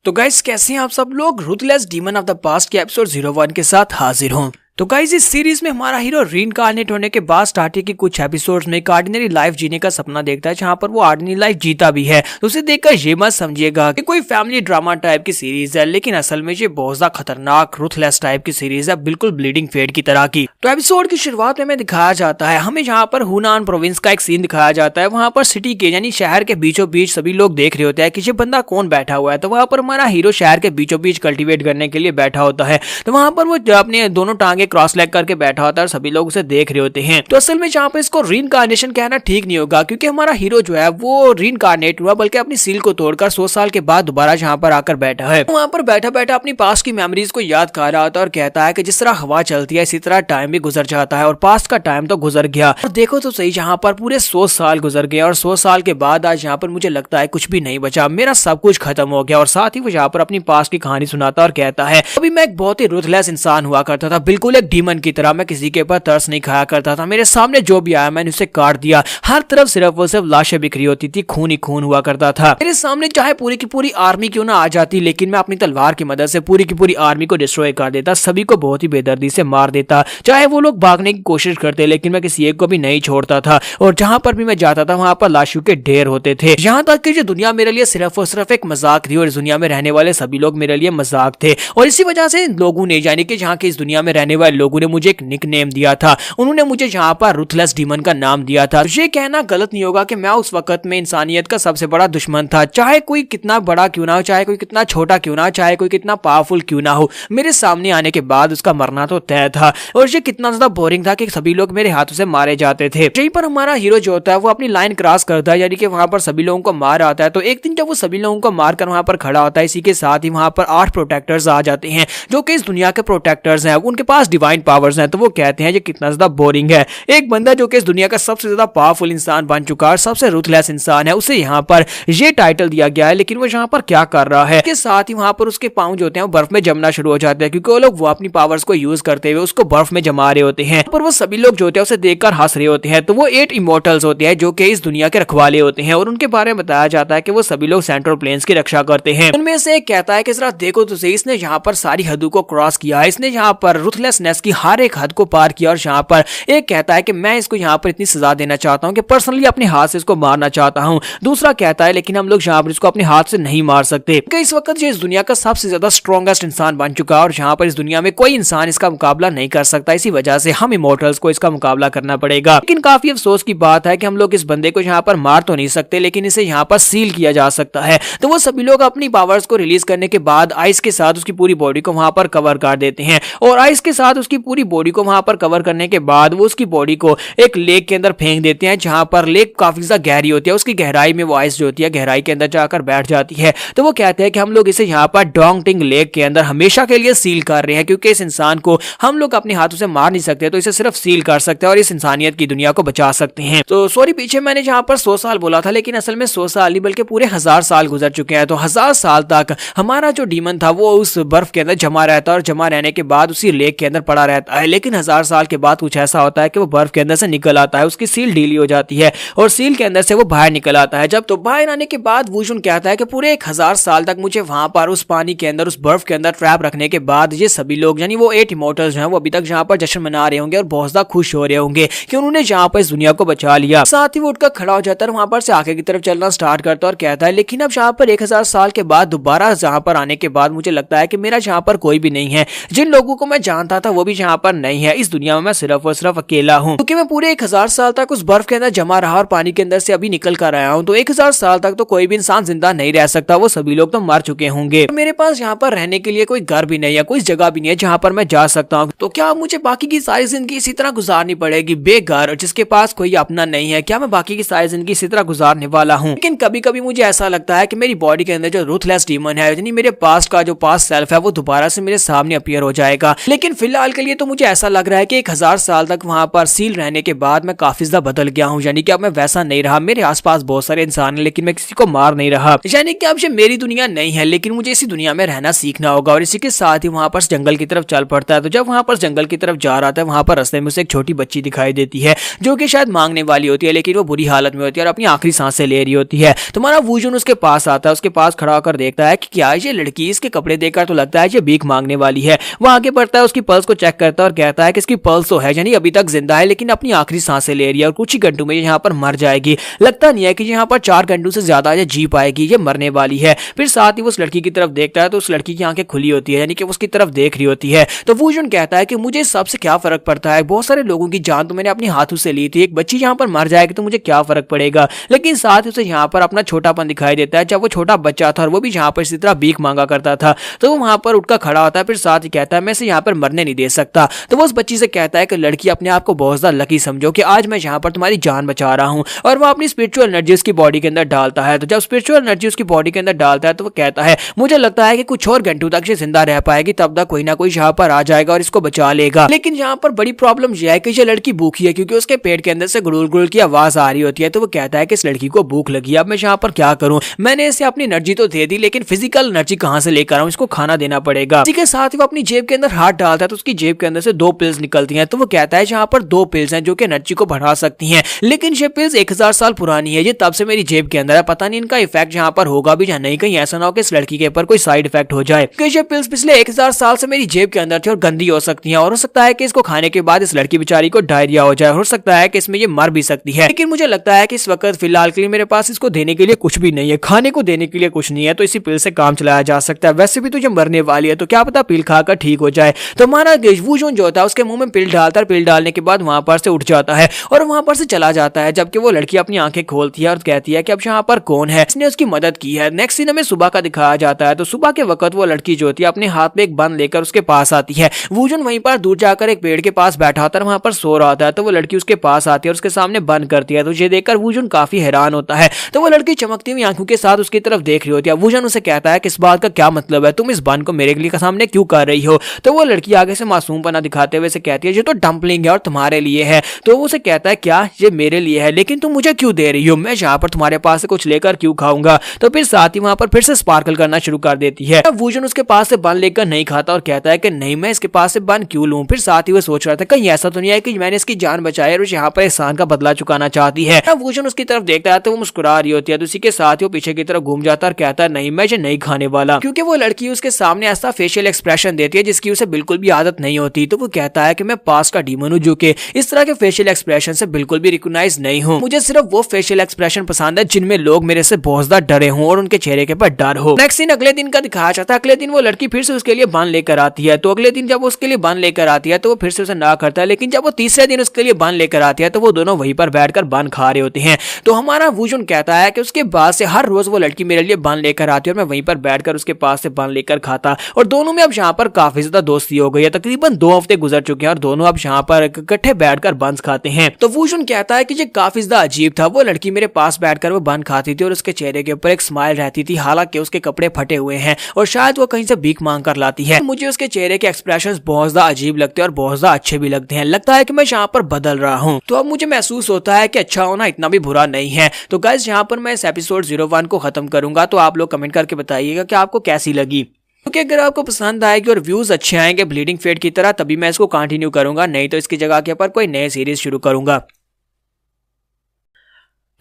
तो गाइस कैसे हैं आप सब लोग। Ruthless demon of the past के एपिसोड 01 के साथ हाजिर हूं। तो गाइस इस सीरीज में हमारा हीरो रीइंकार्नेट होने के बाद स्टार्टिंग के कुछ एपिसोड्स में एक ऑर्डिनरी लाइफ जीने का सपना देखता है, जहां पर वो ऑर्डिनरी लाइफ जीता भी है। तो उसे देखकर ये मत समझिएगा कि कोई फैमिली ड्रामा टाइप की सीरीज है, लेकिन असल में ये बहुत ज्यादा खतरनाक रूथलेस टाइप की सीरीज है, बिल्कुल ब्लीडिंग फेट की तरह की। तो एपिसोड की शुरुआत में हमें दिखाया जाता है, हमें जहाँ पर हुनान प्रोविंस का एक सीन दिखाया जाता है। वहाँ पर सिटी के यानी शहर के बीचों बीच सभी लोग देख रहे होते हैं कि ये बंदा कौन बैठा हुआ है। तो वहाँ पर हमारा हीरो शहर के बीचों बीच कल्टिवेट करने के लिए बैठा होता है। तो वहाँ पर वो अपने दोनों टांगे क्रॉस लेग करके बैठा होता है और सभी लोग उसे देख रहे होते हैं। तो असल में जहाँ पे इसको रीइंकार्नेशन कहना ठीक नहीं होगा, क्योंकि हमारा हीरो जो है वो रीइंकार्नेट हुआ, बल्कि अपनी सील को तोड़कर 100 साल के बाद दोबारा जहाँ पर आकर बैठा है। वहाँ पर बैठा बैठा अपनी पास्ट की मेमोरीज को याद कर रहा होता है और कहता है कि जिस तरह हवा चलती है इसी तरह टाइम भी गुजर जाता है और पास्ट का टाइम तो गुजर गया। और देखो तो सही, जहाँ पर पूरे 100 साल गुजर गए और 100 साल के बाद आज यहाँ पर मुझे लगता है कुछ भी नहीं बचा, मेरा सब कुछ खत्म हो गया। और साथ ही वो यहाँ पर अपनी पास्ट की कहानी सुनाता और कहता है अभी मैं एक बहुत ही रूथलेस इंसान हुआ करता था, बिल्कुल एक डीमन की तरह। मैं किसी के ऊपर तरस नहीं खाया करता था, मेरे सामने जो भी आया मैंने उसे काट दिया। हर तरफ सिर्फ और सिर्फ लाशें बिखरी होती थी, खून ही खून हुआ करता था। मेरे सामने चाहे पूरी की पूरी आर्मी क्यों ना आ जाती, लेकिन मैं अपनी तलवार की मदद से पूरी की पूरी आर्मी को डिस्ट्रॉय कर देता, सभी को बहुत ही बेदर्दी से मार देता। चाहे वो लोग भागने की कोशिश करते, लेकिन मैं किसी एक को भी नहीं छोड़ता था। और जहां पर भी मैं जाता था वहां पर लाशों के ढेर होते थे। यहाँ तक कि जो दुनिया मेरे लिए सिर्फ और सिर्फ एक मजाक थी और इस दुनिया में रहने वाले सभी लोग मेरे लिए मजाक थे। और इसी वजह से लोगों ने, यानी कि जहाँ के इस दुनिया में रहने वाले लोगों ने मुझे एक निकनेम दिया था। उन्होंने मुझे यहाँ पर रूथलेस डीमन का नाम दिया था। ये कहना गलत नहीं होगा कि मैं उस वक्त में इंसानियत का सबसे बड़ा दुश्मन था। चाहे कोई कितना बड़ा क्यों ना हो, चाहे कोई कितना छोटा क्यों ना हो, चाहे कोई कितना पावरफुल क्यों ना हो, मेरे सामने आने के बाद उसका मरना तो तय था। और ये कितना ज्यादा बोरिंग था कि सभी लोग मेरे हाथों से मारे जाते थे। यहीं पर हमारा हीरो जो होता है वो अपनी लाइन क्रॉस करता है, यानी कि वहां पर सभी लोगों को मार आता है। तो एक दिन जब वो सभी लोगों को मारकर वहां पर खड़ा होता है, इसी के साथ ही वहां पर 8 प्रोटेक्टर्स आ जाते हैं, जो कि इस दुनिया के प्रोटेक्टर्स हैं। उनके पास डिवाइन पावर्स हैं। तो वो कहते हैं ये कितना ज्यादा बोरिंग है, एक बंदा जो कि इस दुनिया का सबसे ज्यादा पावरफुल इंसान बन चुका है, सबसे रूथलेस इंसान है, उसे यहाँ पर ये टाइटल दिया गया है, लेकिन वो यहाँ पर क्या कर रहा है। इसके साथ ही वहां पर उसके पांव जो होते हैं वो बर्फ में जमना शुरू हो जाते हैं, क्योंकि वो लोग वो अपनी पावर्स को यूज करते हुए उसको बर्फ में जमा रहे होते हैं। पर वो सभी लोग जो होते हैं उसे देखकर हंस रहे होते हैं। तो वो 8 इमोर्टल्स होते हैं जो कि इस दुनिया के रखवाले होते हैं, और उनके बारे में बताया जाता है कि वो सभी लोग सेंट्रल प्लेन्स की रक्षा करते हैं। उनमें से एक कहता है कि जरा देखो तो सही, इसने यहाँ पर सारी हदों को क्रॉस किया है, इसने यहाँ पर रूथलेसनेस की हर एक हद को पार किया। और यहाँ पर एक कहता है कि मैं इसको यहाँ पर इतनी सजा देना चाहता हूँ कि पर्सनली अपने हाथ से इसको मारना चाहता हूँ। दूसरा कहता है लेकिन हम लोग यहाँ पर इसको अपने हाथ से नहीं मार सकते, क्योंकि इस वक्त ये इस दुनिया का सबसे ज्यादा स्ट्रॉन्गेस्ट इंसान बन चुका है और यहाँ पर इस दुनिया में कोई इंसान इसका मुकाबला नहीं कर सकता। इसी वजह से हम इमोर्टल्स को इसका मुकाबला करना पड़ेगा। लेकिन काफी अफसोस की बात है कि हम लोग इस बंदे को यहाँ पर मार तो नहीं सकते, लेकिन इसे यहाँ पर सील किया जा सकता है। तो वो सभी लोग अपनी पावर्स को रिलीज करने के बाद आइस के साथ उसकी पूरी बॉडी को वहां पर कवर कर देते हैं, और आइस के साथ उसकी पूरी बॉडी को वहां पर कवर करने के बाद वो उसकी बॉडी को एक लेक के अंदर फेंक देते हैं, जहां पर लेक काफी ज्यादा गहरी होती है। उसकी गहराई में वो आइस जो होती है गहराई के अंदर जाकर बैठ जाती है। तो वो कहते हैं कि हम लोग इसे यहाँ पर डोंगटिंग लेक के अंदर हमेशा के लिए सील कर रहे हैं, क्योंकि इस इंसान को हम लोग अपने हाथों से मार नहीं सकते, तो इसे सिर्फ सील कर सकते हैं और इस इंसानियत की दुनिया को बचा सकते हैं। तो सॉरी, पीछे मैंने जहाँ पर 100 साल बोला था, लेकिन असल में 100 साल नहीं बल्कि पूरे 1000 साल गुजर चुके हैं। तो 1000 साल तक हमारा जो डीमन था वो उस बर्फ के अंदर जमा रहता है और जमा रहने के बाद उसी लेक के अंदर पड़ा रहता है। लेकिन 1000 साल के बाद कुछ ऐसा होता है कि वो बर्फ के अंदर से निकल आता है, उसकी सील ढीली हो जाती है और सील के अंदर से वो बाहर निकल आता है। जब तो बाहर आने के बाद वुशुन कहता है कि पूरे 1000 साल तक मुझे वहां पर उस पानी के अंदर, उस बर्फ के अंदर ट्रैप रखने के बाद ये सभी लोग, यानी वो 8 इमोर्टल्स हैं, वो अभी तक जहाँ पर जश्न मना रहे होंगे और बहुत ज्यादा खुश हो रहे होंगे कि उन्होंने जहाँ पर इस दुनिया को बचा लिया। साथ ही वो उठकर खड़ा हो जाता है, वहां पर से आगे की तरफ चलना स्टार्ट करता है और कहता है लेकिन अब जहाँ पर 1000 साल के बाद दोबारा जहाँ पर आने के बाद मुझे लगता है कि मेरा जहाँ पर कोई भी नहीं है, जिन लोगों को मैं जानता था वो भी जहाँ पर नहीं है, इस दुनिया में मैं सिर्फ और सिर्फ अकेला हूँ, क्योंकि मैं पूरे 1000 साल तक उस बर्फ के अंदर जमा रहा और पानी के अंदर से अभी निकल कर आया हूँ। तो 1000 साल तक तो कोई भी इंसान जिंदा नहीं रह सकता, वो सभी लोग तो मर चुके होंगे। तो मेरे पास यहाँ पर रहने के लिए कोई घर भी नहीं है, कोई जगह भी नहीं है जहाँ पर मैं जा सकता हूँ। तो क्या मुझे बाकी की सारी जिंदगी इसी तरह गुजारनी पड़ेगी, बेघर, जिसके पास कोई अपना नहीं है? क्या मैं बाकी की सारी जिंदगी इसी तरह गुजारने वाला हूँ? लेकिन कभी कभी मुझे ऐसा लगता है कि मेरी बॉडी के अंदर जो रूथलेस डीमन है, यानी मेरे पास्ट का जो पास्ट सेल्फ है, वो दोबारा से मेरे सामने अपीयर हो जाएगा। लेकिन फिलहाल फिलहाल के लिए तो मुझे ऐसा लग रहा है कि 1000 साल तक वहां पर सील रहने के बाद मैं काफी ज्यादा बदल गया हूँ। यानी कि अब मैं वैसा नहीं रहा। मेरे आसपास बहुत सारे इंसान हैं लेकिन मैं किसी को मार नहीं रहा। यानी कि अब ये मेरी दुनिया नहीं है लेकिन मुझे इसी दुनिया में रहना सीखना होगा। और इसी के साथ ही वहां पर जंगल की तरफ चल पड़ता है। तो जब वहां पर जंगल की तरफ जा रहा था वहां पर रास्ते में उसे एक छोटी बच्ची दिखाई देती है जो कि शायद मांगने वाली होती है, लेकिन वो बुरी हालत में होती है और अपनी आखिरी सांसें ले रही होती है। तो हमारा वूजुन उसके पास आता है, उसके पास खड़ा होकर देखता है कि क्या ये लड़की, इसके कपड़े देखकर तो लगता है ये भीख मांगने वाली है। वो आगे बढ़ता है, उसकी पल्स को चेक करता है और कहता है कि इसकी पल्स तो है, यानी अभी तक जिंदा है लेकिन अपनी आखिरी सांसें ले रही है और कुछ ही घंटों में यहाँ पर मर जाएगी। लगता नहीं है कि यहाँ पर 4 घंटों से ज्यादा ये जी पाएगी, ये मरने वाली है। फिर साथ ही वो उस लड़की की तरफ देखता है तो उस लड़की की आंखें खुली होती है, यानी कि उसकी तरफ देख रही होती है। तो वूजुन कहता है कि मुझे इस सबसे क्या फर्क पड़ता है, बहुत सारे लोगों की जान तो मैंने अपने हाथों से ली थी, एक बच्ची यहाँ पर मर जाएगी तो मुझे क्या फर्क पड़ेगा। लेकिन साथ ही उसे यहाँ पर अपना छोटापन दिखाई देता है जब वो छोटा बच्चा था और वो भी यहाँ पर इसी तरह भीख मांगा करता था। तो वो वहां पर उठकर खड़ा होता है, फिर साथ ही कहता है मैं इसे यहाँ पर मरने नहीं दे सकता। तो वो उस बच्ची से कहता है कि लड़की, अपने आप को बहुत ज्यादा लकी समझो कि आज मैं यहाँ पर तुम्हारी जान बचा रहा हूँ। और वो अपनी स्पिरिचुअल एनर्जी उसकी बॉडी के अंदर डालता है। तो जब स्पिरिचुअल एनर्जी उसकी बॉडी के अंदर डालता है तो वो कहता है मुझे लगता है कि कुछ और घंटों तक ये जिंदा रह पाएगी, तब तक कोई ना कोई यहाँ पर आ जाएगा और इसको बचा लेगा। लेकिन यहाँ पर बड़ी प्रॉब्लम यह है कि ये लड़की भूखी है क्योंकि उसके पेट के अंदर से गुड़ुल गुड़ुल की आवाज आ रही होती है। तो वो कहता है कि इस लड़की को भूख लगी है, अब मैं यहाँ पर क्या करूं, मैंने इसे अपनी एनर्जी तो दे दी लेकिन फिजिकल एनर्जी कहां से लेकर आऊं, इसको खाना देना पड़ेगा। इसी के साथ ही वो अपनी जेब के अंदर हाथ डालता है तो उसकी जेब के अंदर से 2 पिल्स निकलती हैं। तो वो कहता है यहाँ पर 2 पिल्स हैं जो कि एनर्जी को बढ़ा सकती हैं, लेकिन ये पिल्स 1000 साल पुरानी है, ये तब से मेरी जेब के अंदर है, पता नहीं इनका इफेक्ट यहाँ पर होगा भी या नहीं, कहीं ऐसा ना हो कि इस लड़की के ऊपर कोई साइड इफेक्ट हो जाए। ये पिल्स पिछले 1000 साल से मेरी जेब के अंदर थी और गंदी हो सकती हैं और हो सकता है कि इसको खाने के बाद इस लड़की बेचारी को डायरिया हो जाए, हो सकता है कि इसमें ये मर भी सकती है। लेकिन मुझे लगता है कि इस वक्त फिलहाल के लिए मेरे पास इसको देने के लिए कुछ भी नहीं है, खाने को देने के लिए कुछ नहीं है, तो इसी पिल से काम चलाया जा सकता है। वैसे भी तो ये मरने वाली है तो क्या पता पिल खाकर ठीक हो जाए। तो हमारा वूजुन जो होता है उसके मुंह में पिल डालता है, पिल डालने के बाद वहां पर से उठ जाता है और वहां पर से चला जाता है। जबकि वो लड़की अपनी आंखें खोलती है और कहती है कि अब यहाँ पर कौन है, इसने उसकी मदद की है। नेक्स्ट सीन में सुबह का दिखाया जाता है। तो सुबह के वक्त वो लड़की जो होती है अपने हाथ में एक बन लेकर उसके पास आती है। वूजुन वहीं पर दूर जाकर एक पेड़ के पास बैठा होता है, वहां पर सो रहा होता है। तो वो लड़की उसके पास आती है और उसके सामने बंद करती है। तो ये देखकर वूजुन काफी हैरान होता है। तो वो लड़की चमकती हुई आंखों के साथ उसकी तरफ देख रही होती है। वूजुन उसे कहता है कि इस बात का क्या मतलब है, तुम इस बन को मेरे लिए सामने क्यों कर रही हो। तो वो लड़की आगे से मासूमपना दिखाते हुए से कहती है ये तो डंपलिंग है और तुम्हारे लिए है। तो वो उसे कहता है क्या ये मेरे लिए है, लेकिन तुम मुझे क्यों दे रही हो, मैं यहाँ पर तुम्हारे पास से कुछ लेकर क्यों खाऊंगा। तो फिर साथ ही वहां पर फिर से स्पार्कल करना शुरू कर देती है। वूजुन उसके पास से बन लेकर नहीं खाता और कहता है कि नहीं, मैं इसके पास से बन क्यों लूं। फिर साथ ही वो सोच रहा था कहीं ऐसा तो नहीं है कि मैंने इसकी जान बचाई और यहाँ पर एहसान का बदला चुकाना चाहती है। वूजुन उसकी तरफ देखता है तो वो मुस्कुरा रही होती है। तो उसी के साथ ही वो पीछे की तरफ घूम जाता है और कहता है नहीं, मैं ये नहीं खाने वाला, क्योंकि वो लड़की उसके सामने ऐसा फेशियल एक्सप्रेशन देती है जिसकी उसे बिल्कुल भी आदत नहीं होती। तो वो कहता है कि मैं पास का डीमन हूं जो कि इस तरह के फेशियल एक्सप्रेशन से बिल्कुल भी रिकॉग्नाइज नहीं हूं। मुझे सिर्फ वो फेशियल एक्सप्रेशन पसंद है जिनमें लोग मेरे से बहुत ज्यादा डरे हों और उनके चेहरे के ऊपर डर हो। नेक्स्ट सीन अगले दिन का दिखाया जाता है। अगले दिन वो लड़की फिर से उसके लिए बन लेकर आती है। तो अगले दिन जब वो उसके लिए बन लेकर आती है तो वो फिर से उसे ना करता है, लेकिन जब वो तीसरे दिन उसके लिए बन लेकर आती है तो वो दोनों वहीं पर बैठकर बन खा रहे होते हैं। तो हमारा वूजुन कहता है कि उसके बाद से हर रोज वो लड़की मेरे लिए बन लेकर आती है और मैं वहीं पर बैठकर उसके पास से बन लेकर खाता, और दोनों में अब यहाँ पर काफी ज्यादा दोस्ती हो गई है। तकरीबन 2 हफ्ते गुजर चुके हैं और दोनों अब यहाँ पर इकट्ठे बैठकर बंस खाते हैं। तो वूजुन कहता है कि ये काफी ज्यादा अजीब था, वो लड़की मेरे पास बैठकर वो बन खाती थी और उसके चेहरे के ऊपर एक स्माइल रहती थी, हालांकि उसके कपड़े फटे हुए हैं और शायद वो कहीं से भीख मांग कर लाती है। मुझे उसके चेहरे के एक्सप्रेशंस बहुत ज्यादा अजीब लगते हैं और बहुत ज्यादा अच्छे भी लगते हैं, लगता है कि मैं यहाँ पर बदल रहा हूँ। तो अब मुझे महसूस होता है कि अच्छा होना इतना भी बुरा नहीं है। तो गाइस यहाँ पर मैं इस एपिसोड 01 को खत्म करूंगा, तो आप लोग कमेंट करके बताइएगा कि आपको कैसी लगी। क्योंकि अगर आपको पसंद आएगी और व्यूज अच्छे आएंगे ब्लीडिंग फेट की तरह, तभी मैं इसको कंटिन्यू करूंगा, नहीं तो इसकी जगह के ऊपर कोई नए सीरीज शुरू करूंगा।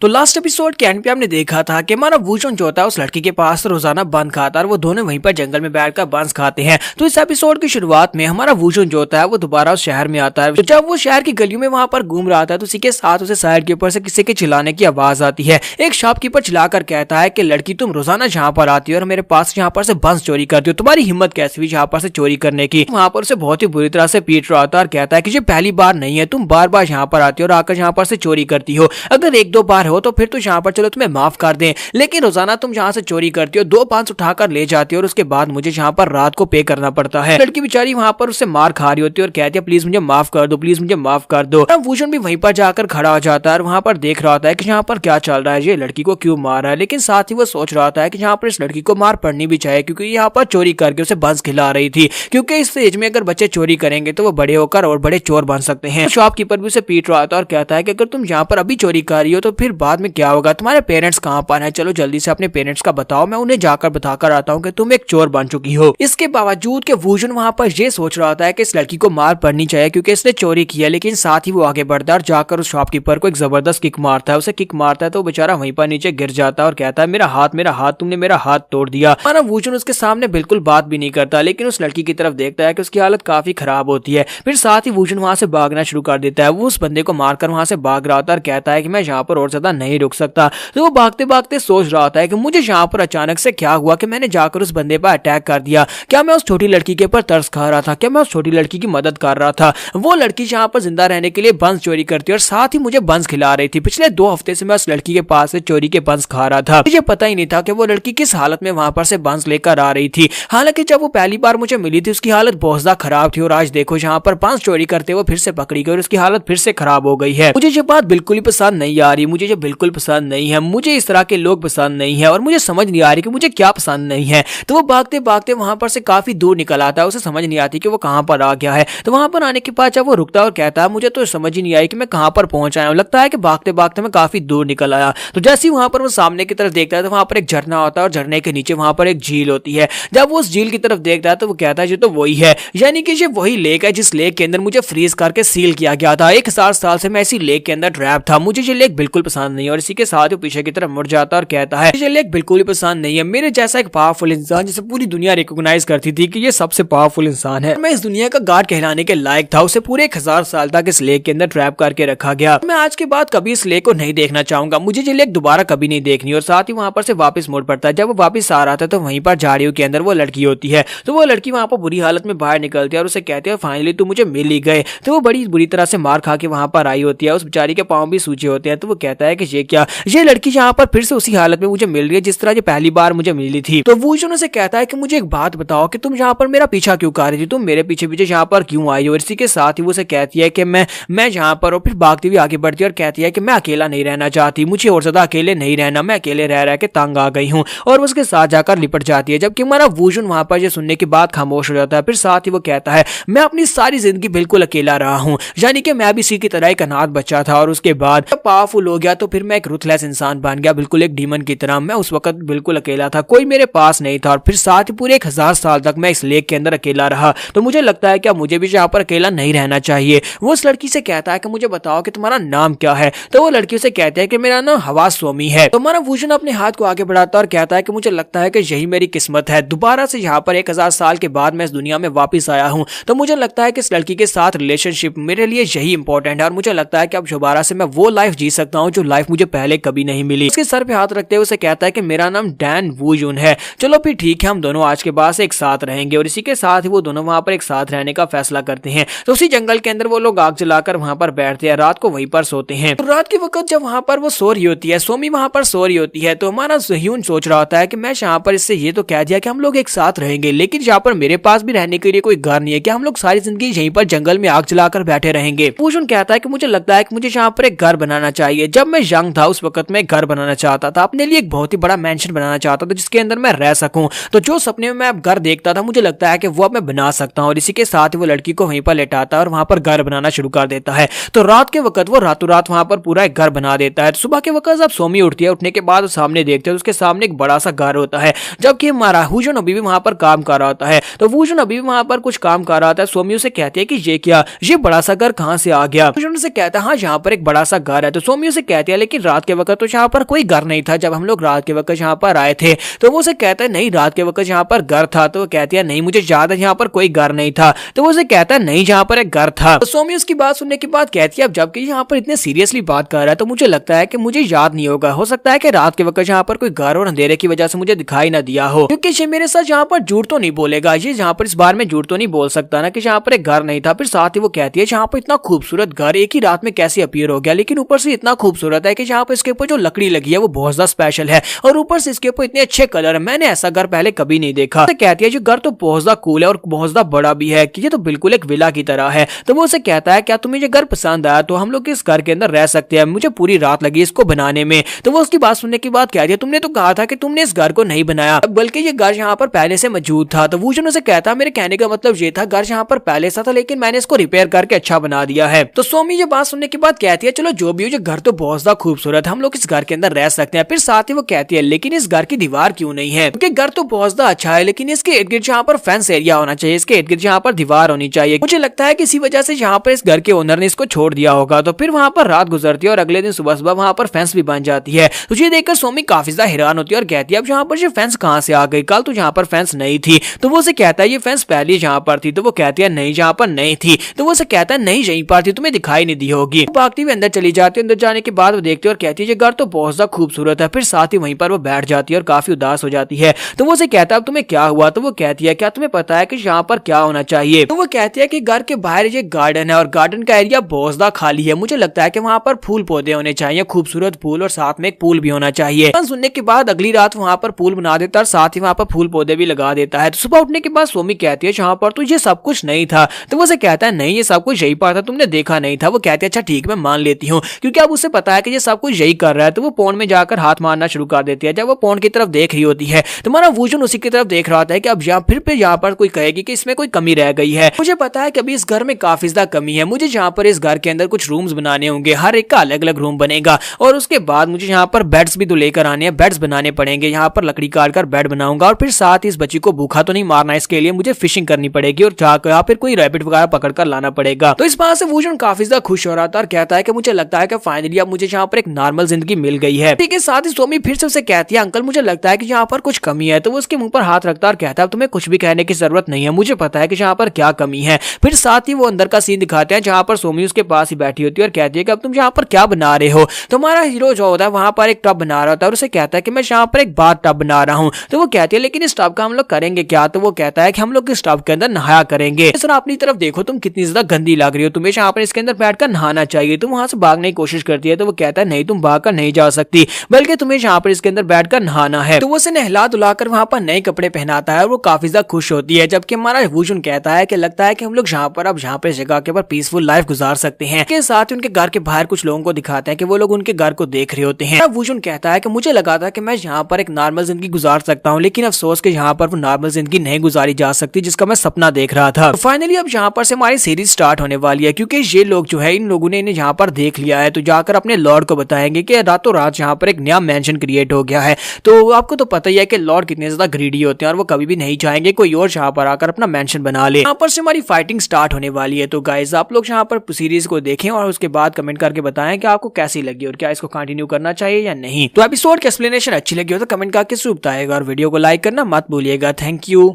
तो लास्ट एपिसोड के एंड पे हमने देखा था कि हमारा वूजुन जो होता है उस लड़की के पास रोजाना बंद खाता है और वो दोनों वहीं पर जंगल में बैठकर बंस खाते हैं। तो इस एपिसोड की शुरुआत में हमारा वूजुन जो होता है वो दोबारा उस शहर में आता है। तो जब वो शहर की गलियों में वहां पर घूम रहा था तो उसी के साथ उसे साइड के ऊपर से किसी के चिल्लाने की आवाज आती है। एक शॉपकीपर चिल्लाकर कहता है कि लड़की, तुम रोजाना यहाँ पर आती हो और मेरे पास यहाँ पर से बंस चोरी करती हो, तुम्हारी हिम्मत कैसी हुई यहाँ पर से चोरी करने की। वहां पर उसे बहुत ही बुरी तरह से पीट रहा था और कहता है कि ये पहली बार नहीं है, तुम बार बार यहाँ पर आती हो और आकर यहाँ पर से चोरी करती हो, अगर 1-2 बार बीमार हो तो फिर तो यहाँ पर चलो तुम्हें माफ कर दें, लेकिन रोजाना तुम जहाँ से चोरी करती हो 2 पाउंड उठाकर ले जाती हो और उसके बाद मुझे यहाँ पर रात को पे करना पड़ता है। लड़की बेचारी वहाँ पर उससे मार खा रही होती है और कहती है प्लीज मुझे माफ कर दो, प्लीज मुझे माफ कर दो। वूजन भी वहीं पर जाकर खड़ा हो जाता है और वहाँ पर देख रहा होता है कि यहाँ पर क्या चल रहा है, ये लड़की को क्यों मार रहा है। लेकिन साथ ही वो सोच रहा होता है कि यहाँ पर इस लड़की को मार पड़नी भी चाहिए, क्योंकि यहाँ पर चोरी करके उसे बंस खिला रही थी, क्योंकि इस एज में अगर बच्चे चोरी करेंगे तो वो बड़े होकर और बड़े चोर बन सकते हैं। शॉपकीपर भी उसे पीट रहा था और कहता है कि अगर तुम यहाँ पर अभी चोरी कर रही हो तो फिर बाद में क्या होगा, तुम्हारे पेरेंट्स कहाँ पर है, चलो जल्दी से अपने पेरेंट्स का बताओ, मैं उन्हें जाकर बताकर आता हूँ कि तुम एक चोर बन चुकी हो। इसके बावजूद के वूजन वहाँ पर ये सोच रहा होता है कि इस लड़की को मार पड़नी चाहिए क्योंकि इसने चोरी किया, लेकिन साथ ही वो आगे बढ़ता है और जाकर उस शॉपकीपर को एक जबरदस्त किक मारता है। उसे किक मारता है तो बेचारा वहीं पर नीचे गिर जाता है और कहता है मेरा हाथ, तुमने मेरा हाथ तोड़ दिया। माना वूजन उसके सामने बिल्कुल बात भी नहीं करता, लेकिन उस लड़की की तरफ देखता है कि उसकी हालत काफी खराब होती है। फिर साथ ही वूजन वहां से भागना शुरू कर देता है। वो उस बंदे को मारकर वहां से भाग रहा होता है और कहता है कि मैं यहाँ पर और ज्यादा नहीं रुक सकता। तो वो भागते भागते सोच रहा होता है कि मुझे यहाँ पर अचानक से क्या हुआ कि मैंने जाकर उस बंदे पर अटैक कर दिया। क्या मैं उस छोटी लड़की के ऊपर तरस खा रहा था, क्या मैं उस छोटी लड़की की मदद कर रहा था। वो लड़की यहाँ पर जिंदा रहने के लिए बंस चोरी करती है और साथ ही मुझे बंस खिला रही थी। पिछले 2 हफ्ते से मैं उस लड़की के पास से चोरी के बंस खा रहा था। मुझे पता ही नहीं था कि वो लड़की किस हालत में वहां पर से बंस लेकर आ रही थी। हालांकि जब वो पहली बार मुझे मिली थी उसकी हालत बहुत ज्यादा खराब थी और आज देखो यहाँ पर बंस चोरी करते हुए फिर से पकड़ी गई और उसकी हालत फिर से खराब हो गई है। मुझे ये बात बिल्कुल ही पसंद नहीं आ रही, मुझे ये बिल्कुल पसंद नहीं है, मुझे इस तरह के लोग पसंद नहीं है और मुझे समझ नहीं आ रही कि मुझे क्या पसंद नहीं है। तो वो भागते भागते वहां पर से काफी दूर निकल आता है, उसे समझ नहीं आती कि वो कहां पर आ गया है। तो वहां पर आने के बाद जब वो रुकता है और कहता है मुझे तो समझ ही नहीं आई कि मैं कहां पर पहुंच आया हूं, लगता है कि भागते भागते मैं काफी दूर निकल आया। तो जैसे ही वहां पर वो सामने की तरफ देखता है तो वहां पर एक झरना होता है और झरने के नीचे वहां पर एक झील होती है। जब वो उस झील की तरफ देखता है तो वो कहता है ये तो वही है, यानी कि ये वही लेक है जिस लेक के अंदर मुझे फ्रीज करके सील किया गया था। 1000 साल से मैं इसी लेक के अंदर ट्रैप था, मुझे ये लेक बिल्कुल पसंद नहीं है। और इसी के साथ वो पीछे की तरफ मुड़ जाता है और कहता है ये लेक बिल्कुल ही पसंद नहीं है। मेरे जैसा एक पावरफुल इंसान जिसे पूरी दुनिया रिकॉग्नाइज करती थी कि ये सबसे पावरफुल इंसान है, मैं इस दुनिया का गार्ड कहलाने के लायक था, उसे पूरे 1000 साल तक इस लेक के अंदर ट्रैप करके रखा गया। मैं आज के बाद कभी इस लेक को नहीं देखना चाहूंगा, मुझे ये लेक दोबारा कभी नहीं देखनी। और साथ ही वहां पर से वापस मुड़ पड़ता है। जब वो वापस आ रहा था तो वहीं पर झाड़ियों के अंदर वो लड़की होती है। तो वो लड़की वहां पर बुरी हालत में बाहर निकलती है और उसे कहती है फाइनली तू मुझे मिल ही गए। तो वो बड़ी बुरी तरह से मार खा के वहां पर आई होती है, उस बेचारी के पांव भी सूजे होते हैं। तो वो कहता है कि ये क्या, ये लड़की यहाँ पर फिर से उसी हालत में मुझे मिल रही है जिस तरह ये पहली बार मुझे मिली थी। तो वो उनसे कहता है कि मुझे एक बात बताओ कि तुम यहाँ पर मेरा पीछा क्यों कर रही थी, तुम मेरे पीछे पीछे यहाँ पर क्यों आई हो। इसी के साथ ही वो उसे कहती है कि मैं यहाँ पर, और फिर भागती हुई आगे बढ़ती है और कहती है कि मैं अकेला नहीं रहना चाहती, मुझे और ज्यादा अकेले नहीं रहना, मैं अकेले रह रह के तंग आ गई हूँ। और उसके साथ जाकर लिपट जाती है। जबकि हमारा वूजन वहां पर ये सुनने के बाद खामोश हो जाता है। फिर साथ ही वो कहता है मैं अपनी सारी जिंदगी बिल्कुल अकेला रहा हूँ, यानी कि मैं भी इसी की तरह एक अनाथ बच्चा था और उसके बाद जब पावरफुल हो गया तो फिर मैं एक रुथलेस इंसान बन गया, बिल्कुल एक डीमन की तरह। मैं उस वक्त बिल्कुल अकेला था, कोई मेरे पास नहीं था और फिर साथ ही पूरे 1000 साल तक मैं इस लेक के अंदर अकेला रहा। तो मुझे लगता है कि अब मुझे भी यहाँ पर अकेला नहीं रहना चाहिए। वो उस लड़की से कहता है कि मुझे बताओ कि तुम्हारा नाम क्या है। तो वो लड़की उसे कहती है कि मेरा नाम हवा स्वामी है। तो हमारा वूजन अपने हाथ को आगे बढ़ाता है और कहता है कि मुझे लगता है कि यही मेरी किस्मत है, दोबारा से यहाँ पर 1000 साल के बाद मैं इस दुनिया में वापस आया हूँ। तो मुझे लगता है कि इस लड़की के साथ रिलेशनशिप मेरे लिए यही इंपॉर्टेंट है और मुझे लगता है कि अब दोबारा से मैं वो लाइफ जी सकता हूँ जो लाइफ मुझे पहले कभी नहीं मिली। उसके सर पे हाथ रखते हुए उसे कहता है कि मेरा नाम डैन वूजून है, चलो फिर ठीक है, हम दोनों आज के बाद से एक साथ रहेंगे। और इसी के साथ ही वो दोनों वहां पर एक साथ रहने का फैसला करते हैं। तो उसी जंगल के अंदर वो लोग आग जलाकर वहां पर बैठते हैं, रात को वहीं पर सोते हैं। तो रात के वक्त जब वहां पर वो सो रही होती है, सोमी वहां पर सो रही होती है, तो हमारा ह्यून सोच रहा होता है कि मैं यहाँ पर इससे ये तो कह दिया कि हम लोग एक साथ रहेंगे, लेकिन यहाँ पर मेरे पास भी रहने के लिए कोई घर नहीं है, क्या हम लोग सारी जिंदगी यहीं पर जंगल में आग जलाकर बैठे रहेंगे। वूजून कहता है कि मुझे लगता है कि मुझे यहाँ पर एक घर बनाना चाहिए। जब मैं यंग था उस वक्त मैं एक घर बनाना चाहता था, अपने लिए एक बहुत ही बड़ा मेंशन बनाना चाहता था जिसके अंदर मैं रह सकूं। तो जो सपने में मैं अब घर देखता था मुझे लगता है कि वो अब मैं बना सकता हूं। और इसी के साथ ही वो लड़की को वहीं पर लेटाता है और वहां पर घर बनाना शुरू कर देता है। तो रात के वक्त वो रातों रात वहां पर पूरा एक घर बना देता है। सुबह के वक्त जब सोमी उठती है, उठने के बाद वो सामने देखते हैं उसके सामने एक बड़ा सा घर होता है, जबकि हमारा वूजून अभी भी वहां पर काम कर रहा होता है। तो वूजून अभी भी वहां पर कुछ काम कर रहा था। सोमी उसे कहती है कि ये क्या, ये बड़ा सा घर कहां से आ गया। वूजून से कहता है हाँ यहाँ पर एक बड़ा सा घर है। तो सोमी उसे कहती है लेकिन रात के वक्त तो यहाँ पर कोई घर नहीं था, जब हम लोग रात के वक्त यहाँ पर आए थे। तो वो उसे कहता है नहीं रात के वक्त यहाँ पर घर था। तो वो कहती है नहीं मुझे याद है यहाँ पर कोई घर नहीं था। तो वो उसे कहता है नहीं यहाँ पर एक घर था। तो सोमी उसकी बात सुनने के बाद कहती है अब जबकि यहाँ पर इतने सीरियसली बात कर रहा है तो मुझे लगता है कि मुझे याद नहीं होगा, हो सकता है कि रात के वक्त यहाँ पर कोई घर और अंधेरे की वजह से मुझे दिखाई ना दिया हो, क्योंकि ये मेरे साथ यहाँ पर झूठ तो नहीं बोलेगा, ये यहाँ पर इस बार में झूठ तो नहीं बोल सकता ना कि यहाँ पर एक घर नहीं था। फिर साथ ही वो कहती है यहाँ पर इतना खूबसूरत घर एक ही रात में कैसे अपीयर हो गया, लेकिन ऊपर से इतना खूबसूरत खूबसूरत है कि जहाँ पर इसके ऊपर जो लकड़ी लगी है वो बहुत ज्यादा स्पेशल है और ऊपर से इसके ऊपर इतने अच्छे कलर है। मैंने ऐसा घर पहले कभी नहीं देखा। तो कहती है जो घर तो बहुत ज्यादा कूल है और बहुत ज्यादा बड़ा भी है कि ये तो बिल्कुल एक विला की तरह है। तो वो उसे कहता है क्या तुम्हें ये घर पसंद आया तो हम लोग इस घर के अंदर रह सकते हैं, मुझे पूरी रात लगी इसको बनाने में। तो वो उसकी बात सुनने के बाद कहती है तुमने तो कहा था कि तुमने इस घर को नहीं बनाया बल्कि ये घर यहाँ पर पहले से मौजूद था। तो वूजन उसे कहता है मेरे कहने का मतलब ये था घर यहाँ पर पहले से था लेकिन मैंने इसको रिपेयर करके अच्छा बना दिया है। तो सोमी ये बात सुनने के बाद कहती है चलो जो भी हो ये घर तो बहुत ज्यादा खूबसूरत है, हम लोग इस घर के अंदर रह सकते हैं। फिर साथ ही वो कहती है लेकिन इस घर की दीवार क्यों नहीं है, क्योंकि घर तो बहुत ज्यादा अच्छा है लेकिन इसके इर्द गिर्द यहाँ पर फेंस एरिया होना चाहिए, इसके इर्द गिर्द यहाँ पर दीवार होनी चाहिए। मुझे लगता है किसी वजह से यहाँ पर इस घर के ओनर ने इसको छोड़ दिया होगा। तो फिर वहाँ पर रात गुजरती है और अगले दिन सुबह सुबह वहाँ पर फेंस भी बन जाती है। तुझे देखकर सोमी काफी ज्यादा हैरान होती है और कहती है अब यहाँ पर ये फेंस कहाँ से आ गई, कल तो यहाँ पर फेंस नहीं थी। तो वो उसे कहता है ये फेंस पहले यहाँ पर थी। तो वो कहती है नहीं यहाँ पर नहीं थी। तो वो उसे कहता है नहीं यहीं पर थी, तुम्हें दिखाई नहीं दी होगी। भागती हुई अंदर चली जाती है। अंदर जाने के बाद वो देखती है और कहती है ये घर तो बहुत ज्यादा खूबसूरत है। फिर साथ ही वहीं पर वो बैठ जाती है और काफी उदास हो जाती है। तो वो उसे कहता है अब तुम्हें क्या हुआ। तो वो कहती है क्या तुम्हें पता है कि यहाँ पर क्या होना चाहिए। तो वो कहती है कि घर के बाहर ये गार्डन है और गार्डन का एरिया बहुत ज्यादा खाली है, मुझे लगता है कि वहाँ पर फूल पौधे होने चाहिए, खूबसूरत फूल, और साथ में एक पूल भी होना चाहिए। सुनने के बाद अगली रात वहाँ पर पूल बना देता है और साथ ही वहाँ पर फूल पौधे भी लगा देता है। तो सुबह उठने के बाद सोमी कहती है यहाँ पर तो ये सब कुछ नहीं था। तो वो उसे कहता है नहीं ये सब कुछ यही पर था, तुमने देखा नहीं था। वो कहती है अच्छा ठीक मैं मान लेती हूँ, क्योंकि अब उसे पता है कि ये सब कुछ यही कर रहा है। तो वो पौंड में जाकर हाथ मारना शुरू कर देती है। जब वो पौंड की तरफ देख रही होती है तो हमारा वूजन उसी की तरफ देख रहा होता है कि अब यहाँ पर कोई कहेगी कि इसमें कोई कमी रह गई है। मुझे पता है कि अभी इस घर में काफी ज्यादा कमी है, मुझे यहाँ पर इस घर के अंदर कुछ रूम्स बनाने होंगे, हर एक का अलग अलग रूम बनेगा और उसके बाद मुझे यहाँ पर बेड्स भी तो लेकर आने हैं, बेड्स बनाने पड़ेंगे। यहाँ पर लकड़ी काट कर बेड बनाऊंगा और फिर साथ ही इस बच्ची को भूखा तो नहीं मारना, इसके लिए मुझे फिशिंग करनी पड़ेगी और जाकर यहाँ फिर कोई रैबिट वगैरह पकड़ कर लाना पड़ेगा। तो इस बात से वूजन काफी ज्यादा खुश हो रहा था और कहता है कि मुझे लगता है कि फाइनली अब मुझे यहाँ पर एक नॉर्मल जिंदगी मिल गई है। ठीक है, साथ ही सोमी फिर से उसे कहती है अंकल मुझे लगता है कि यहाँ पर कुछ कमी है। तो वो उसके मुंह पर हाथ रखता है और कहता है तुम्हें कुछ भी कहने की जरूरत नहीं है, मुझे पता है कि यहाँ पर क्या कमी है। फिर साथ ही वो अंदर का सीन दिखाते हैं जहाँ पर सोमी उसके पास ही बैठी होती है और कहती है कि अब तुम यहाँ पर क्या बना रहे हो। तो हमारा हीरो जो होता है वहां पर एक टब बना रहा होता है और उसे कहता है कि मैं यहाँ पर एक बाथ टब बना रहा हूँ। तो वो कहती है लेकिन इस टब का हम लोग करेंगे क्या। तो वो कहता है कि हम लोग इस टब के अंदर नहाया करेंगे। सर अपनी तरफ देखो तुम कितनी ज्यादा गंदी लग रही हो, तुम्हें यहाँ पर इसके अंदर बैठकर नहाना चाहिए। तुम वहां से भागने की कोशिश करती है। तो वो कहता है नहीं तुम भागकर नहीं जा सकती, बल्कि तुम्हें यहाँ पर इसके अंदर बैठकर नहाना है। तो वो उसे नहला धुलाकर वहां पर नए कपड़े पहनाता है और वो काफी ज्यादा खुश होती है। जबकि हमारा वूजन कहता है कि लगता है कि हम लोग यहाँ पर अब यहाँ पर जगह के ऊपर पीसफुल लाइफ गुजार सकते हैं। के साथ उनके घर के बाहर कुछ लोगों को दिखाते हैं कि वो लोग उनके घर को देख रहे होते हैं। वूजन कहता है कि मुझे लगा था कि मैं यहाँ पर एक नॉर्मल जिंदगी गुजार सकता हूँ, लेकिन अफसोस कि यहाँ पर वो नॉर्मल जिंदगी नहीं गुजारी जा सकती जिसका मैं सपना देख रहा था। तो फाइनली अब यहाँ पर से हमारी सीरीज स्टार्ट होने वाली है, क्योंकि ये लोग जो है इन लोगों ने इन्हें यहाँ पर देख लिया है। तो जाकर अपने लॉर्ड को बताएंगे कि रातों रात यहाँ पर एक नया मेंशन क्रिएट हो गया है। तो आपको तो पता ही है कि लॉर्ड कितने ज्यादा ग्रीडी होते हैं और वो कभी भी नहीं चाहेंगे कोई और यहाँ पर आकर अपना मेंशन बना ले। यहाँ पर से हमारी फाइटिंग स्टार्ट होने वाली है। तो गाइस आप लोग यहाँ पर सीरीज को देखें और उसके बाद कमेंट करके बताएं कि आपको कैसी लगी और क्या इसको कंटिन्यू करना चाहिए या नहीं। तो एपिसोड की एक्सप्लेनेशन अच्छी लगी हो तो कमेंट करके जरूर बताएगा और वीडियो को लाइक करना मत भूलिएगा। Thank you.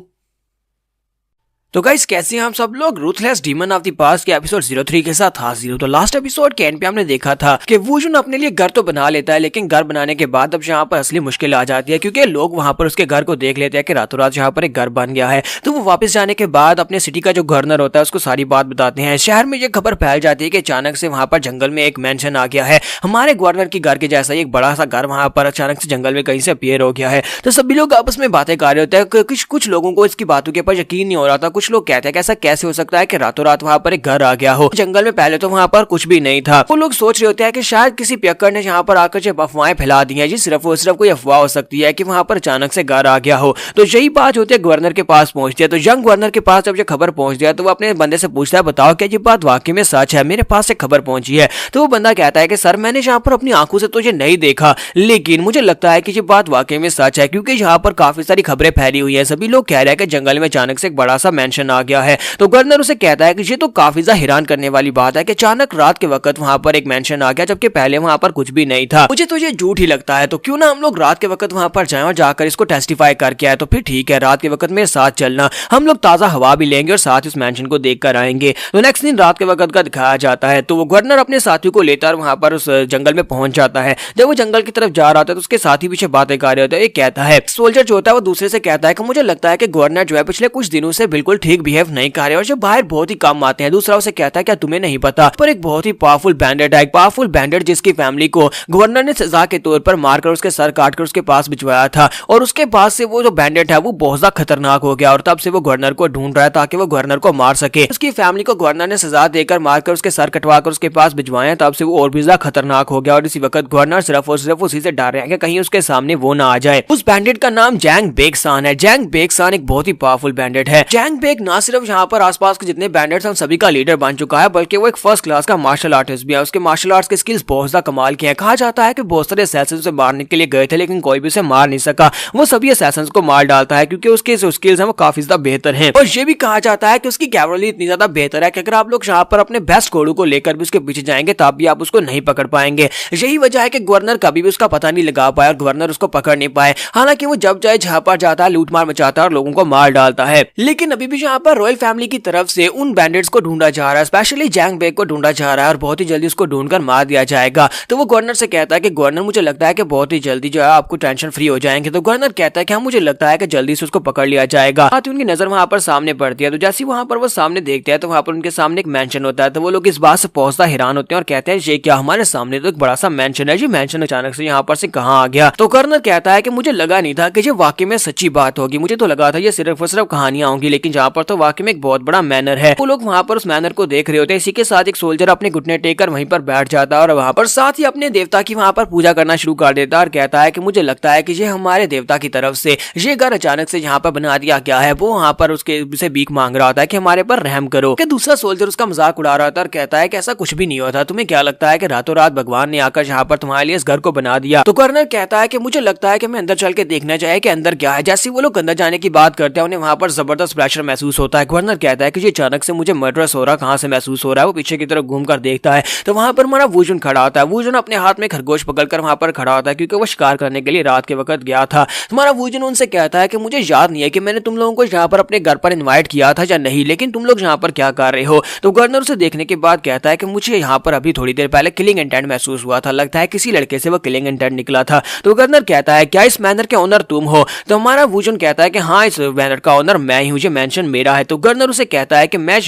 तो गाइस कैसे हैं हम सब लोग ruthless demon of the past के एपिसोड 03 के साथ हाजिर हूं। तो लास्ट एपिसोड के एंड पे हमने देखा था कि वूजन अपने लिए घर तो बना लेता है, लेकिन घर बनाने के बाद अब यहाँ पर असली मुश्किल आ जाती है, क्योंकि लोग वहां पर उसके घर को देख लेते हैं कि रातों रात यहाँ पर एक घर बन गया है। तो वो वापस जाने के बाद अपने सिटी का जो गवर्नर होता है उसको सारी बात बताते हैं। शहर में ये खबर फैल जाती है कि अचानक से वहां पर जंगल में एक मेंशन आ गया है, हमारे गवर्नर के घर के जैसा एक बड़ा सा घर वहां पर अचानक से जंगल में कहीं से अपीयर हो गया है। तो सभी लोग आपस में बातें कर रहे होते हैं। कुछ लोगों को इसकी बातों के ऊपर यकीन नहीं हो रहा था। कुछ लोग कहते हैं ऐसा कैसे हो सकता है कि रातों रात वहां पर एक घर आ गया हो, जंगल में पहले तो वहां पर कुछ भी नहीं था। वो लोग सोच रहे होते हैं कि शायद किसी पियक्कड़ ने यहाँ पर आकर जो अफवाहें फैला दी हैं, जी सिर्फ कोई अफवाह हो सकती है कि वहां पर अचानक से घर आ गया हो। तो यही बात होती है गवर्नर के पास पहुंचती है। तो यंग गवर्नर के पास जब ये खबर पहुंच गया तो वो अपने बंदे से पूछता है बताओ क्या ये बात वाकई में सच है, मेरे पास एक खबर पहुंची है। तो वो बंदा कहता है कि सर मैंने यहाँ पर अपनी आंखों से तो ये नहीं देखा, लेकिन मुझे लगता है कि ये बात वाकई में सच है, क्योंकि यहाँ पर काफी सारी खबरें फैली हुई है। सभी लोग कह रहे हैं कि जंगल में अचानक से एक बड़ा सा मेंशन आ गया है। तो गवर्नर उसे कहता है कि ये तो काफी ज्यादा हैरान करने वाली बात है कि अचानक रात के वक्त वहां पर एक मेंशन आ गया, जबकि पहले वहां पर कुछ भी नहीं था। मुझे तो ये झूठ ही लगता है। तो क्यों ना हम लोग रात के वक्त वहां पर जाएं और जाकर इसको टेस्टिफाई करके आए। तो फिर ठीक है, रात के वक्त मेरे साथ चलना, हम लोग ताजा हवा भी लेंगे और साथ उस मेंशन को देख कर आएंगे। तो नेक्स्ट दिन रात के वक्त का दिखाया जाता है। तो वो गवर्नर अपने साथियों को लेकर वहां पर उस जंगल में पहुंच जाता है। जब वो जंगल की तरफ जा रहा था तो उसके साथी पीछे बातें कर रहे होते हैं। एक कहता है सोल्जर जो होता है वो दूसरे से कहता है कि मुझे लगता है कि गवर्नर जो है पिछले कुछ दिनों से बिल्कुल ठीक बिहेव नहीं कर रहे और जब बाहर बहुत ही कम आते हैं। दूसरा उसे कहता है क्या तुम्हें नहीं पता, पर एक बहुत ही पावरफुल बैंडेड है, एक पावरफुल बैंडेड जिसकी फैमिली को गवर्नर ने सजा के तौर पर मारकर उसके सर काटकर उसके पास भिजवाया था और उसके बाद से वो जो बैंडेड है वो बहुत ज्यादा खतरनाक हो गया और तब से वो गवर्नर को ढूंढ रहा है ताकि वो गवर्नर को मार सके। उसकी फैमिली को गवर्नर ने सजा देकर मारकर उसके सर कटवाकर उसके पास भिजवाया, तब से वो और भी ज्यादा खतरनाक हो गया और इसी वक्त गवर्नर सिर्फ और सिर्फ उसी से डर रहे हैं कि कहीं उसके सामने वो ना आ जाए। उस बैंडेड का नाम जैंग बेकसान है। जैंग बेकसान एक बहुत ही पावरफुल बैंडेड है। जैंग बेक ना सिर्फ यहाँ पर आसपास के जितने बैंडेड्स हैं सभी का लीडर बन चुका है, बल्कि वो एक फर्स्ट क्लास का मार्शल आर्टिस्ट भी है। उसके मार्शल आर्ट्स के स्किल्स बहुत ज्यादा कमाल के हैं। कहा जाता है कि बहुत सारे असैसिन उसे मारने के लिए गए थे लेकिन कोई भी उसे मार नहीं सका। वो सभी असैसिन्स को मार डालता है क्योंकि उसके जो स्किल्स हैं वो काफी ज्यादा बेहतर हैं। और ये भी कहा जाता है कि उसकी कैवलरी इतनी ज्यादा बेहतर है कि अगर आप लोग यहाँ पर अपने बेस्ट घोड़ों को लेकर भी उसके पीछे जाएंगे तब भी आप उसको नहीं पकड़ पाएंगे। यही वजह है कि गवर्नर कभी भी उसका पता नहीं लगा पाया और गवर्नर उसको पकड़ नहीं पाए। हालांकि वो जब जाए जहां पर जाता है लूट मार मचाता है और लोगों को मार डालता है। लेकिन अभी भी यहाँ पर रॉयल फैमिली की तरफ से उन बैंडेड्स को ढूंढा जा रहा है, स्पेशली जैंग बेक को ढूंढा जा रहा है और बहुत ही जल्दी उसको ढूंढकर मार दिया जाएगा। तो वो गवर्नर से कहता है कि गवर्नर मुझे लगता है कि बहुत ही जल्दी जो है आपको टेंशन फ्री हो जाएंगे। तो गवर्नर कहता है कि हाँ मुझे लगता है कि जल्दी से उसको पकड़ लिया जाएगा। साथ ही उनकी नजर वहां पर सामने पड़ती है। तो जैसे वहां पर वो सामने देखते हैं तो वहां पर उनके सामने एक मेंशन होता है। तो वो लोग इस बात से पहुंचता हैरान होते हैं और कहते हैं ये क्या, हमारे सामने तो एक बड़ा सा मेंशन है, ये मेंशन अचानक से यहाँ पर से कहाँ आ गया। तो गवर्नर कहता है कि मुझे लगा नहीं था कि ये वाकई में सच्ची बात होगी, मुझे तो लगा था ये सिर्फ और सिर्फ कहानियां होंगी, लेकिन जहाँ पर तो वाकई में एक बहुत बड़ा मैनर है। वो लोग वहां पर उस मैनर को देख रहे होते हैं। इसी के साथ एक सोल्जर अपने घुटने टेक कर वहीं पर बैठ जाता है और वहां पर साथ ही अपने देवता की वहां पर पूजा करना शुरू कर देता है और कहता है कि मुझे लगता है कि ये हमारे देवता की तरफ से ये घर अचानक से यहाँ पर बना दिया गया है। वो वहां पर उसके से भीख मांग रहा होता है कि हमारे पर रहम करो। कि दूसरा सोल्जर उसका मजाक उड़ा रहा था और कहता है कि ऐसा कुछ भी नहीं होता, तुम्हें क्या लगता है कि रातों रात भगवान ने आकर यहाँ पर तुम्हारे लिए इस घर को बना दिया। तो गवर्नर कहता है कि मुझे लगता है कि मैं अंदर चल के देखना चाहिए कि अंदर क्या है। जैसे वो लोग अंदर जाने की बात करते हैं उन्हें वहां पर जबरदस्त प्रेशर महसूस होता है। गवर्नर कहता है कि ये अचानक से मुझे मर्डरस हो रहा, कहां से महसूस हो रहा है। वो पीछे की तरफ घूम कर देखता है तो वहां पर हमारा वूजन खड़ा होता है। वूजन अपने हाथ में खरगोश पकड़कर वहां पर खड़ा होता है क्योंकि वो शिकार करने के लिए रात के वक्त गया था। तुम्हारा वूजन उनसे कहता है कि मुझे याद नहीं है कि मैंने तुम लोगों को यहाँ पर अपने घर पर इन्वाइट किया था या नहीं, लेकिन तुम लोग यहाँ पर क्या कर रहे हो। तो गवर्नर उसे देखने के बाद कहता है कि मुझे यहाँ पर अभी थोड़ी देर पहले किलिंग इंटेंट महसूस हुआ था, लगता है किसी लड़के से वो किलिंग इंटेंट निकला था। तो गवर्नर कहता है क्या इस मैनर के ओनर तुम हो। तो हमारा वूजन कहता है कि हाँ इस मैनर का ओनर मैं ही हूँ, ये मेंशन मेरा है। तो गवर्नर उसे कहता है कि मैं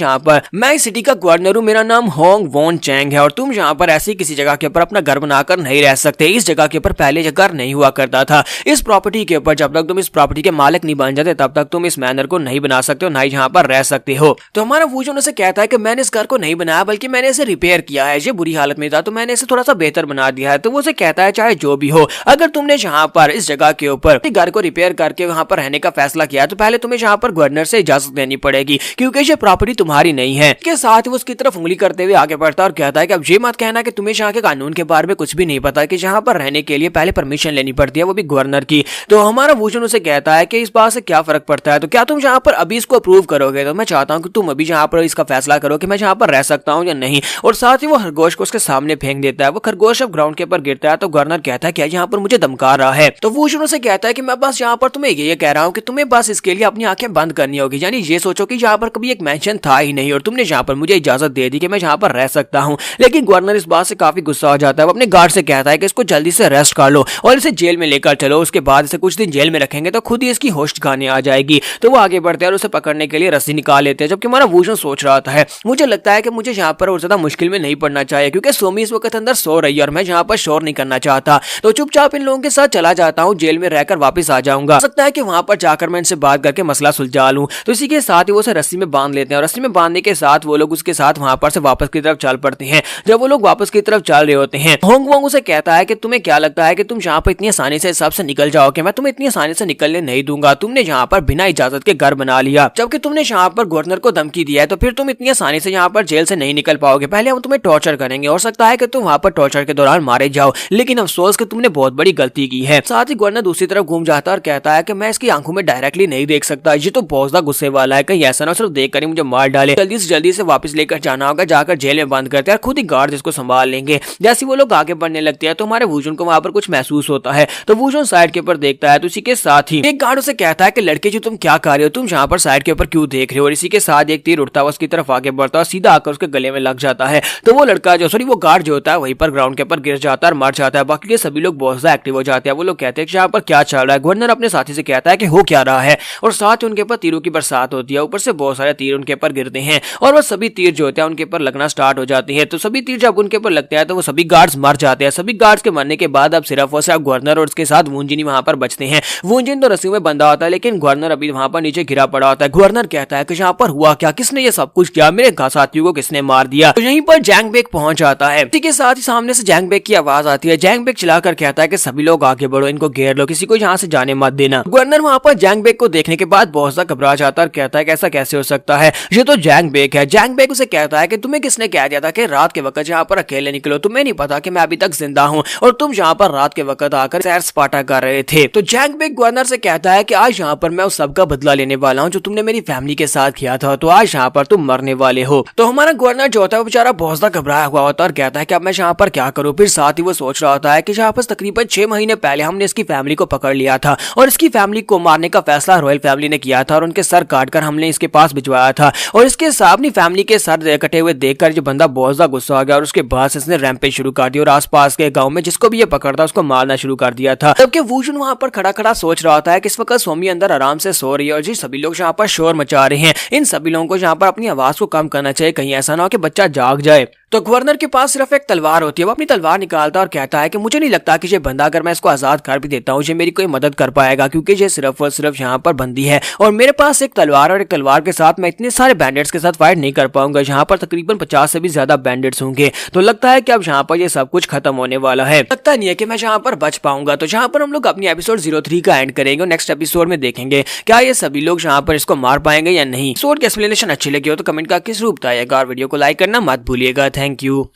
इस सिटी का गवर्नर हूँ, मेरा नाम होंग वॉन चैंग है और तुम यहाँ पर ऐसी किसी जगह के ऊपर अपना घर बनाकर नहीं रह सकते। इस जगह के ऊपर पहले घर नहीं हुआ करता था। इस प्रॉपर्टी के ऊपर जब तक तुम इस प्रॉपर्टी के मालिक नहीं बन जाते तब तक तुम इस मैनर को नहीं बना सकते हो, ना ही यहाँ पर रह सकते हो। तो हमारा वूजन उसे कहता है कि मैंने इस घर को नहीं बनाया बल्कि मैंने इसे रिपेयर किया है, ये बुरी हालत में था तो मैंने इसे थोड़ा सा बेहतर बना दिया है। तो वो उसे कहता है चाहे जो भी हो, अगर तुमने यहाँ पर इस जगह के ऊपर घर को रिपेयर करके वहां पर रहने का फैसला किया तो पहले तुम्हें यहाँ पर गवर्नर से इजाजत लेनी पड़ेगी क्योंकि ये प्रॉपर्टी तुम्हारी नहीं है। के साथ वो उसकी तरफ उंगली करते हुए आगे बढ़ता और कहता है कि अब ये मत कहना कि तुम्हें यहाँ के कानून के बारे में कुछ भी नहीं पता कि यहाँ पर रहने के लिए पहले परमिशन लेनी पड़ती है, वो भी गवर्नर की। तो हमारा वूजन उसे कहता है कि इस बात से क्या फर्क पड़ता है, तो क्या तुम यहाँ पर अभी इसको अप्रूव करोगे। तो मैं चाहता हूँ कि तुम अभी यहाँ पर इसका फैसला करो कि मैं यहाँ पर रह सकता हूँ या नहीं। और साथ ही वो खरगोश को उसके सामने फेंक देता है। वो खरगोश अब ग्राउंड के ऊपर गिरता है तो गवर्नर कहता है क्या यहाँ पर मुझे धमका रहा है। तो वूजन उसे कहता है कि मैं बस यहाँ पर तुम्हें ये कह रहा हूँ कि तुम्हें बस इसके लिए अपनी आंखें बंद करनी होगी, यानी ये सोचो कि यहाँ पर कभी एक मेंशन था ही नहीं और तुमने यहाँ पर मुझे इजाजत दे दी कि मैं यहाँ पर रह सकता हूँ। लेकिन गवर्नर इस बात से काफी गुस्सा हो जाता है। वो अपने गार्ड से कहता है कि इसको जल्दी से अरेस्ट कर लो और इसे जेल में लेकर चलो, उसके बाद इसे कुछ दिन जेल में रखेंगे तो खुद ही इसकी होश ठिकाने आ जाएगी। तो वो आगे बढ़ते हैं और उसे पकड़ने के लिए रस्सी निकाल लेते हैं। जबकि हमारा वूजन सोच रहा था मुझे लगता है कि मुझे यहाँ पर और ज्यादा मुश्किल में नहीं पड़ना चाहिए क्योंकि सोमी इस वक्त अंदर सो रही है और मैं यहाँ पर शोर नहीं करना चाहता, तो चुपचाप इन लोगों के साथ चला जाता हूँ, जेल में रहकर वापस आ जाऊंगा। हो सकता है कि वहां पर जाकर मैं इनसे बात करके मसला सुलझा लूं। तो इसी के साथ ही वो उसे रस्सी में बांध लेते हैं और रस्सी में बांधने के साथ वो लोग उसके साथ वहां पर से वापस की तरफ चल पड़ते हैं। जब वो लोग वापस की तरफ चल रहे होते हैं होंग वोंग उसे कहता है कि तुम्हें क्या लगता है कि तुम यहाँ पर इतनी आसानी से हिसाब से निकल जाओगे, मैं तुम्हें इतनी आसानी से निकलने नहीं दूंगा। तुमने यहाँ पर बिना इजाजत के घर बना लिया, जबकि तुमने यहाँ पर गवर्नर को धमकी दिया है, तो फिर तुम इतनी आसानी से यहाँ पर जेल से नहीं निकल पाओगे। पहले हम तुम्हें टॉर्चर करेंगे, हो सकता है कि तुम वहां पर टॉर्चर के दौरान मारे जाओ, लेकिन अफसोस कि तुमने बहुत बड़ी गलती की है। साथ ही गवर्नर दूसरी तरफ घूम जाता है और कहता है कि मैं इसकी आंखों में डायरेक्टली नहीं देख सकता, ये तो बहुत ज्यादा गुस्से वाला है, कहीं ऐसा ना सिर्फ देख कर ही मुझे मार डाले। जल्दी से वापस लेकर जाना होगा, जाकर जेल में बंद करते हैं, खुद ही गार्ड इसको संभाल लेंगे। जैसे वो लोग आगे बढ़ने लगते हैं तो हमारे वूजन को वहां पर कुछ महसूस होता है, तो वूजन साइड के ऊपर देखता है। तो इसी के साथ ही एक गार्ड उसे कहता है कि लड़के जो तुम क्या कर रहे हो, तुम यहाँ पर साइड के ऊपर क्यों देख रहे हो। और इसी के साथ एक तीर उड़ता हुआ उसकी तरफ आगे बढ़ता है, सीधा आकर उसके गले में लग जाता है। तो वो लड़का वो गार्ड जो होता है वहीं पर ग्राउंड के ऊपर गिर जाता है और मर जाता है। बाकी के सभी लोग बहुत ज्यादा एक्टिव हो जाते हैं। वो लोग कहते हैं कि यहाँ पर क्या चल रहा है। गवर्नर अपने साथी से कहता है कि हो क्या रहा है, और साथ ही उनके ऊपर तीरों की बरसात रात होती है, ऊपर से बहुत सारे तीर उनके ऊपर गिरते हैं और वो सभी तीर जो होते हैं उनके ऊपर लगना स्टार्ट हो जाती है। तो सभी तीर जब उनके ऊपर लगते हैं तो वो सभी गार्ड्स मर जाते हैं। सभी गार्ड्स के मरने के बाद अब सिर्फ और सिर्फ गवर्नर और उसके साथ वूंजिन वहां पर बचते हैं। वूंजिन तो रस्सियों में बंधा होता है लेकिन गवर्नर अभी वहां पर नीचे गिरा पड़ा होता है। गवर्नर कहता है कि यहाँ पर हुआ क्या, किसने ये सब कुछ किया, मेरे साथियों को किसने मार दिया। तो यहीं पर जैंग बेक पहुंच जाता है। इसी के साथ ही सामने से जैंग बेक की आवाज आती है। जैंग बेक चिल्लाकर कहता है कि सभी लोग आगे बढ़ो, इनको घेर लो, किसी को यहाँ से जाने मत देना। गवर्नर वहां पर जैंग बेक को देखने के बाद बहुत सा घबरा जाता है और कहता है कि ऐसा कैसे हो सकता है, ये तो जैंग बेक है। जैंग बेक उसे कहता है कि तुम्हें किसने कह दिया था कि रात के वक्त यहाँ पर अकेले निकलो, तुम्हें नहीं पता कि मैं अभी तक जिंदा हूँ और तुम यहाँ पर रात के वक्त आकर सैर सपाटा कर रहे थे। तो जैंग बेक गवर्नर से कहता है कि आज यहाँ पर मैं उस सबका बदला लेने वाला हूँ जो तुमने मेरी फैमिली के साथ किया था, तो आज यहाँ पर तुम मरने वाले हो। तो हमारा गवर्नर जो होता है वो बेचारा बहुत ज्यादा घबराया हुआ होता है और कहता है कि अब मैं यहाँ पर क्या करूँ। फिर साथ ही वो सोच रहा होता है कि यहाँ पर तकरीबन 6 महीने पहले हमने इसकी फैमिली को पकड़ लिया था और इसकी फैमिली को मारने का फैसला रॉयल फैमिली ने किया था और उनके सर काटकर हमने इसके पास भिजवाया था और इसके अपनी फैमिली के सर कटे हुए देखकर जो बंदा बहुत ज्यादा गुस्सा हो गया और उसके बाद इसने रैंपेज शुरू कर दिया और आसपास के गांव में जिसको भी ये पकड़ता उसको मारना शुरू कर दिया था। जबकि वूजुन वहां पर खड़ा खड़ा सोच रहा होता है कि इस वक्त सोमी अंदर आराम से सो रही है और जी सभी लोग यहाँ पर शोर मचा रहे हैं, इन सभी लोगों को यहाँ पर अपनी आवाज को कम करना चाहिए, कहीं ऐसा ना हो कि बच्चा जाग जाए। तो गवर्नर के पास सिर्फ एक तलवार होती है। वो अपनी तलवार निकालता और कहता है कि मुझे नहीं लगता कि ये बंदा अगर मैं इसको आजाद कर भी देता हूँ ये मेरी कोई मदद कर पाएगा, क्योंकि ये सिर्फ और सिर्फ यहाँ पर बंदी है और मेरे पास एक तलवार और एक तलवार के साथ मैं इतने सारे बैंडेट्स के साथ फाइट नहीं कर पाऊंगा। यहाँ पर तकरीबन 50 से भी ज्यादा बैंडेट्स होंगे। तो लगता है कि अब यहाँ पर ये सब कुछ खत्म होने वाला है, लगता नहीं है कि मैं यहाँ पर बच पाऊंगा। तो यहाँ पर हम लोग अपनी एपिसोड 03 का एंड करेंगे और नेक्स्ट एपिसोड में देखेंगे क्या ये सभी लोग यहाँ पर इसको मार पाएंगे या नहीं। एपिसोड की एक्सप्लेनेशन अच्छी लगी हो तो कमेंट करके जरूर बताइएगा और वीडियो को लाइक करना मत भूलिएगा। Thank you.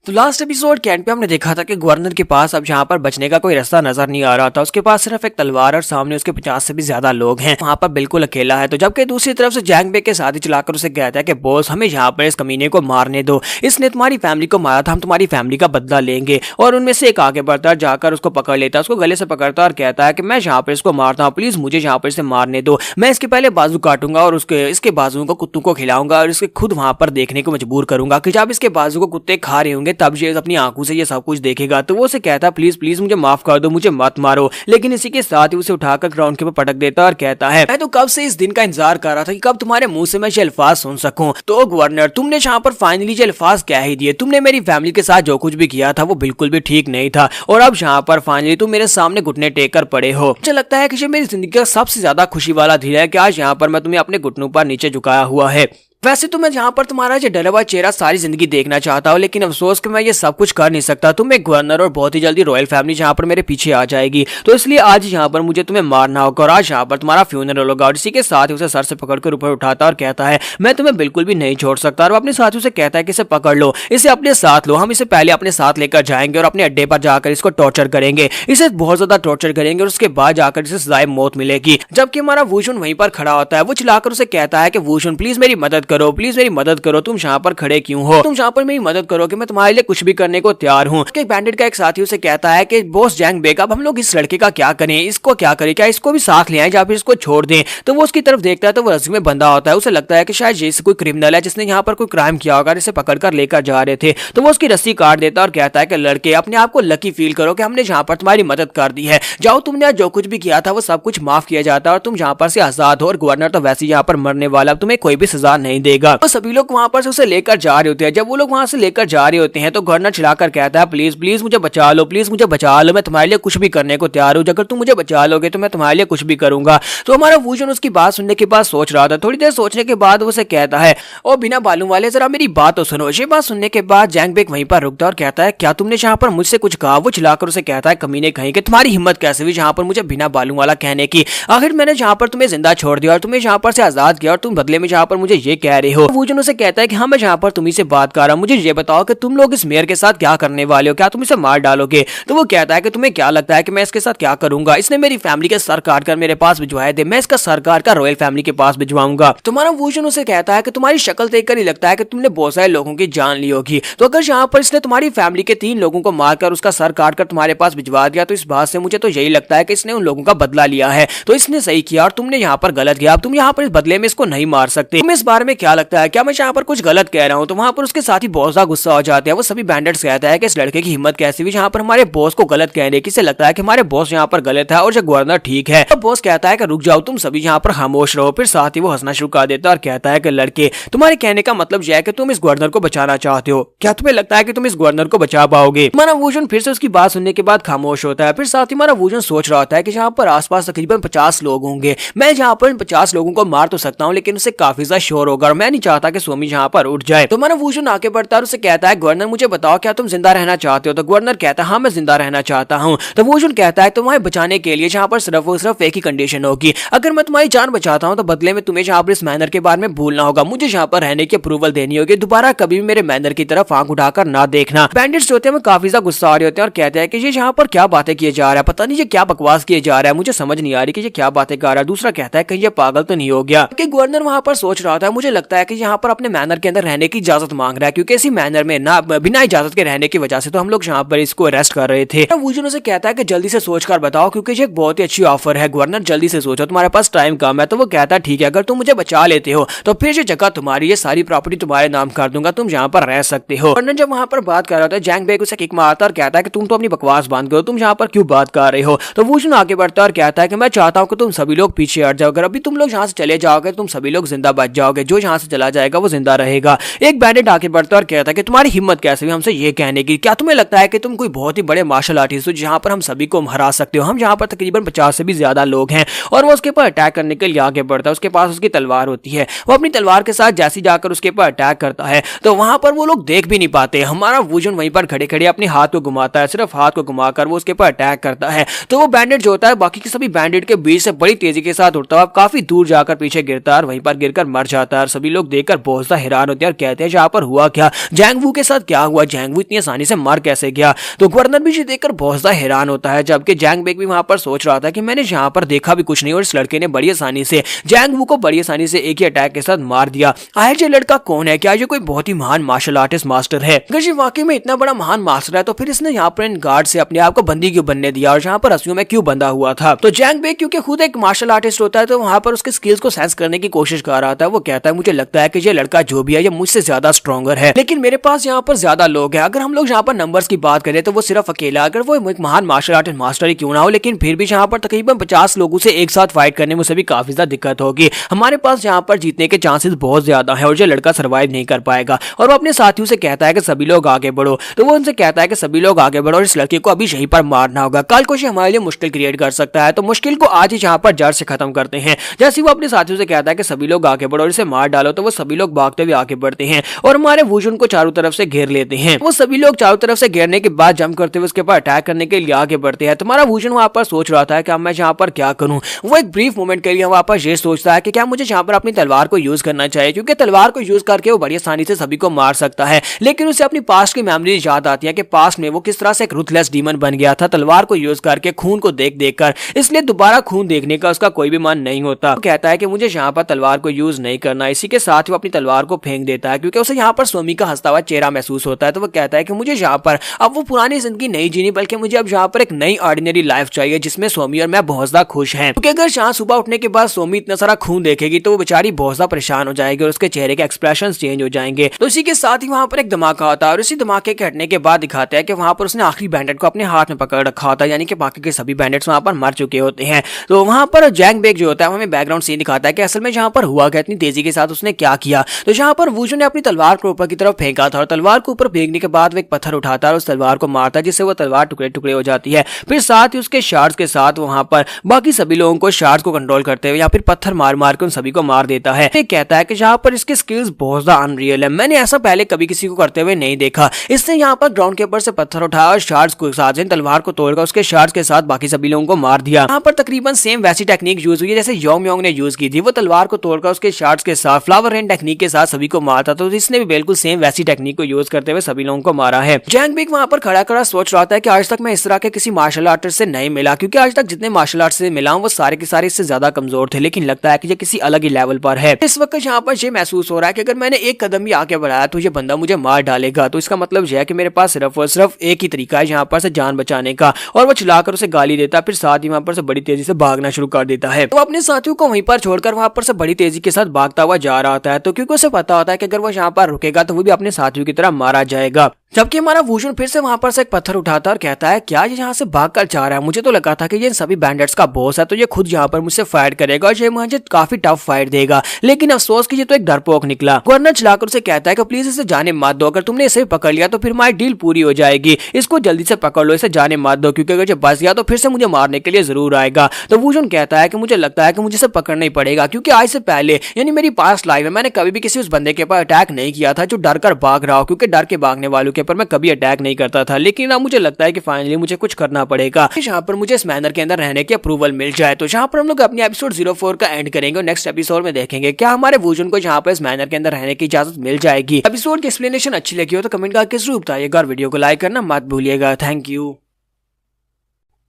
तो लास्ट एपिसोड के एंड पे हमने देखा था कि गवर्नर के पास अब यहाँ पर बचने का कोई रास्ता नजर नहीं आ रहा था। उसके पास सिर्फ एक तलवार और सामने उसके 50 से भी ज्यादा लोग हैं, वहाँ पर बिल्कुल अकेला है। तो जबकि दूसरी तरफ से जैंग बेक के साथ ही चलाकर उसे कहता है कि बॉस हमें यहाँ पर इस कमीने को मारने दो, इसने तुम्हारी फैमिली को मारा था, हम तुम्हारी फैमिली का बदला लेंगे। और उनमें से एक आगे बढ़ता है, जाकर उसको पकड़ लेता है, उसको गले से पकड़ता और कहता है कि मैं यहाँ पर इसको मारता हूँ, प्लीज मुझे यहाँ पर इसे मारने दो, मैं इसके पहले बाजू काटूंगा और इसके बाजुओं को कुत्तों को खिलाऊंगा और इसके खुद वहां पर देखने को मजबूर करूंगा कि जब इसके बाजू को कुत्ते खा रहे होंगे तब ये अपनी आंखों से ये सब कुछ देखेगा। तो वो उसे कहता है प्लीज प्लीज मुझे माफ कर दो, मुझे मत मारो। लेकिन इसी के साथ ही उसे उठाकर ग्राउंड के ऊपर पटक देता और कहता है मैं तो कब से इस दिन का इंतजार कर रहा था कि कब तुम्हारे मुंह से मैं ये अल्फाज सुन सकूं। तो गवर्नर तुमने यहाँ पर फाइनली ये अल्फाज कह ही दिए, तुमने मेरी फैमिली के साथ जो कुछ भी किया था वो बिल्कुल भी ठीक नहीं था और अब यहाँ पर फाइनली तुम मेरे सामने घुटने टेक कर पड़े हो। मुझे लगता है कि ये मेरी जिंदगी का सबसे ज्यादा खुशी वाला दिन है कि आज यहाँ पर मैं तुम्हें अपने घुटनों पर नीचे झुकाया हुआ है। वैसे तो मैं यहाँ पर तुम्हारा ये डरा हुआ चेहरा सारी जिंदगी देखना चाहता हूँ, लेकिन अफसोस कि मैं ये सब कुछ कर नहीं सकता। तुम एक गवर्नर और बहुत ही जल्दी रॉयल फैमिली यहाँ पर मेरे पीछे आ जाएगी, तो इसलिए आज यहाँ पर मुझे तुम्हें मारना होगा और आज यहाँ पर तुम्हारा फ्यूनरल होगा। और इसी के साथ ही उसे सर से पकड़कर ऊपर उठाता और कहता है मैं तुम्हें बिल्कुल भी नहीं छोड़ सकता। और अपने साथियों से कहता है कि इसे पकड़ लो, इसे अपने साथ लो, हम इसे पहले अपने साथ लेकर जाएंगे और अपने अड्डे पर जाकर इसको टॉर्चर करेंगे, इसे बहुत ज्यादा टॉर्चर करेंगे और उसके बाद जाकर इसे सजाए मौत मिलेगी। जबकि हमारा वूशुन वहीं पर खड़ा होता है, वो चिल्लाकर उसे कहता है कि वूशुन प्लीज मेरी मदद करो, प्लीज मेरी मदद करो, तुम यहाँ पर खड़े क्यों हो, तुम यहाँ पर मेरी मदद करो कि मैं तुम्हारे लिए कुछ भी करने को तैयार हूँ। बैंडिट का एक साथी उसे कहता है कि बॉस जैंग बेक अब हम लोग इस लड़के का क्या करें, इसको क्या करें, क्या इसको भी साथ ले आए या फिर इसको छोड़ दें। तो वो उसकी तरफ देखता है तो वो रस्सी में बंधा होता है, उसे लगता है कि शायद ये कोई क्रिमिनल है जिसने यहाँ पर कोई क्राइम किया होगा, इसे पकड़कर लेकर जा रहे थे। तो वो उसकी रस्सी काट देता है और कहता है कि लड़के अपने आप को लकी फील करो कि हमने यहाँ पर तुम्हारी मदद कर दी है, जाओ तुमने जो कुछ भी किया था वो सब कुछ माफ किया जाता है और तुम यहाँ पर से आजाद हो। और गवर्नर तो वैसे यहाँ पर मरने वाला, तुम्हें कोई भी सजा नहीं देगा। तो सभी लोग वहां पर उसे लेकर जा रहे होते हैं। जब वो लोग वहां से लेकर जा रहे होते हैं तो गवर्नर चिल्लाकर कहता है प्लीज प्लीज मुझे बचा लो, प्लीज मुझे बचा लो, मैं तुम्हारे लिए कुछ भी करने को तैयार हूँ, अगर तुम मुझे बचा लोगे तो मैं तुम्हारे लिए कुछ भी करूंगा। तो हमारा वूजन उसकी बात सुनने के बाद सोच रहा था, थोड़ी देर सोचने के बाद उसे कहता है ओ बिना बालों वाले जरा मेरी बात तो सुनो। ये बात सुनने के बाद जैंग बेक वहीं पर रुकता और कहता है क्या तुमने यहाँ पर मुझसे कुछ कहा। वो चिल्लाकर उसे कहता है कमीने कहीं कि तुम्हारी हिम्मत कैसे हुई यहाँ पर मुझे बिना बालों वाला कहने की, आखिर मैंने यहाँ पर तुम्हें जिंदा छोड़ दिया और तुम्हें यहाँ पर से आजाद किया और तुम बदले में यहाँ पर मुझे ये कह रहे हो। वूजन उसे कहता है कि हाँ मैं यहाँ पर तुम्ही से बात कर रहा हूँ, मुझे ये बताओ कि तुम लोग इस मेयर के साथ क्या करने वाले हो, क्या तुम इसे मार डालोगे। तो वो कहता है कि तुम्हें क्या लगता है कि मैं इसके साथ क्या करूंगा, इसने मेरी फैमिली के सर काट कर मेरे पास भिजवाए थे, मैं इसका सर काट कर रॉयल फैमिली के पास भिजवाऊंगा। तुम्हारा वूजन उसे कहता है कि तुम्हारी शक्ल देखकर ही लगता है कि तुमने बहुत सारे लोगों की जान ली होगी, तो अगर यहाँ पर इसने तुम्हारी फैमिली के 3 लोगों को मारकर उसका सर काट कर तुम्हारे पास भिजवा दिया तो इस बात से मुझे तो यही लगता है कि इसने उन लोगों का बदला लिया है। तो इसने सही किया और तुमने यहाँ पर गलत किया, अब तुम यहाँ पर इस बदले में इसको नहीं मार सकते। तुम इस बारे में क्या लगता है, क्या मैं यहाँ पर कुछ गलत कह रहा हूँ? तो वहाँ पर उसके साथ ही बहुत ज्यादा गुस्सा हो जाते हैं। वो सभी बैंडिट्स कहता है कि इस लड़के की हिम्मत कैसी हुई यहाँ पर हमारे बॉस को गलत कहने की, से लगता है कि हमारे बॉस यहाँ पर गलत है और जो गवर्नर ठीक है। तो बॉस कहता है कि रुक जाओ, तुम सभी यहाँ पर खामोश रहो। फिर साथ ही वो हंसना शुरू कर देता है और कहता है कि लड़के, तुम्हारे कहने का मतलब यह है कि तुम इस गवर्नर को बचाना चाहते हो। क्या तुम्हें लगता है कि तुम इस गवर्नर को बचा पाओगे? हमारा वूजन फिर से उसकी बात सुनने के बाद खामोश होता है। फिर साथ ही हमारा वूजन सोच रहा होता है कि यहाँ पर आसपास तकरीबन 50 लोग होंगे। मैं यहाँ पर 50 लोगों को मार तो सकता हूँ, लेकिन उससे काफी ज्यादा शोर होगा और मैं नहीं चाहता कि सोमी यहाँ पर उठ जाए। तो हमारा वूजन आगे बढ़ता है और उसे कहता है, गवर्नर मुझे बताओ, क्या तुम जिंदा रहना चाहते हो? तो गवर्नर कहता है, हाँ मैं जिंदा रहना चाहता हूँ। तो वूजन कहता है, तुम्हें बचाने के लिए यहाँ पर सिर्फ और सिर्फ एक ही कंडीशन होगी। अगर मैं तुम्हारी जान बचाता हूँ तो बदले में तुम्हें यहाँ पर इस मैनर के बारे में भूलना होगा। मुझे यहाँ पर रहने की अप्रूवल देनी होगी। दोबारा कभी भी मेरे मैनर की तरफ आंख उठाकर ना देखना। बैंडिट्स होते हैं वो काफी ज्यादा गुस्सा आ रहे होते हैं और कहते हैं कि ये यहाँ पर क्या बातें किए जा रहा है, पता नहीं ये क्या बकवास किए जा रहा है, मुझे समझ नहीं आ रही कि ये क्या बातें कर रहा है। दूसरा कहता है कि ये पागल तो नहीं हो गया। कि गवर्नर वहां पर सोच रहा था, मुझे लगता है कि यहाँ पर अपने मैनर के अंदर रहने की इजाजत मांग रहा है, क्योंकि इसी मैनर में ना बिना इजाजत के रहने की वजह से तो हम लोग यहाँ पर इसको अरेस्ट कर रहे थे। वूजन उसे कहता है कि जल्दी से सोचकर बताओ, क्योंकि ये एक बहुत ही अच्छी ऑफर है गवर्नर, जल्दी से सोचो, तुम्हारे पास टाइम कम है। तो वो कहता है, ठीक है, अगर तुम मुझे बचा लेते हो तो फिर ये जगह तुम्हारी, ये सारी प्रॉपर्टी तुम्हारे नाम कर दूंगा, तुम यहाँ पर रह सकते हो। गवर्नर जब वहां पर बात कर रहा था, जैंग बेग उसे किक मारता और कहता है कि तुम तो अपनी बकवास बंद करो, तुम यहाँ पर क्यों बात कर रहे हो? तो वूजन आगे बढ़ता है और कहता है कि मैं चाहता हूँ कि तुम सभी लोग पीछे हट जाओ। अगर अभी तुम लोग यहाँ से चले जाओगे तुम सभी लोग जिंदा बच जाओगे, जो यहाँ से चला जाएगा वो जिंदा रहेगा। एक बैंडिट आगे बढ़ता है और कहता है कि तुम्हारी हिम्मत कैसे हुई हमसे ये कहने की? क्या तुम्हें लगता है कि तुम कोई बहुत ही बड़े मार्शल आर्टिस्ट हो जहाँ पर हम सभी को हरा सकते हो? हम यहाँ पर तकरीबन 50 से भी ज्यादा लोग हैं। और वो उसके ऊपर अटैक करने के लिए आगे बढ़ता है। उसके पास उसकी तलवार होती है। वो अपनी तलवार के साथ जैसे जाकर उसके ऊपर अटैक करता है तो वहां पर वो लोग देख भी नहीं पाते। हमारा वूजन वहीं पर खड़े खड़े अपने हाथ को घुमाता है, सिर्फ हाथ को घुमाकर वो उसके ऊपर अटैक करता है। तो वो बैंडिट जो होता है बाकी के सभी बैंडिट के बीच से बड़ी तेजी के साथ उड़ता है, काफी दूर जाकर पीछे गिरता है और वहीं पर गिरकर मर जाता है। सभी लोग देखकर बहुत ज्यादा हैरान होते हैं और कहते हैं यहाँ पर हुआ क्या, जैंग वू के साथ क्या हुआ, जैंग वू इतनी आसानी से मर कैसे गया? तो गवर्नर भी ये देखकर बहुत ज्यादा हैरान होता है, जबकि जैंग बेग भी वहां पर सोच रहा था कि मैंने यहाँ पर देखा भी कुछ नहीं और इस लड़के ने बड़ी आसानी से जैंग वू को बड़ी आसानी से एक ही अटैक के साथ मार दिया। आखिर ये लड़का कौन है? क्या ये कोई बहुत ही महान मार्शल आर्टिस्ट मास्टर है? अगर ये वाकई में इतना बड़ा महान मास्टर है तो फिर इसने यहाँ पर इन गार्ड से अपने आप को बंदी क्यों बनने दिया और यहाँ पर रस्सियों में क्यों बंधा हुआ था? तो जैंग बेग क्योंकि खुद एक मार्शल आर्टिस्ट होता है तो वहां पर उसके स्किल्स को सेंस करने की कोशिश कर रहा था। वो कहता है, मुझे लगता है कि ये लड़का जो भी है ये मुझसे ज्यादा स्ट्रॉन्गर है, लेकिन मेरे पास यहाँ पर ज्यादा लोग हैं। अगर हम लोग यहाँ पर नंबर्स की बात करें तो वो सिर्फ अकेला, अगर वो एक महान मार्शल आर्टिस्ट मास्टर ही क्यों ना हो, लेकिन फिर भी यहाँ पर तकरीबन 50 लोगों से एक साथ फाइट करने में उसे भी काफी ज्यादा दिक्कत होगी। हमारे पास यहाँ पर जीतने के चांसेस बहुत ज्यादा है और ये लड़का सर्वाइव नहीं कर पाएगा। और वो अपने साथियों से कहता है कि सभी लोग आगे बढ़ो। तो वो उनसे कहता है कि सभी लोग आगे बढ़ो और इस लड़के को अभी यहीं पर मारना होगा, कल को ये हमारे लिए मुश्किल क्रिएट कर सकता है, तो मुश्किल को आज ही यहाँ पर जड़ से खत्म करते हैं। जैसे वो अपने साथियों से कहता है कि सभी लोग आगे बढ़ो और इसे मार डालो, तो वो सभी लोग भागते हुए आगे बढ़ते हैं और हमारे वूजन को चारों तरफ से घेर लेते हैं। वो सभी लोग चारों तरफ से घेरने के बाद जंप करते हुए उसके ऊपर अटैक करने के लिए आगे बढ़ते हैं। तुम्हारा वूजन वहां पर सोच रहा था कि मैं यहाँ पर क्या करूं। वो एक ब्रीफ मोमेंट के लिए वहां पर ये सोचता है कि क्या मुझे यहाँ पर अपनी तलवार को यूज करना चाहिए, क्योंकि तलवार को यूज करके वो बड़ी आसानी से सभी को मार सकता है। लेकिन उसे अपनी पास्ट की मेमोरीज याद आती है कि पास्ट में वो किस तरह से एक रूथलेस डीमन बन गया था तलवार को यूज करके, खून को देख देख कर, इसलिए दोबारा खून देखने का उसका कोई भी मन नहीं होता। वो कहता है कि मुझे यहाँ पर तलवार को यूज नहीं करना। इसी के साथ वो अपनी तलवार को फेंक देता है क्योंकि उसे यहाँ पर सोमी का हंसता हुआ चेहरा महसूस होता है। तो वो कहता है कि मुझे यहाँ पर अब वो पुरानी जिंदगी नहीं जीनी, बल्कि मुझे अब यहाँ पर एक नई ऑर्डिनरी लाइफ चाहिए जिसमें सोमी और मैं बहुत ज्यादा खुश हैं। क्योंकि अगर शाम सुबह उठने के बाद सोमी इतना सारा खून देखेगी तो वो बेचारी बहुत ज्यादा परेशान हो जाएगी और उसके चेहरे के एक्सप्रेशंस चेंज हो जाएंगे। तो इसी के साथ ही वहां पर एक धमाका होता है और इसी धमाके के हटने के बाद दिखाता है कि वहां पर उसने आखिरी बैंडेट को अपने हाथ में पकड़ रखा होता है, यानी कि बाकी के सभी बैंडेट्स वहां पर मर चुके होते हैं। तो वहां पर जैंग बेग जो होता है हमें बैकग्राउंड सीन दिखाता है कि असल में यहाँ पर हुआ क्या, इतनी तेजी के साथ उसने क्या किया। तो यहाँ पर वूजन ने अपनी तलवार को ऊपर की तरफ फेंका था और तलवार को ऊपर फेंकने के बाद वो एक पत्थर उठाता है और उस तलवार को मारता है, जिससे वो तलवार टुकड़े टुकड़े हो जाती है। फिर साथ ही उसके शार्ड्स के साथ वहां पर बाकी सभी लोगों को शार्ड्स को कंट्रोल करते हुए या फिर पत्थर मार मार के उन सभी को मार देता है। ये कहता है कि यहाँ पर इसके स्किल्स बहुत ज्यादा अनरियल है, मैंने ऐसा पहले कभी किसी को करते हुए नहीं देखा। इसने यहाँ पर ग्राउंड के ऊपर से पत्थर उठाया और शार्ड्स को साथ तलवार को तोड़कर उसके शार्ड्स के साथ बाकी सभी लोगों को मार दिया। यहाँ पर तकरीबन सेम वैसी टेक्निक यूज हुई है जैसे योंग योंग ने यूज की थी। वो तलवार को तोड़कर उसके शार्ड्स के साथ फ्लावर रेन टेक्निक के साथ सभी को मारता, तो इसने भी बिल्कुल सेम वैसी टेक्निक को यूज करते हुए सभी लोगों को मारा है। जैंग बेग वहां पर खड़ा खड़ा सोच रहा था कि आज तक मैं इस तरह के किसी मार्शल आर्टिस्ट से नहीं मिला, क्योंकि आज तक जितने मार्शल आर्ट से मिला वो सारे के सारे इससे ज्यादा कमजोर थे, लेकिन लगता है कि ये किसी अलग ही लेवल पर है। इस वक्त यहाँ पर ये महसूस हो रहा है कि अगर मैंने एक कदम भी आगे बढ़ाया तो ये बंदा मुझे मार डालेगा। तो इसका मतलब यह है कि मेरे पास सिर्फ और सिर्फ एक ही तरीका है यहाँ पर से जान बचाने का, और वो चिल्लाकर उसे गाली देता है। फिर साथ ही वहां पर से बड़ी तेजी से भागना शुरू कर देता है। तो अपने साथियों को वहीं पर छोड़कर वहां पर से बड़ी तेजी के साथ भागता हुआ जा रहा होता है, तो क्योंकि उसे पता होता है कि अगर वो यहाँ पर रुकेगा तो वो भी अपने साथियों की तरह मारा जाएगा। जबकि हमारा वुजन फिर से वहां पर से एक पत्थर उठाता है और कहता है क्या ये यहाँ से भागकर जा रहा है, मुझे तो लगा था कि ये इन सभी बैंडिट्स का बॉस है, तो ये खुद यहाँ पर मुझसे फाइट करेगा और ये मुझे काफी टफ फाइट देगा, लेकिन अफसोस कि ये तो एक डरपोक निकला। गवर्नर चलाकर उसे कहता है कि प्लीज इसे जाने मत दो, अगर तुमने इसे पकड़ लिया तो फिर हमारी डील पूरी हो जाएगी, इसको जल्दी से पकड़ लो, इसे जाने मत दो, क्योंकि अगर ये बच गया तो फिर से मुझे मारने के लिए जरूर आएगा। तो वुजन कहता है कि मुझे लगता है कि मुझे इसे पकड़ना ही पड़ेगा, क्योंकि आज से पहले यानी मेरी पास्ट लाइफ में मैंने कभी भी किसी उस बंदे के ऊपर अटैक नहीं किया था जो डर कर भाग रहा हो, क्योंकि डर के भागने वालों के ऊपर मैं कभी अटैक नहीं करता था। लेकिन अब मुझे लगता है कि फाइनली मुझे कुछ करना पड़ेगा जहां पर मुझे इस मैनर के अंदर रहने की अप्रूवल मिल जाए। तो जहां पर हम लोग अपनी एपिसोड 04 का एंड करेंगे और नेक्स्ट एपिसोड में देखेंगे क्या हमारे वुजन को जहां पर इस मैनर के अंदर रहने की इजाजत मिल जाएगी। एपिसोड की एक्सप्लेनेशन अच्छी लगी हो तो कमेंट करके जरूर बताइएगा और वीडियो को लाइक करना मत भूलिएगा। Thank you.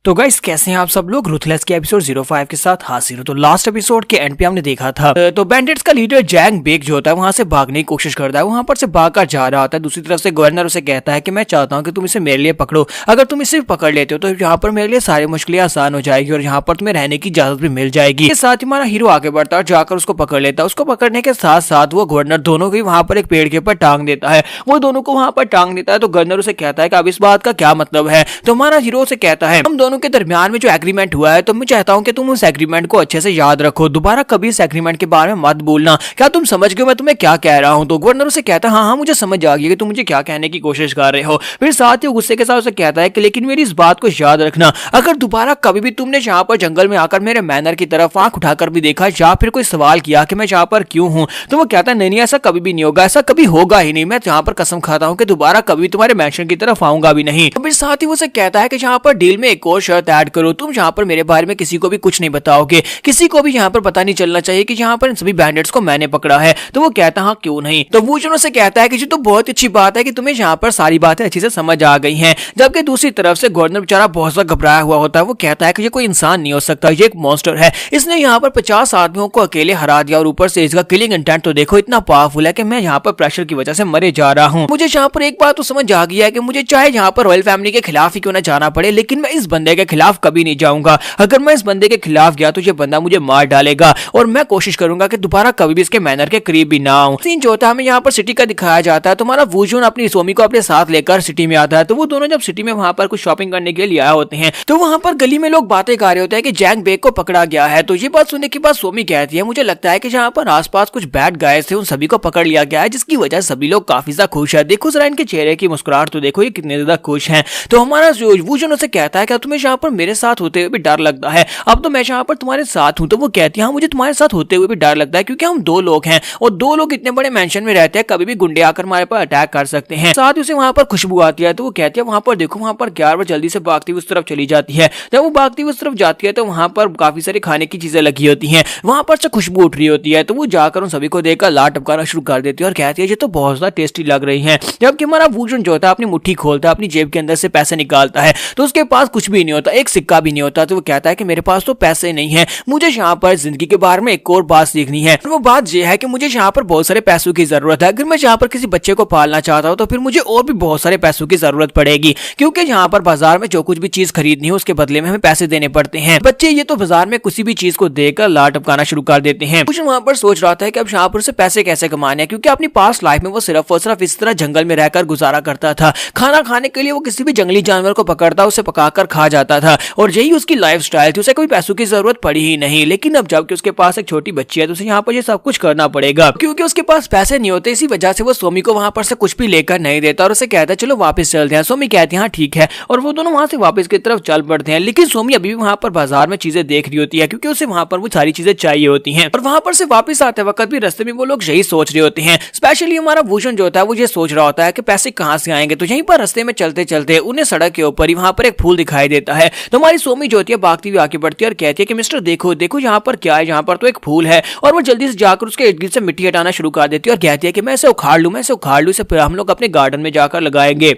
तो गाइस कैसे हैं आप सब लोग, रूथलेस के एपिसोड 05 के साथ हाजिर हो। तो लास्ट एपिसोड के एंड पे हमने देखा था तो बैंडिट्स का लीडर जैंग बेक जो होता है वहां से भागने की कोशिश करता है, वहां पर से भागकर जा रहा होता है। दूसरी तरफ से गवर्नर उसे कहता है कि मैं चाहता हूं कि तुम इसे मेरे लिए पकड़ो, अगर तुम इसे पकड़ लेते हो तो यहाँ पर मेरे लिए सारी मुश्किलें आसान हो जाएगी और यहाँ पर तुम्हें रहने की इजाजत भी मिल जाएगी। इसके साथ ही हमारा हीरो आगे बढ़ता है और जाकर उसको पकड़ लेता है। उसको पकड़ने के साथ साथ वो गवर्नर दोनों को वहां पर एक पेड़ के ऊपर टांग देता है। वो दोनों को वहां पर टांग देता है तो गवर्नर उसे कहता है कि अब इस बात का क्या मतलब है। तो हमारा हीरो उसे कहता है हम दोनों के दरमियान में जो एग्रीमेंट हुआ है तो मैं चाहता हूं कि तुम उस एग्रीमेंट को अच्छे से याद रखो, दोबारा कभी इस एग्रीमेंट के बारे में मत बोलना, क्या तुम समझ गए मैं तुम्हें क्या कह रहा हूं। तो गवर्नर उसे कहता है हाँ मुझे समझ आ गया कि तुम मुझे क्या कहने की कोशिश कर रहे हो। फिर साथ ही गुस्से के साथ उसे कहता है कि लेकिन मेरी इस बात को याद रखना, अगर दोबारा कभी भी तुमने यहाँ पर जंगल में आकर मेरे मैनर की तरफ आंख उठाकर भी देखा या फिर कोई सवाल किया कि मैं यहाँ पर क्यों हूँ, तो वो कहता है नहीं ऐसा कभी भी नहीं होगा, ऐसा कभी होगा ही नहीं, मैं यहाँ पर कसम खाता हूँ कि दोबारा कभी तुम्हारे मैंशन की तरफ आऊंगा भी नहीं। तो फिर साथ ही वो उसे कहता है कि यहाँ पर डील में एक और शर्त ऐड करो, तुम यहाँ पर मेरे बारे में किसी को भी कुछ नहीं बताओगे, किसी को भी यहाँ पर पता नहीं चलना चाहिए कि यहाँ पर इन सभी बैंडिट्स को मैंने पकड़ा है। तो वो कहता हाँ क्यों नहीं। तो वुजन से कहता है कि जी तो बहुत अच्छी बात है कि तुम्हें यहाँ पर सारी बातें अच्छी से समझ आ गई हैं। जबकि दूसरी तरफ से गवर्नर बेचारा बहुत सा घबराया हुआ होता है, वो कहता है कि ये कोई इंसान नहीं हो सकता, ये एक मॉन्स्टर है, इसने यहाँ पर 50 आदमियों को अकेले हरा दिया और ऊपर से इसका किलिंग इंटेंट तो देखो इतना पावरफुल है कि मैं यहाँ पर प्रेशर की वजह से मरे जा रहा हूँ। मुझे यहाँ पर एक बात तो समझ आ गया है कि मुझे चाहे यहाँ पर रॉयल फैमिली के खिलाफ ही क्यों ना जाना पड़े, लेकिन मैं इस बंदे के खिलाफ कभी नहीं जाऊंगा। अगर मैं इस बंदे के खिलाफ गया तो ये बंदा मुझे मार डालेगा और मैं कोशिश करूंगा कि दोबारा कभी भी इसके मैनर के करीब भी ना आऊं। सीन जो होता है हमें यहाँ पर सिटी का दिखाया जाता है, तो हमारा वुजन अपनी सोमी को अपने साथ लेकर सिटी में आता है। तो वो दोनों जब सिटी में वहां पर कुछ शॉपिंग करने के लिए आए होते हैं तो वहां पर गली में लोग बातें कर रहे होते हैं कि जैंग बेक को पकड़ा गया है। तो ये बात सुनने के बाद सोमी कहती है मुझे लगता है कि जहाँ पर आसपास कुछ बैड गाइस थे उन सभी को पकड़ लिया गया है, जिसकी वजह से सभी लोग काफी ज्यादा खुश है। देखो जरा इनके चेहरे की मुस्कुराहट तो देखो, ये कितने ज्यादा खुश हैं। तो हमारा वुजन उसे कहता है कि तुम्हें यहाँ पर मेरे साथ होते हुए भी डर लगता है, अब तो मैं यहाँ पर तुम्हारे साथ हूँ। तो वो कहती है हाँ मुझे तुम्हारे साथ होते हुए भी डर लगता है, क्योंकि हम दो लोग हैं और दो लोग इतने बड़े मेंशन में रहते हैं, कभी भी गुंडे आकर हमारे पर अटैक कर सकते हैं। साथ ही उसे वहां पर खुशबू आती है, तो वो कहती है वहां पर देखो वहां पर क्या, वो जल्दी से भागती हुई उस तरफ चली जाती है। जब वो भागती हुई उस तरफ जाती है तो वहां पर काफी सारी खाने की चीजें लगी होती हैं, वहां पर से खुशबू उठ रही होती है। तो वो जाकर उन सभी को देखकर लाट टपकाना शुरू कर देती है और कहती है ये तो बहुत ज्यादा टेस्टी लग रही है। जबकि हमारा वुजन जो होता है अपनी मुट्ठी खोलता है, अपनी जेब के अंदर से पैसे निकालता है, तो उसके पास कुछ भी नहीं होता, एक सिक्का भी नहीं होता। तो वो कहता है कि मेरे पास तो पैसे नहीं है, मुझे यहाँ पर जिंदगी के बारे में एक और बात सीखनी है। वो बात यह है कि मुझे यहाँ पर बहुत सारे पैसों की जरूरत है, अगर मैं यहाँ पर किसी बच्चे को पालना चाहता हूँ तो फिर मुझे और भी बहुत सारे पैसों की जरूरत पड़ेगी, क्योंकि यहाँ पर बाजार में जो कुछ भी चीज खरीदनी है उसके बदले में हमें पैसे देने पड़ते हैं। बच्चे ये तो बाजार में किसी भी चीज को देखकर लाट टपकाना शुरू कर देते हैं। कुछ वहां पर सोच रहा था कि अब यहाँ पर से पैसे कैसे कमाने हैं, क्योंकि अपनी पास्ट लाइफ में वो सिर्फ और सिर्फ इस तरह जंगल में रहकर गुजारा करता था। खाना खाने के लिए वो किसी भी जंगली जानवर को पकड़ता, उसे पकाकर खा जाता था और यही उसकी लाइफ स्टाइल थी, उसे कोई पैसों की जरूरत पड़ी ही नहीं। लेकिन अब जबकि उसके पास एक छोटी बच्ची है तो उसे यहाँ पर ये सब कुछ करना पड़ेगा, क्योंकि उसके पास पैसे नहीं होते। इसी वजह से वो सोमी को वहां पर से कुछ भी लेकर नहीं देता और उसे कहता है चलो वापस चलते हैं। सोमी कहती है हाँ ठीक है और वो दोनों वहां से वापस की तरफ चल पड़ते हैं। लेकिन सोमी अभी भी वहां पर बाजार में चीजें देख रही होती है, क्योंकि उसे वहां पर वो सारी चीजें चाहिए होती हैं। और वहां पर से वापस आते वक्त भी रास्ते में वो लोग यही सोच रहे होते हैं। स्पेशली हमारा वुजन जो होता है वो ये सोच रहा होता है कि पैसे कहाँ से आएंगे। तो यहीं पर रास्ते में चलते चलते उन्हें सड़क के ऊपर ही वहां पर एक फूल दिखाई देता है। तो हमारी सोमी जो होती है भागती हुई आगे बढ़ती है और कहती है कि मिस्टर देखो देखो यहाँ पर क्या है, यहाँ पर तो एक फूल है। और वो जल्दी से जाकर उसके इर्द गिर्द से मिट्टी हटाना शुरू कर देती है और कहती है कि मैं इसे उखाड़ लूं, मैं इसे उखाड़ लूं, इसे फिर हम लोग अपने गार्डन में जाकर लगाएंगे।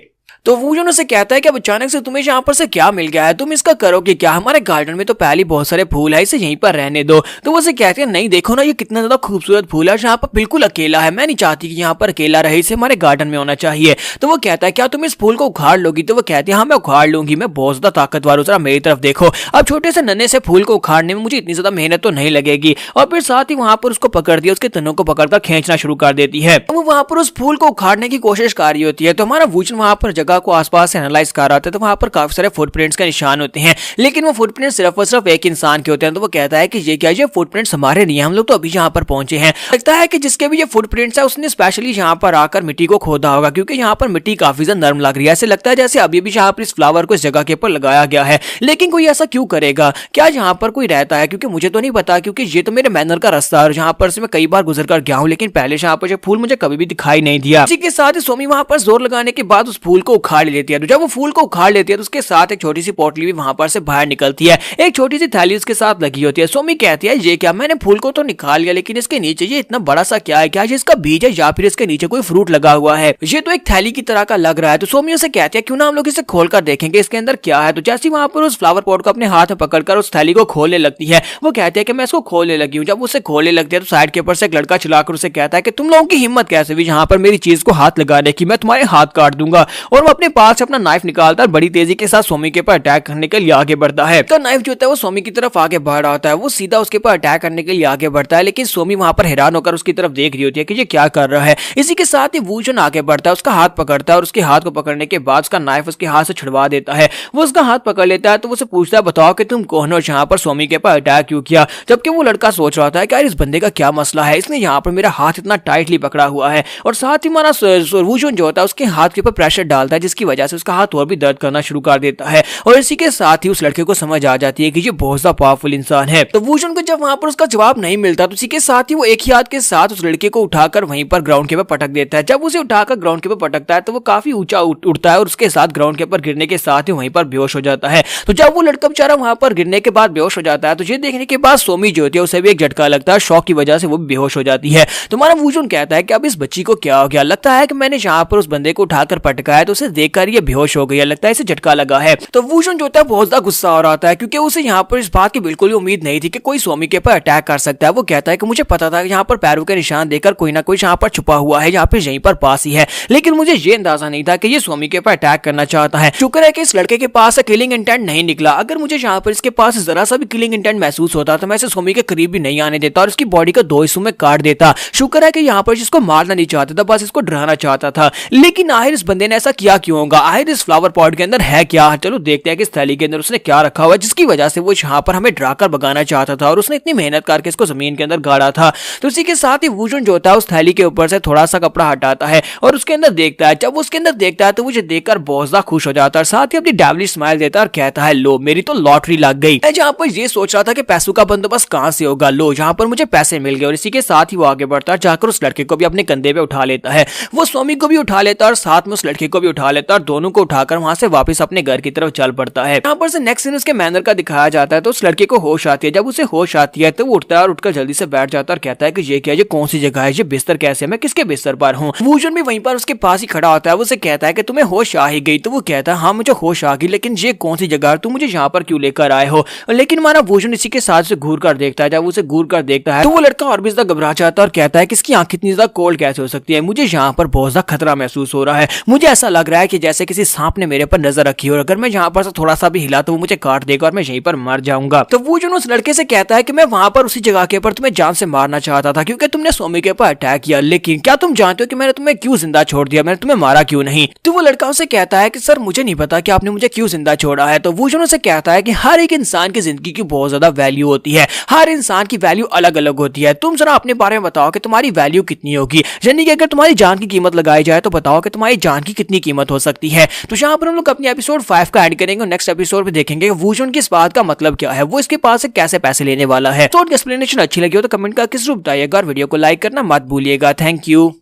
तो वूजन उसे कहता है कि अब अचानक से तुम्हें यहाँ पर से क्या मिल गया है, तुम इसका करोगे क्या, हमारे गार्डन में तो पहले बहुत सारे फूल है, इसे यहीं पर रहने दो। तो वो उसे कहते हैं नहीं देखो ना ये कितना ज्यादा खूबसूरत फूल है, यहाँ पर बिल्कुल अकेला है, मैं नहीं चाहती कि यहाँ पर अकेला रहे, इसे हमारे गार्डन में होना चाहिए। तो वो कहता है क्या तुम इस फूल को उखाड़ लोगी, तो वो कहती है हाँ मैं उखाड़ लूंगी, मैं बहुत ज्यादा ताकतवर हूँ, जरा मेरी तरफ देखो। अब छोटे से नन्हे से फूल को उखाड़ने में मुझे इतनी ज्यादा मेहनत तो नहीं लगेगी। और फिर साथ ही वहां पर उसको पकड़ दिया, उसके तनों को पकड़कर खींचना शुरू कर देती है। वो वहां पर उस फूल को उखाड़ने की कोशिश कर रही होती है। तो हमारा वूजन वहां पर जगह को आसपास से एनालाइज कर रहा था, तो वहां पर काफी सारे फुटप्रिंट्स के निशान होते हैं, लेकिन वो फुटप्रिंट सिर्फ और सिर्फ एक इंसान के होते हैं। तो वो कहता है कि ये क्या, ये फुटप्रिंट्स हमारे नहीं है, हम लोग तो अभी यहाँ पर पहुंचे हैं। लगता है कि जिसके भी ये फुटप्रिंट्स है उसने स्पेशली यहाँ पर आकर मिट्टी को खोदा होगा, क्योंकि यहाँ पर मिट्टी काफी ज्यादा नरम लग रही है। ऐसे लगता है जैसे अभी भी यहाँ पर इस फ्लावर को इस जगह के ऊपर लगाया गया है। लेकिन कोई ऐसा क्यों करेगा, क्या यहाँ पर कोई रहता है, क्योंकि मुझे तो नहीं पता, क्योंकि ये तो मेरे मैनर का रास्ता है, जहाँ पर से मैं कई बार गुजर कर गया हूँ, लेकिन पहले यहाँ पर फूल मुझे कभी भी दिखाई नहीं दिया। इसी के साथ ही सोमी वहां पर जोर लगाने के बाद उस फूल को उखाड़ लेती है। तो जब वो फूल को उखाड़ लेती है तो उसके साथ एक छोटी सी पोटली भी वहां पर से बाहर निकलती है, एक छोटी सी थैली उसके साथ लगी होती है। सोमी कहती है ये क्या, मैंने फूल को तो निकाल लिया, लेकिन इसके नीचे ये इतना बड़ा सा क्या है, क्या ये इसका बीज है या फिर इसके नीचे कोई फ्रूट लगा हुआ है, ये तो एक थैली की तरह का लग रहा है। तो सोमी उसे कहती है क्यों ना हम लोग इसे खोलकर देखेंगे इसके अंदर क्या है। तो जैसे वहां पर उस फ्लावर पॉट को अपने हाथ में पकड़कर उस थैली को खोलने लगती है, वो कहती है कि मैं इसको खोलने लगी हूँ। जब उसे खोलने लगती है तो साइड के ऊपर से एक लड़का चलाकर उसे कहता है कि तुम लोगों की हिम्मत कैसे हुई यहाँ पर मेरी चीज को हाथ लगाने की, मैं तुम्हारे हाथ काट दूंगा। और वो अपने पास से अपना नाइफ निकालता है, बड़ी तेजी के साथ सोमी के ऊपर अटैक करने के लिए आगे बढ़ता है। तो नाइफ जो होता है वो सोमी की तरफ आगे बढ़ आता है, वो सीधा उसके ऊपर अटैक करने के लिए आगे बढ़ता है, लेकिन सोमी वहां पर हैरान होकर उसकी तरफ देख रही होती है कि ये क्या कर रहा है। इसी के साथ ही वूजन आगे बढ़ता है, उसका हाथ पकड़ता है और उसके हाथ को पकड़ने के बाद उसका नाइफ उसके हाथ से छुड़वा देता है। वो उसका हाथ पकड़ लेता है तो वो उसे पूछता है बताओ कि तुम कौन हो, यहाँ पर सोमी के ऊपर अटैक क्यों किया। जबकि वो लड़का सोच रहा था कि यार इस बंदे का क्या मसला है, इसने यहाँ पर मेरा हाथ इतना टाइटली पकड़ा हुआ है। और साथ ही हमारा वूजन जो होता है उसके हाथ के ऊपर प्रेशर डालता है, जिसकी वजह से उसका हाथ और भी दर्द करना शुरू कर देता है। और इसी के साथ ही उस लड़के को समझ आ जाती है कि ये बहुत ज्यादा पावरफुल इंसान है। तो वूजन को जब वहां पर उसका जवाब नहीं मिलता तो इसी के साथ ही वो एक ही हाथ के साथ उस लड़के को उठाकर वहीं पर ग्राउंड के ऊपर पटक देता है। जब उसे उठाकर ग्राउंड के ऊपर पटकता है तो वो काफी ऊंचा उठता है और उसके साथ ग्राउंड के ऊपर गिरने के साथ ही वहीं पर बेहोश हो जाता है। तो जब वो लड़का बेचारा वहां पर गिरने के बाद बेहोश हो जाता है तो ये देखने के बाद सोमी जो होती है उसे भी एक झटका लगता है, शॉक की वजह से वो भी बेहोश हो जाती है। तो हमारा वूजन कहता है कि अब इस बच्ची को क्या हो गया, लगता है कि मैंने यहाँ पर उस बंदे को उठाकर पटकाया तो उसे देखकर ये बेहोश हो गई है, लगता है इसे झटका लगा है। तो वूजन जो होता है बहुत ज्यादा गुस्सा हो रहा है, क्योंकि उसे यहाँ पर इस बात की बिल्कुल ही उम्मीद नहीं थी कि कोई सोमी के ऊपर अटैक कर सकता है। वो कहता है कि मुझे पता था कि यहाँ पर पैरों के निशान देकर कोई ना कोई यहाँ पर छुपा हुआ है, यहाँ पे यहीं पर पास ही है, लेकिन मुझे ये अंदाजा नहीं था कि ये सोमी के ऊपर अटैक करना चाहता है। शुक्र है कि इस लड़के के पास किलिंग इंटेंट नहीं निकला, अगर मुझे यहाँ पर इसके पास जरा सा भी किलिंग इंटेंट महसूस होता तो मैं इसे सोमी के करीब भी नहीं आने देता और इसकी बॉडी को 2 हिस्सों में काट देता। शुक्र है कि यहाँ पर जिसको मारना नहीं चाहता था, बस इसको डराना चाहता था। लेकिन आखिर इस बंदे ने ऐसा किया क्यों होगा, आखिर इस फ्लावर पॉट के अंदर है क्या। चलो देखते हैं कि इस थैली के अंदर उसने क्या रखा हुआ है जिसकी वजह से वो यहाँ पर हमें डराकर भगाना चाहता था और उसने इतनी मेहनत करके इसको जमीन के अंदर गाड़ा था। तो इसी के साथ ही वूजन जो होता है उस थैली के ऊपर से थोड़ा सा कपड़ा हटाता है और उसके अंदर देखता है। जब उसके अंदर देखता है तो मुझे देखकर बहुत ज्यादा खुश हो जाता है, साथ ही अपनी डेविलिश स्माइल देता है और कहता है लो मेरी तो लॉटरी लग गई। मैं जहाँ पर ये सोच रहा था कि पैसों का बंदोबस्त कहाँ से होगा, लो यहाँ पर मुझे पैसे मिल गए। और इसी के साथ ही वो आगे बढ़ता है, जाकर उस लड़के को भी अपने कंधे पे उठा लेता है, वो सोमी को भी उठा लेता है और साथ में उस लड़के को भी उठा लेता है और दोनों को उठाकर वहां से वापस अपने घर की तरफ चल पड़ता है। यहाँ पर से नेक्स्ट सीन उसके मैनर का दिखाया जाता है। तो उस लड़के को होश आती है, जब उसे होश आती है तो वो उठता है और उठकर जल्दी से बैठ जाता है और कहता है कि ये क्या, ये कौन सी जगह है, ये बिस्तर कैसे, मैं किसके बिस्तर पर हूँ। वूजन भी वहीं पर उसके पास ही खड़ा होता है, वो उसे कहता है कि तुम्हें होश आ ही गई। तो वो कहता है हाँ मुझे होश आ गई, लेकिन ये कौन सी जगह है, तुम मुझे यहाँ पर क्यों लेकर आए हो। लेकिन हमारा वूजन इसी के साथ से घूर कर देखता है, जब उसे घूर कर देखता है तो वो लड़का और भी ज्यादा घबरा जाता है और कहता है कि इसकी आंख इतनी ज्यादा कोल्ड कैसे हो सकती है, मुझे यहाँ पर बहुत ज्यादा खतरा महसूस हो रहा है, मुझे ऐसा लग रहा है कि जैसे किसी सांप ने मेरे पर नजर रखी हो, अगर मैं यहाँ पर से थोड़ा सा भी हिला तो वो मुझे काट देगा और मैं यहीं पर मर जाऊंगा। तो वूजन उस लड़के से कहता है कि मैं वहां पर उसी जगह के ऊपर तुम्हें जान से मारना चाहता था क्योंकि तुमने सोमी के ऊपर अटैक किया, लेकिन क्या तुम जानते हो कि मैंने तुम्हें क्यों जिंदा छोड़ दिया, मैंने तुम्हें मारा क्यों नहीं। तो वो लड़का उसे कहता है कि सर मुझे नहीं पता कि आपने मुझे क्यों जिंदा छोड़ा है। तो वूजन उसे कहता है कि हर एक इंसान की जिंदगी की बहुत ज्यादा वैल्यू होती है, हर इंसान की वैल्यू अलग अलग होती है, तुम जरा अपने बारे में बताओ कि तुम्हारी वैल्यू कितनी होगी, यानी कि अगर तुम्हारी जान की कीमत लगाई जाए तो बताओ कि तुम्हारी जान की कितनी कीमत हो सकती है। तो यहाँ पर हम लोग अपनी एपिसोड 5 का एंड करेंगे और नेक्स्ट एपिसोड में देखेंगे वूजन की इस बात का मतलब क्या है, वो इसके पास से कैसे पैसे लेने वाला है। तो एक्सप्लेनेशन अच्छी लगी हो तो कमेंट करके जरूर बताइएगा और वीडियो को लाइक करना मत भूलिएगा। Thank you.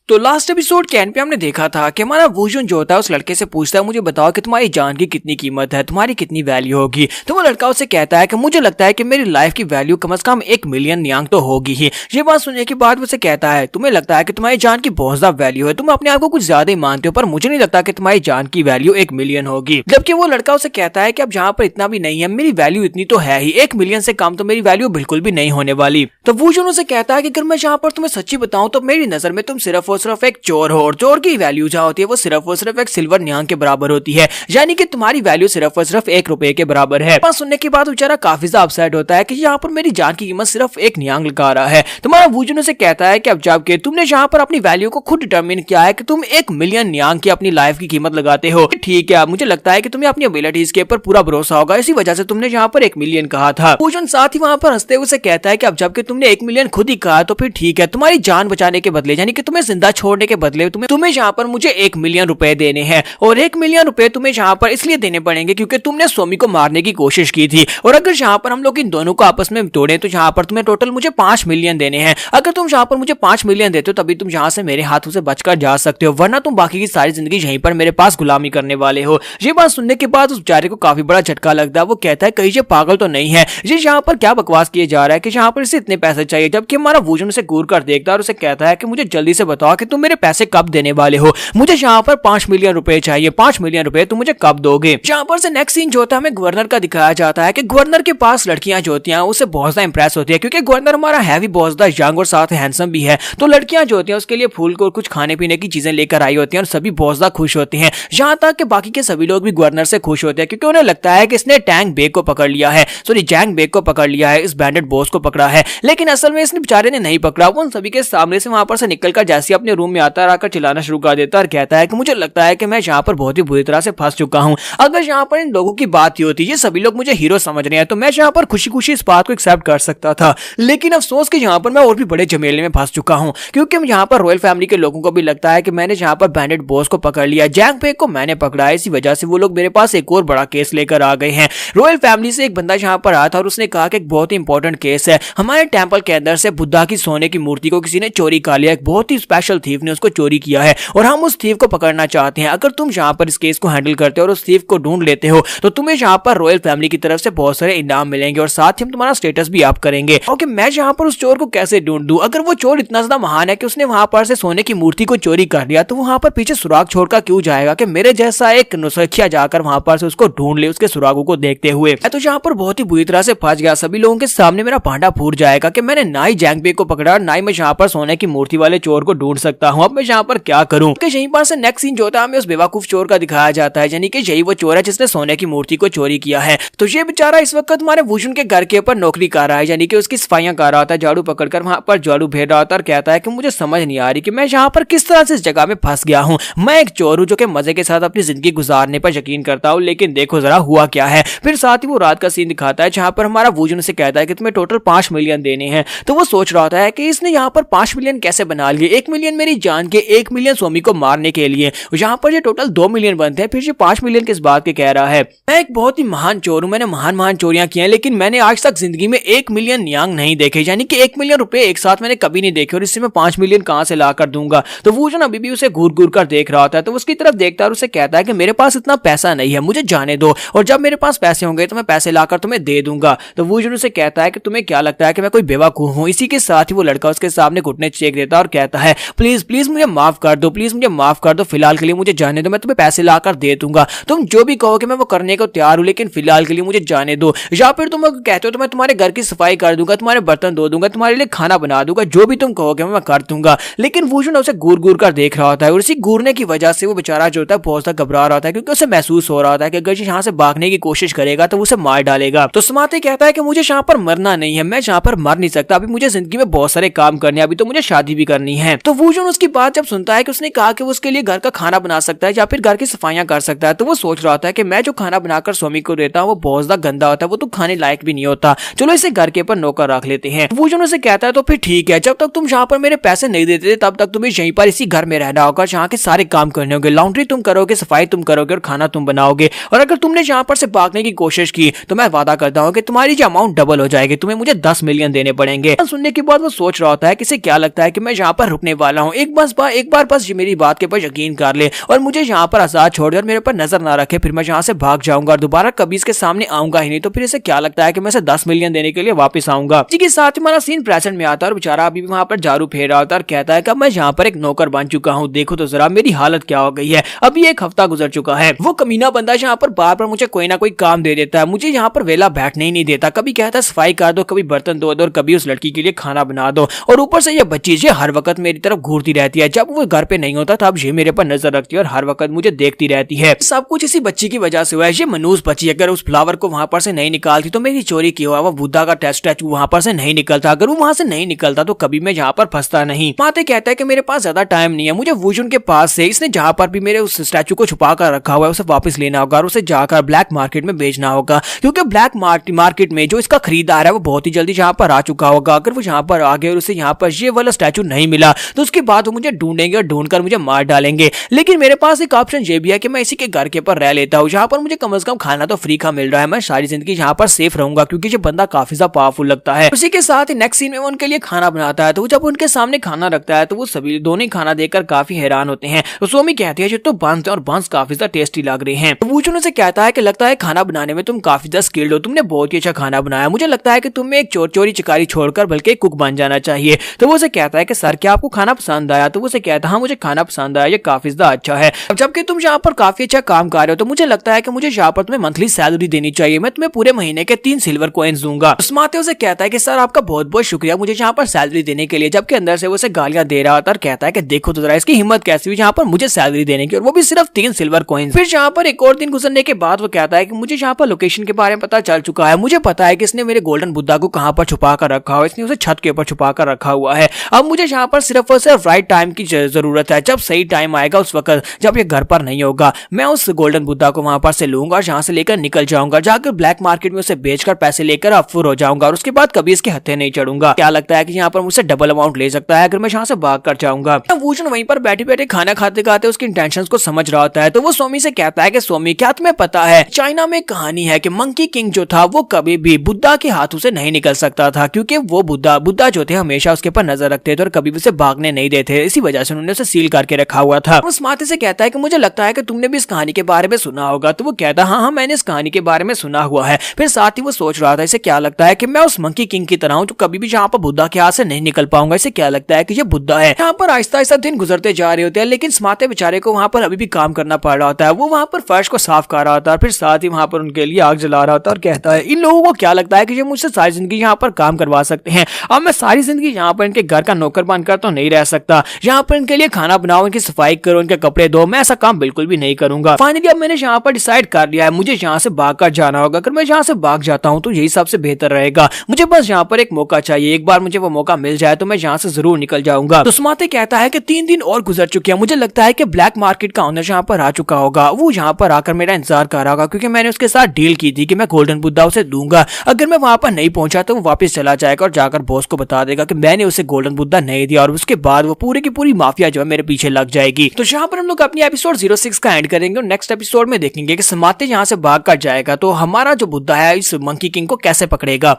तो लास्ट एपिसोड के एंड पे हमने देखा था कि हमारा वूजुन जो होता है उस लड़के से पूछता है मुझे बताओ कि तुम्हारी जान की कितनी कीमत है, तुम्हारी कितनी वैल्यू होगी। तो वो लड़का उससे कहता है कि मुझे लगता है कि मेरी लाइफ की वैल्यू कम से कम 1 मिलियन नियांग तो होगी ही। ये बात सुनने के बाद वो उसे कहता है तुम्हें लगता है कि तुम्हारी जान की बहुत ज्यादा वैल्यू है, तुम अपने आप को कुछ ज्यादा ही मानते हो, पर मुझे नहीं लगता कि तुम्हारी जान की वैल्यू 1 मिलियन होगी। जबकि वो लड़का उसे कहता है कि अब जहाँ पर इतना भी नहीं है, मेरी वैल्यू इतनी तो है ही, 1 मिलियन से कम तो मेरी वैल्यू बिल्कुल भी नहीं होने वाली। तो वूजुन उसे कहता है कि अगर मैं यहाँ पर तुम्हें सच्ची बताऊं तो मेरी नजर में तुम सिर्फ और सिर्फ एक चोर हो, और चोर की वैल्यू जहाँ होती है वो सिर्फ और सिर्फ एक सिल्वर नियांग के बराबर होती है, यानी कि तुम्हारी वैल्यू सिर्फ और सिर्फ 1 रुपए के बराबर है। बात सुनने के बाद बेचारा काफी ज्यादा अपसेट होता है कि यहाँ पर मेरी जान की कीमत सिर्फ 1 नियांग लगा रहा है। तुम्हारा वूजुन से कहता है कि अब जबकि तुमने यहाँ पर अपनी वैल्यू को खुद डिटरमिन किया है कि तुम 1 मिलियन नियांग की अपनी लाइफ की कीमत लगाते हो, ठीक है, मुझे लगता है कि तुम्हें अपनी एबिलिटीज के ऊपर पूरा भरोसा होगा, इसी वजह से तुमने यहाँ पर 1 मिलियन कहा था। वूजुन साथ ही वहाँ पर हंसते हुए कहता है कि अब जबकि तुमने 1 मिलियन खुद ही कहा तो फिर ठीक है, तुम्हारी जान बचाने के बदले यानी कि तुम्हें जिंदा छोड़ने के बदले तुम्हें यहाँ पर मुझे 1 मिलियन रुपए देने हैं, और 1 मिलियन रुपए तुम्हें यहाँ पर इसलिए देने पड़ेंगे क्योंकि तुमने सोमी को मारने की कोशिश की थी, और अगर यहाँ पर हम लोग इन दोनों को आपस में तोड़े तो यहाँ पर तुम्हें टोटल मुझे 5 मिलियन देने हैं। अगर तुम यहाँ पर मुझे 5 मिलियन देते हो तभी तुम यहाँ से मेरे हाथों से बचकर जा सकते हो, वरना तुम बाकी की सारी जिंदगी यहीं पर मेरे पास गुलामी करने वाले हो। ये बात सुनने के बाद उस बेचारे को काफी बड़ा झटका लगता है। वो कहता है कहीं ये पागल तो नहीं है, ये यहाँ पर क्या बकवास किए जा रहा है कि यहाँ पर इसे इतने पैसे चाहिए। जबकि हमारा वूजुन उसे घूर कर देखता है और उसे कहता है कि मुझे जल्दी से बताओ कि तुम मेरे पैसे कब देने वाले हो, मुझे यहाँ पर 5 मिलियन रुपए चाहिए, 5 मिलियन रुपए तुम मुझे कब दोगे। यहाँ पर से नेक्स्ट सीन जो होता है हमें गवर्नर का दिखाया जाता है कि गवर्नर के पास लड़कियां जो होती हैं उससे बहुत ज्यादा इंप्रेस होती है, क्योंकि गवर्नर हमारा है भी बहुत ज्यादा यंग और साथ हैंडसम भी है। तो लड़कियां जो होती हैं उसके लिए फूल को कुछ खाने पीने की चीजें लेकर आई होती हैं और सभी बहुत ज्यादा खुश होती हैं। यहाँ तक कि बाकी के सभी लोग भी गवर्नर से खुश होते हैं क्योंकि उन्हें लगता है कि इसने टैंग बेग को पकड़ लिया है, सॉरी जैंग बेग को पकड़ लिया है, इस बैंडेड बॉस को पकड़ा है। लेकिन असल में इसने बेचारे ने नहीं पकड़ा। वो उन सभी के सामने से वहां पर से निकलकर जैसे अपने रूम में आता आकर चिल्लाना शुरू कर देता है और कहता है कि मुझे लगता है कि मैं यहाँ पर बहुत ही बुरी तरह से फंस चुका हूँ। अगर यहाँ पर इन लोगों की बात ही होती, ये सभी लोग मुझे हीरो समझ रहे हैं, तो मैं यहाँ पर खुशी खुशी इस बात को एक्सेप्ट कर सकता था। लेकिन अफसोस कि यहाँ पर मैं और भी बड़े झमेले में फंस चुका हूँ, क्योंकि यहाँ पर रॉयल फैमिली के लोगों को भी लगता है कि मैंने यहाँ पर बैंडेड बॉस को पकड़ लिया, जैंग बेग को मैंने पकड़ा है, इसी वजह से वो लोग मेरे पास एक और बड़ा केस लेकर आ गए हैं। रॉयल फैमिली से एक बंदा यहाँ पर आया था और उसने कहा कि एक बहुत ही इंपॉर्टेंट केस है, हमारे टेंपल के अंदर से बुद्धा की सोने की मूर्ति को किसी ने चोरी कर लिया, एक बहुत ही स्पेशल थीफ ने उसको चोरी किया है और हम उस थीफ को पकड़ना चाहते हैं। अगर तुम यहाँ पर इस केस को हैंडल करते हो और उस थीफ को ढूंढ लेते हो तो तुम्हें यहाँ पर रॉयल फैमिली की तरफ से बहुत सारे इनाम मिलेंगे और साथ ही हम तुम्हारा स्टेटस भी अप करेंगे। ओके, मैं यहाँ पर उस चोर को कैसे ढूंढ दूं? अगर वो चोर इतना ज्यादा महान है कि उसने वहां पर से सोने की मूर्ति को चोरी कर लिया, तो वहां पर पीछे सुराग छोड़कर क्यों जाएगा कि मेरे जैसा एक नुसखिया जाकर वहां पर से उसको ढूंढ ले, उसके सुरागों को देखते हुए। मैं तो यहाँ पर बहुत ही बुरी तरह से फंस गया, सभी लोगों के सामने मेरा भांडा फूट जाएगा कि मैंने ना ही जैंग बेग को पकड़ा, ना ही मैं यहाँ पर सोने की मूर्ति वाले चोर को ढूंढ सकता हूँ। अब मैं यहाँ पर क्या करूँ? यहीं पर से नेक्स्ट सीन जो होता है हमें उस बेवकूफ चोर का दिखाया जाता है, यानी कि यही वो चोर है जिसने सोने की मूर्ति को चोरी किया है। तो ये बेचारा इस वक्त हमारे वूजुन के घर के ऊपर नौकरी कर रहा है, यानी कि उसकी सफाइयां कर रहा होता है, झाड़ू पकड़कर वहां पर झाड़ू फेर रहा होता है और कहता है कि मुझे समझ नहीं आ रही कि मैं यहाँ पर किस तरह से इस जगह में फंस गया हूँ। मैं एक चोर हूँ जो कि मजे के साथ अपनी जिंदगी गुजारने पर यकीन करता हूँ, लेकिन देखो जरा हुआ क्या है। फिर साथ ही वो रात का सीन दिखाता है जहाँ पर हमारा वूजुन से कहता है कि तुम्हें टोटल 5 मिलियन देने हैं। तो वो सोच रहा होता है कि इसने यहाँ पर 5 मिलियन कैसे बना लिए, 1 मिलियन मेरी जान के, 1 मिलियन सोमी को मारने के लिए, यहाँ पर ये टोटल 2 मिलियन बनते हैं, फिर ये 5 मिलियन किस बात के कह रहा है। मैं एक बहुत ही महान चोर हूँ, मैंने महान चोरियां की हैं, लेकिन मैंने आज तक जिंदगी में 1 मिलियन नियांग नहीं देखे, यानी कि 1 मिलियन रुपए एक साथ मैंने कभी नहीं देखे, और इससे मैं 5 मिलियन कहां से लाकर दूंगा। तो वो जो अभी भी उसे घूर घूर कर देख रहा होता है, तो उसकी तरफ देखता है और उसे कहता है कि मेरे पास इतना पैसा नहीं है, मुझे जाने दो, और जब मेरे पास पैसे होंगे तो मैं पैसे लाकर तुम्हें दे दूंगा। तो वो जो उसे कहता है कि तुम्हें क्या लगता है कि मैं कोई बेवकूफ हूँ? इसी के साथ ही वो लड़का उसके सामने घुटने चेक देता है और कहता है प्लीज प्लीज मुझे माफ कर दो, प्लीज मुझे माफ कर दो, फिलहाल के लिए मुझे जाने दो, मैं तुम्हें पैसे लाकर दे दूंगा, तुम जो भी कहोगे मैं वो करने को तैयार हूँ, लेकिन फिलहाल के लिए मुझे जाने दो। या फिर तुम कहते हो तो मैं तुम्हारे घर की सफाई कर दूंगा, तुम्हारे बर्तन धो दूंगा, तुम्हारे लिए खाना बना दूंगा, जो भी तुम कहोगे मैं कर दूंगा। लेकिन वूजुन उसे घूर घूर कर देख रहा होता है और इसी घूरने की वजह से वो बेचारा जो होता है बहुत ज्यादा घबरा रहा होता है, क्योंकि उसे महसूस हो रहा होता है कि अगर यहाँ से भागने की कोशिश करेगा तो उसे मार डालेगा। तो समाते कहता है कि मुझे यहाँ पर मरना नहीं है, मैं यहाँ पर मर नहीं सकता, अभी मुझे जिंदगी में बहुत सारे काम करने हैं, अभी तो मुझे शादी भी करनी है। तो वूजुन उसकी बात जब सुनता है कि उसने कहा कि वो उसके लिए घर का खाना बना सकता है या फिर घर की सफाइयां कर सकता है, तो वो सोच रहा होता है कि मैं जो खाना बनाकर सोमी को देता हूँ वो बहुत ज्यादा गंदा होता है, वो तो खाने लायक भी नहीं होता, चलो इसे घर के ऊपर नौकर रख लेते हैं। वूजुन उसे कहता है तो फिर ठीक है, जब तक तुम यहाँ पर मेरे पैसे नहीं देते तब तक तुम्हें यहीं पर इसी घर में रहना होगा, यहाँ के सारे काम करने होंगे, लॉन्ड्री तुम करोगे, सफाई तुम करोगे और खाना तुम बनाओगे, और अगर तुमने यहाँ पर से भागने की कोशिश की तो मैं वादा करता हूँ कि तुम्हारी जो अमाउंट डबल हो जाएगी, तुम्हें मुझे 10 मिलियन देने पड़ेंगे। सुनने के बाद वो सोच रहा होता है कि इसे क्या लगता है कि मैं यहाँ पर रुकने वाला वाला हूँ, एक बार बस मेरी बात के ऊपर यकीन कर ले और मुझे यहाँ पर आजाद छोड़ और मेरे ऊपर नजर ना रखे, फिर मैं यहाँ से भाग जाऊंगा और दोबारा कभी इसके सामने आऊंगा ही नहीं। तो फिर इसे क्या लगता है कि मैं इसे 10 मिलियन देने के लिए वापस आऊंगा। जी के साथ ही हमारा सीन प्रेजेंट में आता है और बेचारा अभी भी वहाँ पर झाड़ू फेर रहा होता है और कहता है कि मैं यहाँ पर एक नौकर बन चुका हूँ, देखो तो जरा मेरी हालत क्या हो गई है। अभी एक हफ्ता गुजर चुका है। वो कमीना बंदा यहाँ पर बार बार मुझे कोई ना कोई काम दे देता है, मुझे यहाँ पर वेला बैठने ही नहीं देता। कभी कहता है सफाई कर दो, कभी बर्तन धो दो और कभी उस लड़की के लिए खाना बना दो, और ऊपर से ये बच्ची ये हर वक्त मेरी तरफ घूरती रहती है। जब वो घर पे नहीं होता तब ये मेरे पर नजर रखती है और हर वक्त मुझे देखती रहती है। सब कुछ इसी बच्ची की वजह से हुआ है। ये मनूस बच्ची अगर उस फ्लावर को वहां पर से नहीं निकालती तो मेरी चोरी की हुआ वो बुद्धा का स्टैचू वहां पर से नहीं निकलता। अगर वो वहां से नहीं निकलता तो कभी मैं यहाँ पर फंसता नहीं। माते कहता है कि मेरे पास ज्यादा टाइम नहीं है, मुझे वुजुन के पास से इसने जहाँ पर भी मेरे उस स्टैचू को छुपा कर रखा हुआ है उसे वापस लेना होगा और उसे जाकर ब्लैक मार्केट में बेचना होगा, क्योंकि ब्लैक मार्केट में जो इसका खरीदार है वो बहुत ही जल्दी यहाँ पर आ चुका होगा। अगर वो यहाँ पर आ गया और उसे यहाँ पर ये वाला स्टैचू नहीं मिला तो उसके बाद वो मुझे ढूंढेंगे और ढूंढकर मुझे मार डालेंगे। लेकिन मेरे पास एक ऑप्शन ये भी है कि मैं इसी के घर के ऊपर रह लेता हूँ, जहाँ पर मुझे कम से कम खाना तो फ्री का मिल रहा है। मैं सारी जिंदगी यहाँ पर सेफ रहूंगा क्योंकि ये बंदा काफी ज्यादा पावरफुल लगता है। उसी के साथ ही नेक्स्ट सीन में वो उनके लिए खाना बनाता है, तो जब उनके सामने खाना रखता है तो वो सभी दोनों खाना देखकर काफी हैरान होते हैं। तो सोमी कहती है ये तो बंस और बंस काफी ज्यादा टेस्टी लग रहे हैं। तो वुजुन से कहता है कि लगता है खाना बनाने में तुम काफी ज्यादा स्किल्ड हो, तुमने बहुत ही अच्छा खाना बनाया, मुझे लगता है कि तुम्हें एक चोरी चिकारी छोड़कर बल्कि कुक बन जाना चाहिए। तो वो उसे कहता है कि सर क्या आपको खाना पसंद आया? तो वो उसे कहता है हाँ मुझे खाना पसंद आया, ये काफी ज्यादा अच्छा है। अब जबकि तुम यहाँ पर काफी अच्छा काम कर रहे हो तो मुझे लगता है कि मुझे यहाँ पर तुम्हें मंथली सैलरी देनी चाहिए, मैं तुम्हें पूरे महीने के 3 सिल्वर कॉइंस दूंगा। उस्माते उसे कहता है कि सर आपका बहुत बहुत शुक्रिया मुझे यहाँ पर सैलरी देने के लिए, जबकि अंदर से वो उसे गालियां दे रहा था और कहता है कि देखो तो जरा इसकी हिम्मत कैसी हुई यहाँ पर मुझे सैलरी देने की, और वो भी सिर्फ 3 सिल्वर कॉइंस। फिर यहाँ पर एक और दिन गुजरने के बाद वो कहता है कि मुझे यहाँ पर लोकेशन के बारे में पता चल चुका है, मुझे पता है कि इसने मेरे गोल्डन बुद्धा को कहाँ पर छुपा कर रखा हुआ है, इसने उसे छत के ऊपर छुपा कर रखा हुआ है। अब मुझे यहाँ पर सिर्फ और सिर्फ राइट टाइम की जरूरत है, जब सही टाइम आएगा उस वक्त जब ये घर पर नहीं होगा मैं उस गोल्डन बुद्धा को वहां पर से लूंगा और यहाँ से लेकर निकल जाऊंगा, जाकर ब्लैक मार्केट में उसे बेचकर पैसे लेकर अफुर हो जाऊंगा और उसके बाद कभी इसके हत्थे नहीं चढ़ूंगा। क्या लगता है कि यहाँ पर मुझसे डबल अमाउंट ले सकता है अगर मैं यहाँ से भाग कर जाऊंगा। वुजुन वहीं पर बैठे बैठे खाना खाते खाते उसकी इंटेंशंस को समझ रहा होता है। तो वो सोमी से कहता है कि सोमी क्या तुम्हें पता है चाइना में कहानी है कि मंकी किंग जो था वो कभी भी बुद्धा के हाथों से नहीं निकल सकता था, क्योंकि वो बुद्धा जो थे हमेशा उसके ऊपर नजर रखते थे और कभी भी उसे भागने नहीं देते, इसी वजह से उन्होंने उसे सील करके रखा हुआ था। उस माते से कहता है कि मुझे लगता है कि तुमने भी इस कहानी के बारे में सुना होगा। तो वो कहता है हाँ मैंने इस कहानी के बारे में सुना हुआ है। फिर साथ ही वो सोच रहा था इसे क्या लगता है कि मैं उस मंकी किंग की तरह हूँ जो कभी भी यहाँ पर बुद्धा के हाथ से नहीं निकल पाऊंगा, इसे क्या लगता है कि ये बुद्धा है। यहाँ पर आहिस्ता आहिस्ता दिन गुजरते जा रहे होते हैं, लेकिन स्माते बेचारे को वहाँ पर अभी भी काम करना पड़ रहा होता है। वो वहाँ पर फर्श को साफ कर रहा होता है, फिर साथ ही वहाँ पर उनके लिए आग जला रहा होता है और कहता है इन लोगों को क्या लगता है कि ये मुझसे सारी जिंदगी यहाँ पर काम करवा सकते हैं, अब मैं सारी जिंदगी यहाँ पर इनके घर का नौकर बनकर तो नहीं रह सकता, यहाँ पर इनके लिए खाना बनाओ, इनकी सफाई करो, इनके कपड़े दो, मैं ऐसा काम बिल्कुल भी नहीं करूंगा। फाइनली अब मैंने यहाँ पर डिसाइड कर लिया है मुझे यहाँ से भाग कर जाना होगा। अगर मैं यहाँ से भाग जाता हूँ तो यही सबसे बेहतर रहेगा, मुझे बस यहाँ पर एक मौका चाहिए, एक बार मुझे वो मौका मिल जाए तो मैं यहाँ से जरूर निकल जाऊंगा। तो सुमाते कहता है कि 3 दिन और गुजर चुके हैं, मुझे लगता है कि ब्लैक मार्केट का ओनर यहाँ पर आ चुका होगा, वो यहाँ पर आकर मेरा इंतजार कर रहा होगा, क्योंकि मैंने उसके साथ डील की थी कि मैं गोल्डन बुद्धा उसे दूंगा, अगर मैं वहां पर नहीं पहुंचा तो वो वापस चला जाएगा और जाकर बॉस को बता देगा कि मैंने उसे गोल्डन बुद्धा नहीं दिया, और उसके बाद वो पूरी की पूरी माफिया जो है मेरे पीछे लग जाएगी। तो यहाँ पर हम लोग अपनी एपिसोड 06 का एंड करेंगे और नेक्स्ट एपिसोड में देखेंगे कि समाते यहाँ से भाग कर जाएगा तो हमारा जो बुद्धा है इस मंकी किंग को कैसे पकड़ेगा।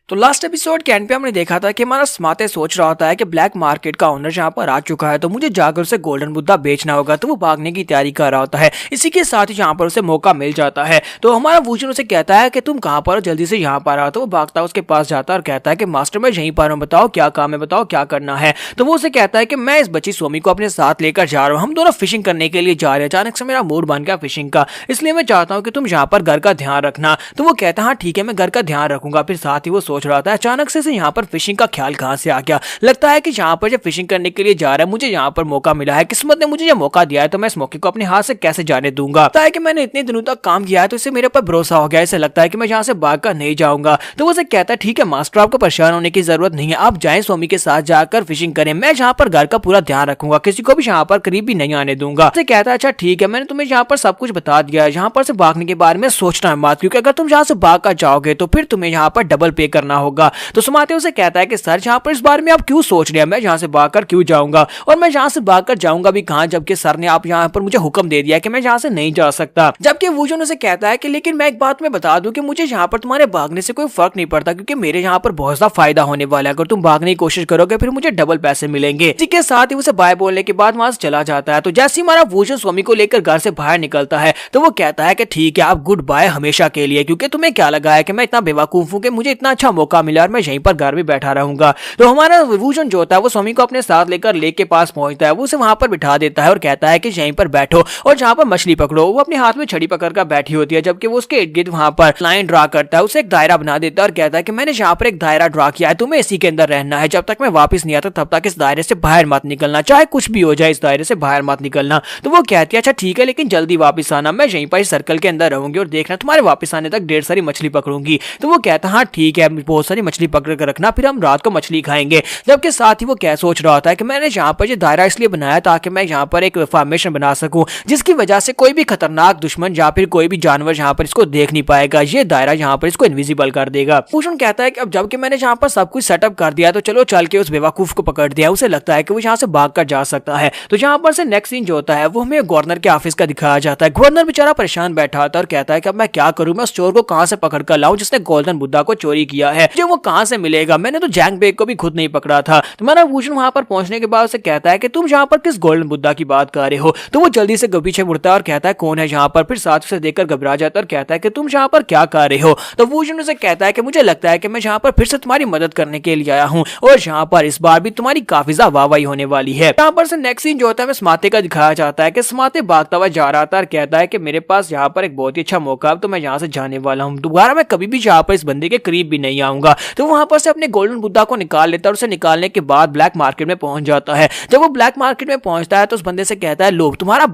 तो लास्ट एपिसोड के एंड पे हमने देखा था कि हमारा स्माते सोच रहा होता है कि ब्लैक मार्केट का ओनर यहाँ पर आ चुका है तो मुझे जाकर उसे गोल्डन बुद्धा बेचना होगा, तो वो भागने की तैयारी कर रहा होता है। इसी के साथ ही यहाँ पर उसे मौका मिल जाता है। तो हमारा वुजुन उसे कहता है कि तुम कहाँ पर हो, जल्दी से यहाँ पर आओ। तो वो भागता है उसके पास जाता है और कहता है कि मास्टर मैं यहीं पर हूँ, बताओ क्या काम है, बताओ क्या करना है। तो वो उसे कहता है कि मैं इस बच्ची सोमी को अपने साथ लेकर जा रहा हूँ, हम दोनों फिशिंग करने के लिए जा रहे हैं, अचानक से मेरा मूड बन गया फिशिंग का, इसलिए मैं चाहता हूँ कि तुम यहाँ पर घर का ध्यान रखना। तो वो कहता है हाँ ठीक है मैं घर का ध्यान रखूंगा। फिर साथ ही वो सोच रहा था अचानक से यहाँ पर फिशिंग का ख्याल कहां से आ गया, लगता है कि यहाँ पर जब फिशिंग करने के लिए जा रहा है मुझे यहाँ पर मौका मिला है, किस्मत ने मुझे यह मौका दिया है तो मैं इस मौके को अपने हाथ से कैसे जाने दूंगा। लगता है कि मैंने इतने दिनों तक काम किया है तो इसे मेरे ऊपर भरोसा हो गया, इसे लगता है कि मैं यहाँ से भाग कर नहीं जाऊंगा। तो वो उसे कहता है ठीक है मास्टर आपको परेशान होने की जरूरत नहीं है, आप जाएं स्वामी के साथ जाकर फिशिंग करें, मैं यहाँ पर घर का पूरा ध्यान रखूंगा, किसी को भी यहाँ पर करीब भी नहीं आने दूंगा। उसे कहता है अच्छा ठीक है मैंने तुम्हें यहाँ पर सब कुछ बता दिया है, यहाँ पर से भागने के बारे में सोचना है मत, क्योंकि अगर तुम यहाँ से भाग कर जाओगे तो फिर तुम्हें यहाँ पर डबल पे करना करना होगा। तो सुमाते उसे कहता है कि सर यहाँ पर इस बारे में आप क्यों सोच रहे हैं, मैं यहाँ से भागकर क्यों जाऊंगा और मैं यहाँ से भागकर जाऊंगा भी कहाँ, जबकि सर ने आप यहाँ पर मुझे हुक्म दे दिया कि मैं यहाँ से नहीं जा सकता। जबकि वूजन उसे कहता है कि लेकिन मैं एक बात में बता दूं कि मुझे यहाँ पर तुम्हारे भागने से कोई फर्क नहीं पड़ता, क्योंकि मेरे यहाँ पर बहुत ज्यादा फायदा होने वाला है। अगर तुम भागने की कोशिश करोगे फिर मुझे डबल पैसे मिलेंगे। इसी के साथ ही उसे बाय बोलने के बाद वहां से चला जाता है। तो जैसे ही हमारा वूजन स्वामी को लेकर घर से बाहर निकलता है तो वो कहता है कि ठीक है आप गुड बाय हमेशा के लिए, क्योंकि तुम्हें क्या लगा है कि मैं इतना बेवकूफ हूँ कि मुझे इतना अच्छा मौका मिला और मैं यहीं पर घर में बैठा रहूंगा। तो हमारा वूजन जो होता है वो स्वामी को अपने साथ लेकर लेक के पास पहुंचता है। वो उसे वहां पर बिठा देता है और कहता है कि यहीं पर बैठो और जहां पर मछली पकड़ो। वो अपने हाथ में छड़ी पकड़कर बैठी होती है, जबकि वो उसके इर्द गिर्द वहां पर लाइन ड्रा करता है, उसे एक दायरा बना देता है और कहता है कि मैंने यहाँ पर एक दायरा ड्रा किया है, तुम्हें इसी के अंदर रहना है, जब तक मैं वापस नहीं आता तब तक इस दायरे से बाहर मत निकलना, चाहे कुछ भी हो जाए इस दायरे से बाहर मत निकलना। तो वो कहती है अच्छा ठीक है लेकिन जल्दी वापस आना, मैं यहीं पर इस सर्कल के अंदर रहूंगी और देखना तुम्हारे वापस आने तक ढेर सारी मछली पकड़ूंगी। तो वो कहता है हाँ ठीक है बहुत सारी मछली पकड़ कर रखना, फिर हम रात को मछली खाएंगे। जबकि साथ ही वो क्या सोच रहा होता है कि मैंने यहाँ पर ये दायरा इसलिए बनाया ताकि मैं यहाँ पर एक फॉर्मेशन बना सकूं जिसकी वजह से कोई भी खतरनाक दुश्मन या फिर कोई भी जानवर यहाँ पर इसको देख नहीं पाएगा, ये दायरा यहाँ पर इसको इनविजिबल कर देगा। भूषण कहता है कि अब जबकि मैंने यहाँ पर सब कुछ सेटअप कर दिया तो चलो चल के उस बेवकूफ को पकड़ दिया। उसे लगता है कि वो यहाँ से भाग कर जा सकता है। तो यहाँ पर से नेक्स्ट सीन जो होता है वो हमें गवर्नर के ऑफिस का दिखाया जाता है। गवर्नर बेचारा परेशान बैठा होता है और कहता है कि अब मैं क्या करूं, मैं उस चोर को कहां से पकड़ कर लाऊं जिसने गोल्डन बुद्धा को चोरी किया है, जो वो कहां से मिलेगा, मैंने तो जैंग बेग को भी खुद नहीं पकड़ा था। तुम्हारा भूषण वहां पर पहुंचने के बाद उसे कहता है कि तुम यहाँ पर किस गोल्डन बुद्धा की बात कर रहे हो। तो वो जल्दी से पीछे मुड़ता है और कहता है कौन है यहाँ पर, फिर साथ उसे देखकर घबरा जाता है और कहता है कि तुम यहाँ पर क्या कर रहे हो। तो भूषण उसे कहता है कि मुझे लगता है कि मैं यहाँ पर फिर से तुम्हारी मदद करने के लिए आया हूँ और यहाँ पर इस बार भी तुम्हारी काफी ज्यादा वाहवाही होने वाली है। यहाँ पर से नेक्स्ट सीन जो होता है स्माते का दिखाया जाता है कि स्माते भागता हुआ जा रहा था और कहता है कि मेरे पास यहाँ पर एक बहुत ही अच्छा मौका है, तो मैं यहाँ से जाने वाला हूँ, दोबारा मैं कभी भी यहाँ पर इस बंदे के करीब भी नहीं आऊंगा। तो वहां पर से अपने गोल्डन बुद्धा को निकाल लेता है और उसे निकालने के बाद ब्लैक मार्केट में पहुंच जाता है। जब वो ब्लैक मार्केट में पहुंचता है तो उस बंदे से कहता है लो तुम्हारा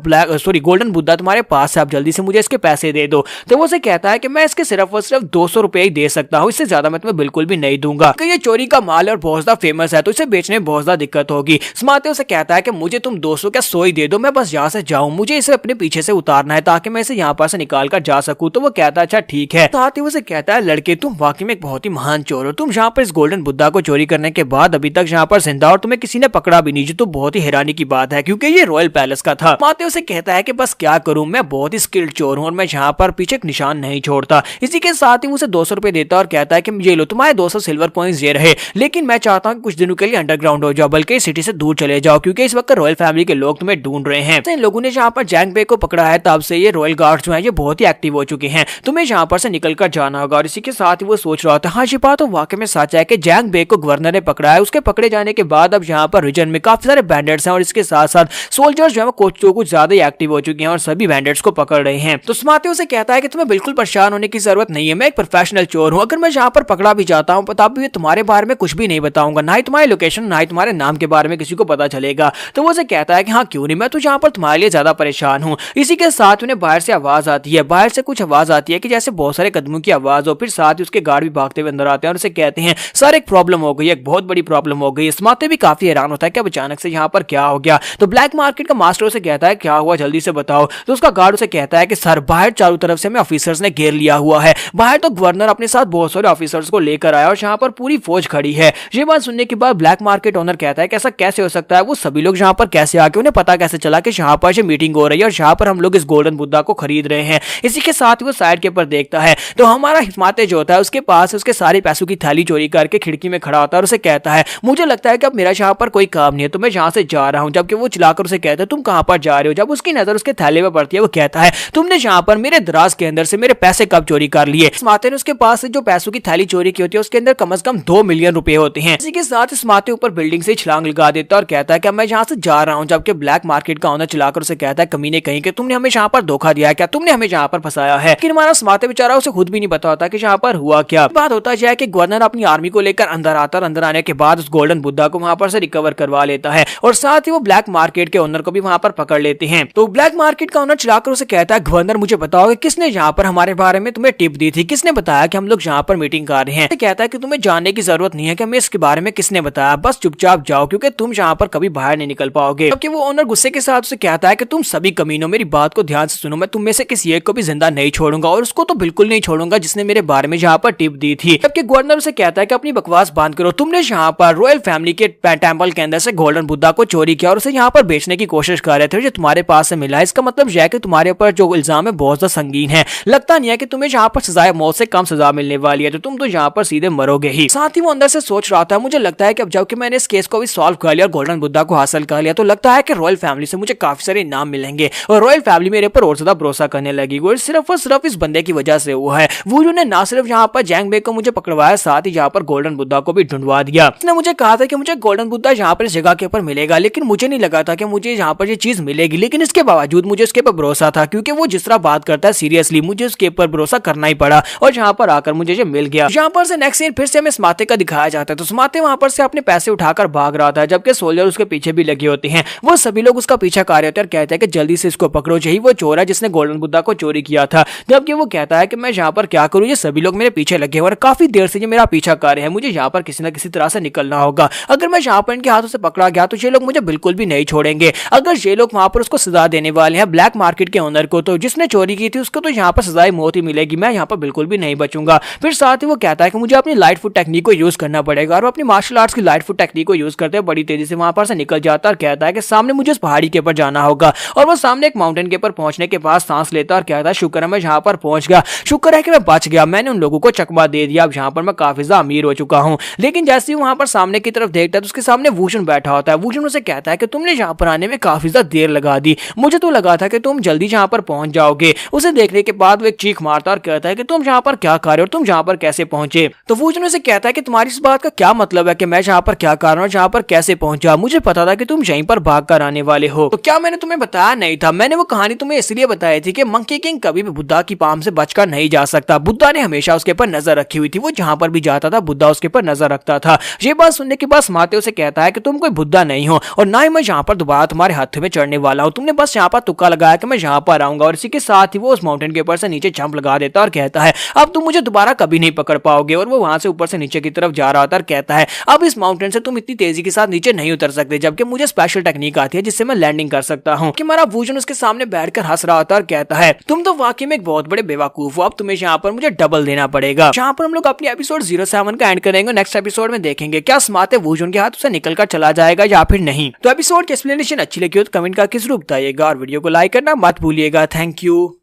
गोल्डन बुद्धा तुम्हारे पास है, आप जल्दी से मुझे इसके पैसे दे दो। तो वो उसे कहता है कि मैं इसके सिर्फ और सिर्फ 200 रुपए ही दे सकता हूँ, इससे ज्यादा मैं तुम्हें बिल्कुल भी नहीं दूंगा, क्योंकि ये चोरी का माल है और बहुत ज्यादा फेमस है, तो इसे बेचने में बहुत ज्यादा दिक्कत होगी। स्मार्टे उसे कहता है कि मुझे तुम 200 क्या 100 ही दे दो, मैं बस यहाँ से जाऊं, मुझे इसे अपने पीछे से उतारना है ताकि मैं इसे यहाँ पर से निकाल कर जा सकूं। तो वो कहता है अच्छा ठीक है। साथ ही उसे कहता है लड़के तुम वाकई में एक बहुत ही महान चोर हो, तुम यहाँ पर इस गोल्डन बुद्धा को चोरी करने के बाद अभी तक यहाँ पर जिंदा और तुम्हें किसी ने पकड़ा भी नहीं, जो तो बहुत ही हैरानी की बात है क्योंकि ये रॉयल पैलेस का था। माते उसे कहता है कि बस क्या करूं, मैं बहुत ही स्किल्ड चोर हूं और मैं यहाँ पर पीछे एक निशान नहीं छोड़ता। इसी के साथ ही उसे 200 रुपए देता और कहता है कि ये लो तुम्हारे 200 सिल्वर पॉइंट्स ये रहे, लेकिन मैं चाहता हूँ कुछ दिनों के लिए अंडरग्राउंड हो जाओ, बल्कि सिटी से दूर चले जाओ, क्योंकि इस वक्त रॉयल फैमिली के लोग तुम्हें ढूंढ रहे हैं। इन लोगों ने जहाँ पर जैंग बेग को पकड़ा है तब से ये रॉयल गार्ड्स जो है ये बहुत ही एक्टिव हो चुके हैं, तुम्हें यहाँ पर से निकल कर जाना होगा। और इसी के साथ ही वो सोच रहा था हाँ ये बात तो वाकई में सच है कि जैंग बेग को गवर्नर ने पकड़ा है। उसके पकड़े जाने के बाद अब यहाँ पर रीजन में काफी सारे बैंडेट्स हैं और इसके साथ साथ सोल्जर्स जो है कुछ ज्यादा ही एक्टिव हो चुके हैं और सभी बैंडेट्स को पकड़ रहे हैं। तो स्मार्टे उसे कहता है कि तुम्हें बिल्कुल परेशान होने की जरूरत नहीं है, मैं एक प्रोफेशनल चोर हूँ, अगर मैं यहाँ पर पकड़ा भी जाता हूँ तब भी तुम्हारे बारे में कुछ भी नहीं बताऊंगा, ना ही तुम्हारी लोकेशन ना ही तुम्हारे नाम के बारे में किसी को पता चलेगा। तो वो उसे कहता है कि हाँ क्यों नहीं, मैं तो यहाँ पर तुम्हारे लिए ज्यादा परेशान हूँ। इसी के साथ उन्हें बाहर से आवाज आती है, बाहर से कुछ आवाज आती है कि जैसे बहुत सारे कदमों की आवाज हो, फिर साथ ही उसके गार्ड भी भागते हुए अंदर आते हैं और उसे कहते हैं सर एक प्रॉब्लम हो गई, एक बहुत बड़ी प्रॉब्लम हो गई। स्मार्टे भी काफी हैरान होता है कि अब अचानक से यहाँ पर क्या हो गया। तो ब्लैक मार्केट का मास्टर उसे कहता है क्या हुआ जल्दी से बताओ। तो उसका गार्ड उसे कहता है कि सर बाहर चारों तरफ से हमें ऑफिसर्स ने घेर लिया हुआ है, बाहर तो गवर्नर अपने साथ बहुत सारे ऑफिसर्स को लेकर आया और यहाँ पर पूरी फौज खड़ी है। ये बात सुनने के बाद ब्लैक मार्केट ओनर कहता है कि ऐसा कैसे हो सकता है, वो सभी लोग यहाँ पर कैसे आके, उन्हें पता कैसे चला कि यहाँ पर ये मीटिंग हो रही है और यहाँ पर हम लोग इस गोल्डन बुद्धा को खरीद रहे हैं। इसी के साथ ही वो साइड के ऊपर देखता है तो हमारा स्मार्टे जो होता है उसके पास उसके सारे पैसों की थैली चोरी करके खिड़की में खड़ा होता है और उसे कहता है मुझे लगता है कि अब मेरा यहाँ पर कोई काम नहीं है, तो मैं यहाँ से जा रहा हूँ। जबकि वो चिल्लाकर उसे कहता है तुम कहाँ पर जा रहे हो। जब उसकी नजर उसके थैले पर पड़ती है वो कहता है तुमने यहाँ पर मेरे दराज के अंदर से मेरे पैसे कब चोरी कर लिए। स्मार्टे ने उसके पास से जो पैसों की थैली चोरी की होती है उसके अंदर कम से कम 2 मिलियन रुपए होते हैं। इसी के साथ स्मार्टे ऊपर बिल्डिंग से छलांग लगा देता और कहता है कि मैं यहाँ से जा रहा हूँ। जबकि ब्लैक मार्केट का ओनर चिल्लाकर उसे कहता है कमीने कहीं कि तुमने हमें यहाँ पर धोखा दिया है क्या, तुमने हमें यहाँ पर फंसाया है। लेकिन हमारा स्मार्टे बेचारा उसे खुद भी नहीं पता होता कि यहाँ पर हुआ क्या। बात होता है कि गवर्नर अपनी आर्मी को लेकर अंदर आता और अंदर आने के बाद उस गोल्डन बुद्धा को वहां पर से रिकवर करवा लेता है और साथ ही वो ब्लैक मार्केट के ओनर को भी वहां पर पकड़ लेते हैं। तो ब्लैक मार्केट का ओनर चिल्लाकर उसे कहता है गवर्नर मुझे बताओ कि किसने यहाँ पर हमारे बारे में तुम्हें टिप दी थी, किसने बताया कि हम लोग यहाँ पर मीटिंग कर रहे हैं। कहता है कि तुम्हें जानने की जरूरत नहीं है कि हमें इसके बारे में किसने बताया, बस चुपचाप जाओ क्योंकि तुम यहाँ पर कभी बाहर नहीं निकल पाओगे। जबकि वो ओनर गुस्से के साथ उसे कहता है कि तुम सभी कमीनों मेरी बात को ध्यान से सुनो, मैं तुम में से किसी एक को भी जिंदा नहीं छोड़ूंगा और उसको तो बिल्कुल नहीं छोड़ूंगा जिसने मेरे बारे में यहाँ पर टिप दी थी। जबकि गवर्नर उसे कहता है कि अपनी बकवास बंद करो, तुमने यहाँ पर रॉयल फैमिली के टेम्पल के अंदर से गोल्डन बुद्धा को चोरी किया और उसे यहाँ पर बेचने की कोशिश कर रहे थे जो तुम्हारे पास से मिला है। इसका मतलब यह है कि तुम्हारे ऊपर जो इल्जाम है बहुत ज्यादा संगीन है। लगता नहीं है कि तुम्हें यहाँ पर सजाए मौत से कम सजा मिलने वाली है, तो तुम तो यहाँ पर सीधे मरोगे ही। साथ ही वो अंदर से सोच रहा था, मुझे लगता है कि अब जबकि मैंने इस केस को भी सॉल्व कर लिया और गोल्डन बुद्धा को हासिल कर लिया, तो लगता है कि रॉयल फैमिली से मुझे काफी सारे इनाम मिलेंगे और रॉयल फैमिली मेरे ऊपर और ज्यादा भरोसा करने लगी। और सिर्फ इस बंदे की वजह से हुआ है। वो जो ने ना सिर्फ यहाँ पर जैंग बेग को मुझे पकड़वाया, साथ ही यहाँ पर गोल्डन बुद्धा को भी ढूंढवा दिया। उसने मुझे कहा था कि मुझे गोल्डन बुद्धा यहाँ पर इस जगह के ऊपर मिलेगा, लेकिन मुझे नहीं लगा था कि मुझे यहाँ पर ये चीज मिलेगी। लेकिन इसके बावजूद मुझे उसके ऊपर भरोसा था, क्योंकि वो जिस तरह बात करता है सीरियसली मुझे उसके ऊपर भरोसा करना ही पड़ा और यहाँ पर आकर मुझे ये मिल गया। यहाँ पर से नेक्स्ट सीन फिर से हमें स्माते का दिखाया जाता है। तो स्माते वहां पर से अपने पैसे उठाकर भाग रहा था, जबकि सोल्जर उसके पीछे भी लगे होते हैं। वो सभी लोग उसका पीछा कर रहे होते हैं और कहते हैं कि जल्दी से इसको पकड़ो, यही वो चोर है जिसने गोल्डन बुद्धा को चोरी किया था। जबकि वो कहता है कि मैं यहाँ पर क्या करूँ, ये सभी लोग मेरे पीछे लगे हुए और काफी देर से ये मेरा पीछा कर रहे हैं, मुझे यहाँ पर किसी न किसी तरह से निकलना होगा। अगर मैं यहाँ पर इनके हाथों से पकड़ा गया तो ये लोग मुझे बिल्कुल भी नहीं छोड़ेंगे। अगर ये लोग वहां पर उसको सजा देने वाले हैं ब्लैक मार्केट के ओनर को, तो जिसने चोरी की थी उसको तो यहाँ पर सजाए मौत ही मिलेगी, मैं यहाँ पर बिल्कुल भी नहीं बचूंगा। फिर साथ ही वो कहता है कि मुझे अपनी लाइट फुट टेक्निक को यूज करना पड़ेगा और वो अपनी मार्शल आर्ट्स की लाइट फुट टेक्निक को यूज करते हैं बड़ी तेजी से वहां पर से निकल जाता है और कहता है कि सामने मुझे उस पहाड़ी के ऊपर जाना होगा। और वो सामने एक माउंटेन के ऊपर पहुंचने के बाद सांस लेता और कहता है शुक्र है मैं यहाँ पर पहुंच गया, शुक्र है कि मैं बच गया, मैंने उन लोगों को चकमा दे दिया, अब यहाँ पर मैं काफी ज्यादा अमीर हो चुका हूँ। लेकिन जैसे ही वहां पर सामने की तरफ देखता है तो उसके सामने वूशन बैठा होता है। वूशन उसे कहता है कि तुमने यहाँ पर आने में काफी ज्यादा देर लगा दी, मुझे तो लगा था कि तुम जल्दी यहाँ पर पहुंच जाओगे। उसे देखने के बाद वो एक चीख मारता और कहता है कि तुम यहाँ पर क्या कर रहे हो, तुम यहाँ पर कैसे पहुंचे। तो वूशन उसे कहता है कि तुम्हारी इस बात का क्या मतलब है कि मैं यहाँ पर क्या कर रहा हूँ, यहाँ पर कैसे पहुंचा, मुझे पता था कि तुम यहीं पर भाग कर आने वाले हो। तो क्या मैंने तुम्हें बताया नहीं था? मैंने वो कहानी तुम्हें इसलिए बताई थी कि मंकी किंग कभी भी बुद्धा की पाम से बचकर नहीं जा सकता। बुद्धा ने हमेशा उसके ऊपर नजर रखी हुई थी, वो जहां पर भी जाता था बुद्धा उसके ऊपर नजर रखता था। ये बात सुनने के बाद स्माते उसे कहता है कि तुम कोई बुद्धा नहीं हो और ना ही मैं यहाँ पर दोबारा तुम्हारे हाथ में चढ़ने वाला हूँ, तुमने बस यहाँ पर तुक्का लगाया कि मैं यहाँ पर आऊंगा। और इसी के साथ ही वो उस माउंटेन के ऊपर से नीचे जंप लगा देता और कहता है अब तुम मुझे दोबारा कभी नहीं पकड़ पाओगे। और वो वहां से ऊपर से नीचे की तरफ जा रहा था और कहता है अब इस माउंटेन से तुम इतनी तेजी के साथ नीचे नहीं उतर सकते, जबकि मुझे स्पेशल टेक्निक आती है जिससे मैं लैंडिंग कर सकता हूँ। कि हमारा वूजन उसके सामने बैठकर हंस रहा था और कहता है तुम तो वाकई में एक बहुत बड़े बेवकूफ हो, अब तुम्हें यहाँ पर मुझे डबल देना पड़ेगा। यहाँ पर हम लोग अपनी एपिसोड 07 का एंड करेंगे। नेक्स्ट एपिसोड में देखेंगे क्या स्माते वूजन के हाथ से निकलकर चला जाएगा या फिर नहीं। तो एपिसोड की एक्सप्लेनेशन अच्छी लगी हो तो कमेंट करके जरूर बताइएगा और वीडियो को लाइक करना मत भूलिएगा। Thank you.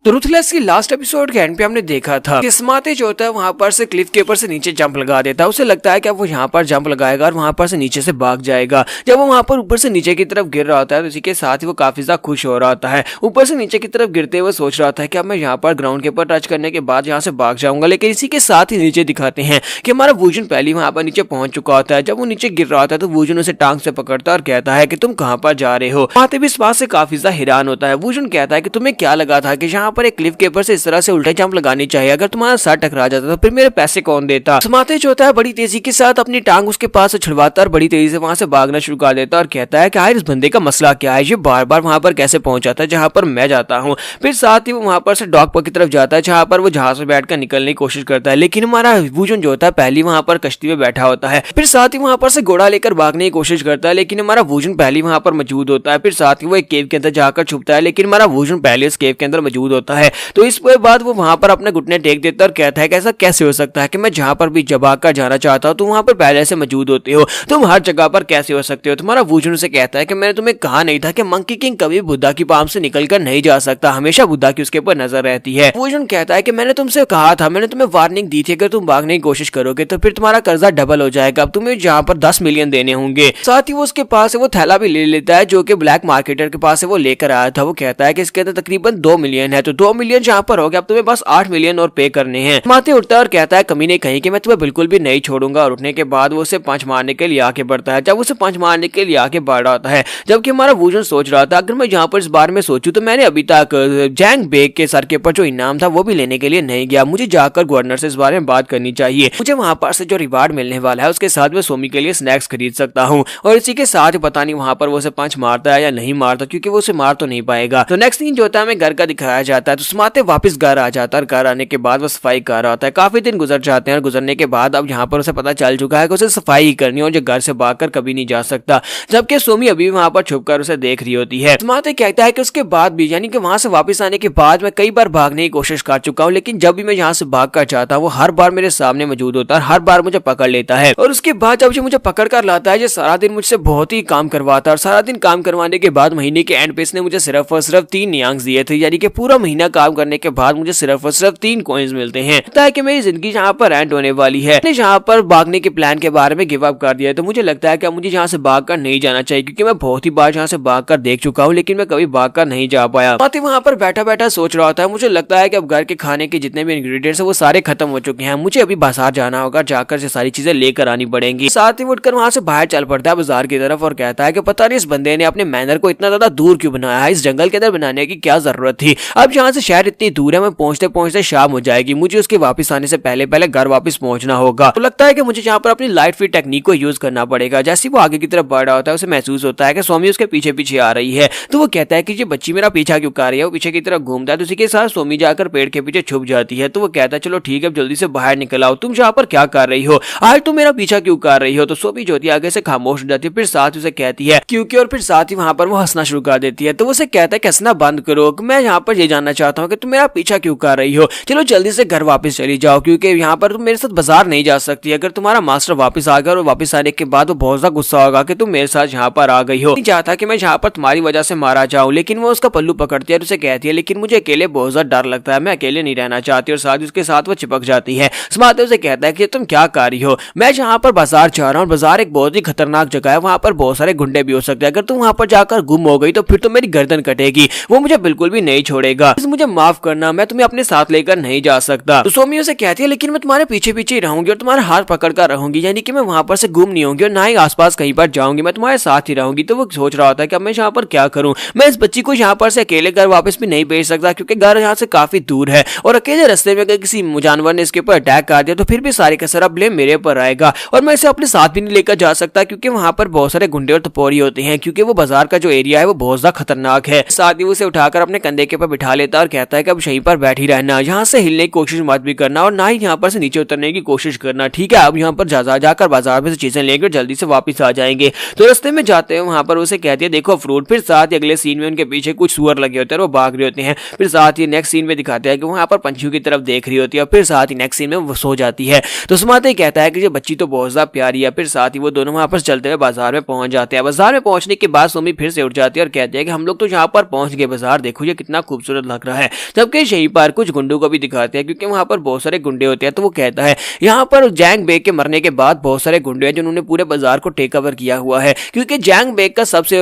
तो रूथलेस की लास्ट एपिसोड के एंड पे हमने देखा था कि स्माते जो होता है वहां पर से क्लिफ के ऊपर से नीचे जंप लगा देता है। उसे लगता है कि अब वो यहाँ पर जंप लगाएगा और वहां पर से नीचे से भाग जाएगा। जब वो वहां पर ऊपर से नीचे की तरफ गिर रहा होता है तो इसी के साथ ही वो काफी ज्यादा खुश हो रहा होता है। ऊपर से नीचे की तरफ गिरते हुए सोच रहा था कि अब मैं यहाँ पर ग्राउंड के ऊपर टच करने के बाद यहाँ से भाग जाऊंगा। लेकिन इसी के साथ ही नीचे दिखाते हैं कि हमारा वूजन पहले वहां पर नीचे पहुंच चुका होता है। जब वो नीचे गिर रहा होता है तो वूजन उसे टांग से पकड़ता और कहता है कि तुम कहाँ पर जा रहे हो। स्माते भी इस बात से काफी ज्यादा हैरान होता है। वूजन कहता है कि तुम्हें क्या लगा था कि यहाँ पर एक क्लिफ के ऊपर इस तरह से उल्टे जंप लगानी चाहिए, अगर तुम्हारा सर टकरा जाता तो फिर मेरे पैसे कौन देता। स्माते जो होता है बड़ी तेजी के साथ अपनी टांग उसके पास से छुड़वाता और बड़ी तेजी से वहां से भागना शुरू कर देता और कहता है कि आखिर इस बंदे का मसला क्या है, ये बार बार वहां पर कैसे पहुंच जाता है जहां पर मैं जाता हूं। फिर साथ ही वो वहां पर से डॉक पर की तरफ जाता है जहां पर वो जहाज में बैठकर निकलने की कोशिश करता है। लेकिन हमारा वूजन जो होता है पहली वहां पर कश्ती में बैठा होता है। फिर साथ ही वहां पर से घोड़ा लेकर भागने की कोशिश करता है, लेकिन हमारा वूजन पहली वहां पर मौजूद होता है। फिर साथ ही वो एक केव के अंदर जाकर छुपता है, लेकिन हमारा वूजन पहले उस केव के अंदर मौजूद होता है। तो इसके बाद वो वहां पर अपने घुटने टेक देता और कहता है कि ऐसा कैसे हो सकता है कि मैं जहां पर भी जबाकर जाना चाहता हूं तुम वहां पर पहले से मौजूद होते हो, तुम हर जगह पर कैसे हो सकते हो। तुम्हारा वूजन से कहता है कि मैंने तुम्हें कहा नहीं था कि मंकी किंग कभी बुद्धा की पाम से निकलकर नहीं जा सकता, हमेशा बुद्धा की उसके ऊपर नजर रहती है। वूजन कहता है कि मैंने तुमसे कहा था, मैंने तुम्हें वार्निंग दी थी अगर तुम भागने की कोशिश करोगे तो फिर तुम्हारा कर्जा डबल हो जाएगा, अब तुम्हें जहां पर 10 मिलियन देने होंगे। साथ ही वो उसके पास वो थैला भी ले लेता है जो कि ब्लैक मार्केटर के पास से वो लेकर आया था। वो कहता है कि इसके अंदर तकरीबन 2 मिलियन है, तो 2 मिलियन जहां पर हो गया, अब तुम्हें बस 8 मिलियन और पे करने हैं। स्माते उठता है और कहता है कमीने कहीं कि मैं तुम्हें बिल्कुल भी नहीं छोड़ूंगा। और उठने के बाद वो उसे पंच मारने के लिए आके बढ़ता है। जब उसे पंच मारने के लिए आके बढ़ रहा होता है, जबकि हमारा वूजन सोच रहा था अगर मैं यहाँ पर इस बारे में सोचूं तो मैंने अभी तक जैंग बेग के सर के ऊपर जो इनाम था वो भी लेने के लिए नहीं गया, मुझे जाकर गवर्नर से इस बारे में बात करनी चाहिए, मुझे वहां पर से जो रिवार्ड मिलने वाला है उसके साथ मैं सोमी के लिए स्नैक्स खरीद सकता हूँ। और इसी के साथ पता नहीं वहां पर वो उसे पंच मारता है या नहीं मारता, क्योंकि वो उसे मार तो नहीं पाएगा। तो नेक्स्ट सीन जो होता है हमें घर का दिखाया जाता जाता है तो सुमाते वापस घर आ जाता है। घर आने के बाद वो सफाई कर रहा होता है। काफी दिन गुजर जाते हैं और गुजरने के बाद अब यहाँ पर उसे पता चल चुका है कि उसे सफाई ही करनी है और जो घर से भागकर कभी नहीं जा सकता, जबकि सोमी अभी वहां पर छुपकर उसे देख रही होती है। सुमाते कहता है कि उसके बाद भी यानी कि वहां से वापस आने के बाद मैं कई बार भागने की कोशिश कर चुका हूँ, लेकिन जब भी मैं यहाँ से भाग कर जाता हूँ वो हर बार मेरे सामने मौजूद होता है, हर बार मुझे पकड़ लेता है। और उसके बाद जब मुझे पकड़ कर लाता है, ये सारा दिन मुझसे बहुत ही काम करवाता है और सारा दिन काम करवाने के बाद महीने के एंड पे इसने मुझे सिर्फ और सिर्फ 3 नियांग्स दिए थे, यानी कि पूरा महीना काम करने के बाद मुझे सिर्फ और सिर्फ 3 कॉइंस मिलते हैं। लगता है कि मेरी जिंदगी यहाँ पर एंड होने वाली है। मैंने यहाँ पर भागने के प्लान के बारे में गिव अप कर दिया, तो मुझे लगता है कि मुझे यहाँ से भाग कर नहीं जाना चाहिए, क्योंकि मैं बहुत ही बार यहाँ से भाग कर देख चुका हूँ, लेकिन मैं कभी भाग कर नहीं जा पाया। वहाँ पर बैठा बैठा सोच रहा था, मुझे लगता है कि अब घर के खाने के जितने भी इंग्रेडिएंट्स हैं वो सारे खत्म हो चुके हैं, मुझे अभी बाजार जाना होगा, जाकर से सारी चीजें लेकर आनी पड़ेंगी। साथ ही उठकर वहां से बाहर चल पड़ता है बाजार की तरफ और कहता है कि पता नहीं इस बंदे ने अपने मैनर को इतना ज्यादा दूर क्यों बनाया है, इस जंगल के अंदर बनाने की क्या जरूरत थी। अब यहाँ से शहर इतनी दूर है, मैं पहुंचते पहुंचते शाम हो जाएगी, मुझे उसके वापस आने से पहले पहले घर वापस पहुंचना होगा। तो लगता है कि मुझे यहाँ पर अपनी लाइट फिट टेक्निक को यूज करना पड़ेगा। जैसे वो आगे की तरफ बढ़ रहा होता है उसे महसूस होता है कि सोमी उसके पीछे पीछे आ रही है, तो वो कहता है कि ये बच्ची मेरा पीछा क्यों कर रही है। वो पीछे की तरफ घूमता है तो उसी के साथ सोमी जाकर पेड़ के पीछे छुप जाती है। तो वो कहता है चलो ठीक है, जल्दी से बाहर निकल आओ, तुम यहाँ पर क्या कर रही हो, आज तुम मेरा पीछा क्यों कर रही हो। तो सोमी जो होती है आगे से खामोश हो जाती है, फिर साथ उसे कहती है क्योंकि, और फिर साथ ही वहां पर वो हंसना शुरू कर देती है। तो उसे कहता है कि हंसना बंद करो, मैं यहाँ पर ये जानना चाहता हूँ कि तुम मेरा पीछा क्यों कर रही हो, चलो जल्दी से घर वापस चली जाओ, क्योंकि यहाँ पर तुम मेरे साथ बाजार नहीं जा सकती। अगर तुम्हारा मास्टर वापस आ गया और वापस आने के बाद वो बहुत ज्यादा गुस्सा होगा कि तुम मेरे साथ यहाँ पर आ गई हो, नहीं चाहता कि मैं यहाँ पर तुम्हारी वजह से मारा जाऊँ। लेकिन वो उसका पल्लू पकड़ती है और उसे कहती है लेकिन मुझे अकेले बहुत ज्यादा डर लगता है, मैं अकेले नहीं रहना चाहती, और साथ उसके साथ वो चिपक जाती है। सुमाते उसे कहता है कि तुम क्या कर रही हो, मैं यहाँ पर बाजार जा रहा हूँ, बाजार एक बहुत ही खतरनाक जगह है, वहाँ पर बहुत सारे गुंडे भी हो सकते हैं, अगर तुम वहाँ पर जाकर गुम हो गई तो फिर तो मेरी गर्दन कटेगी, वो मुझे बिल्कुल भी नहीं छोड़ेगा, मुझे माफ करना, मैं तुम्हें अपने साथ लेकर नहीं जा सकता। तो सोमी उसे कहती है लेकिन मैं तुम्हारे पीछे पीछे ही रहूंगी और तुम्हारा हाथ पकड़ कर रहूंगी, यानी कि मैं वहां पर से गुम नहीं होंगी और ना ही आसपास कहीं पर जाऊंगी, मैं तुम्हारे साथ ही रहूंगी। तो वो सोच रहा होता है कि अब मैं यहाँ पर क्या करूं, मैं इस बच्ची को यहाँ पर से अकेले घर वापस भी नहीं भेज सकता, क्योंकि घर यहाँ से काफी दूर है, और अकेले रास्ते में अगर किसी जानवर ने इसके ऊपर अटैक कर दिया तो फिर भी सारे का सारा ब्लेम मेरे ऊपर आएगा, और मैं इसे अपने साथ भी नहीं लेकर जा सकता, क्योंकि वहां पर बहुत सारे गुंडे और टपोरी होते हैं, क्योंकि वो बाजार का जो एरिया है वो बहुत ज्यादा खतरनाक है। साथ ही उसे उठाकर अपने कंधे के ऊपर बिठा लेता है और कहता है कि अब यहीं पर बैठी रहना, यहाँ से हिलने की कोशिश मत भी करना और ना ही यहाँ पर से नीचे उतरने की कोशिश करना, ठीक है। अब यहाँ पर जाकर बाजार में से चीजें लेकर जल्दी से वापस आ जाएंगे। तो रास्ते में जाते हैं वहां पर उसे कहती है देखो फ्रूट, फिर साथ ही अगले सीन में उनके पीछे कुछ सुअर लगे होते हैं और वो भाग रहे होते हैं। फिर साथ ही नेक्स्ट सीन में दिखाते हैं कि वहां पर पंछियों की तरफ देख रही होती है, और फिर साथ ही नेक्स्ट सीन में वो सो जाती है। तो सुमाते कहता है कि ये बच्ची तो बहुत ज्यादा प्यारी है। फिर साथ ही वो दोनों वहां पर चलते हुए बाजार में पहुंच जाते हैं। बाजार में पहुंचने के बाद सोमी फिर से उठ जाती है और कहती है कि हम लोग तो यहाँ पर पहुंच गए, बाजार देखो ये कितना खूबसूरत लग रहा है। जबकि यहीं पर कुछ गुंडों को भी दिखाते हैं, क्योंकि वहां पर बहुत सारे गुंडे होते हैं। तो वो कहता है यहाँ पर जैंग बेग के मरने के बाद बहुत सारे गुंडे हैं जिन्होंने पूरे बाजार को टेक ओवर किया हुआ है, क्योंकि जैंग बेग का सबसे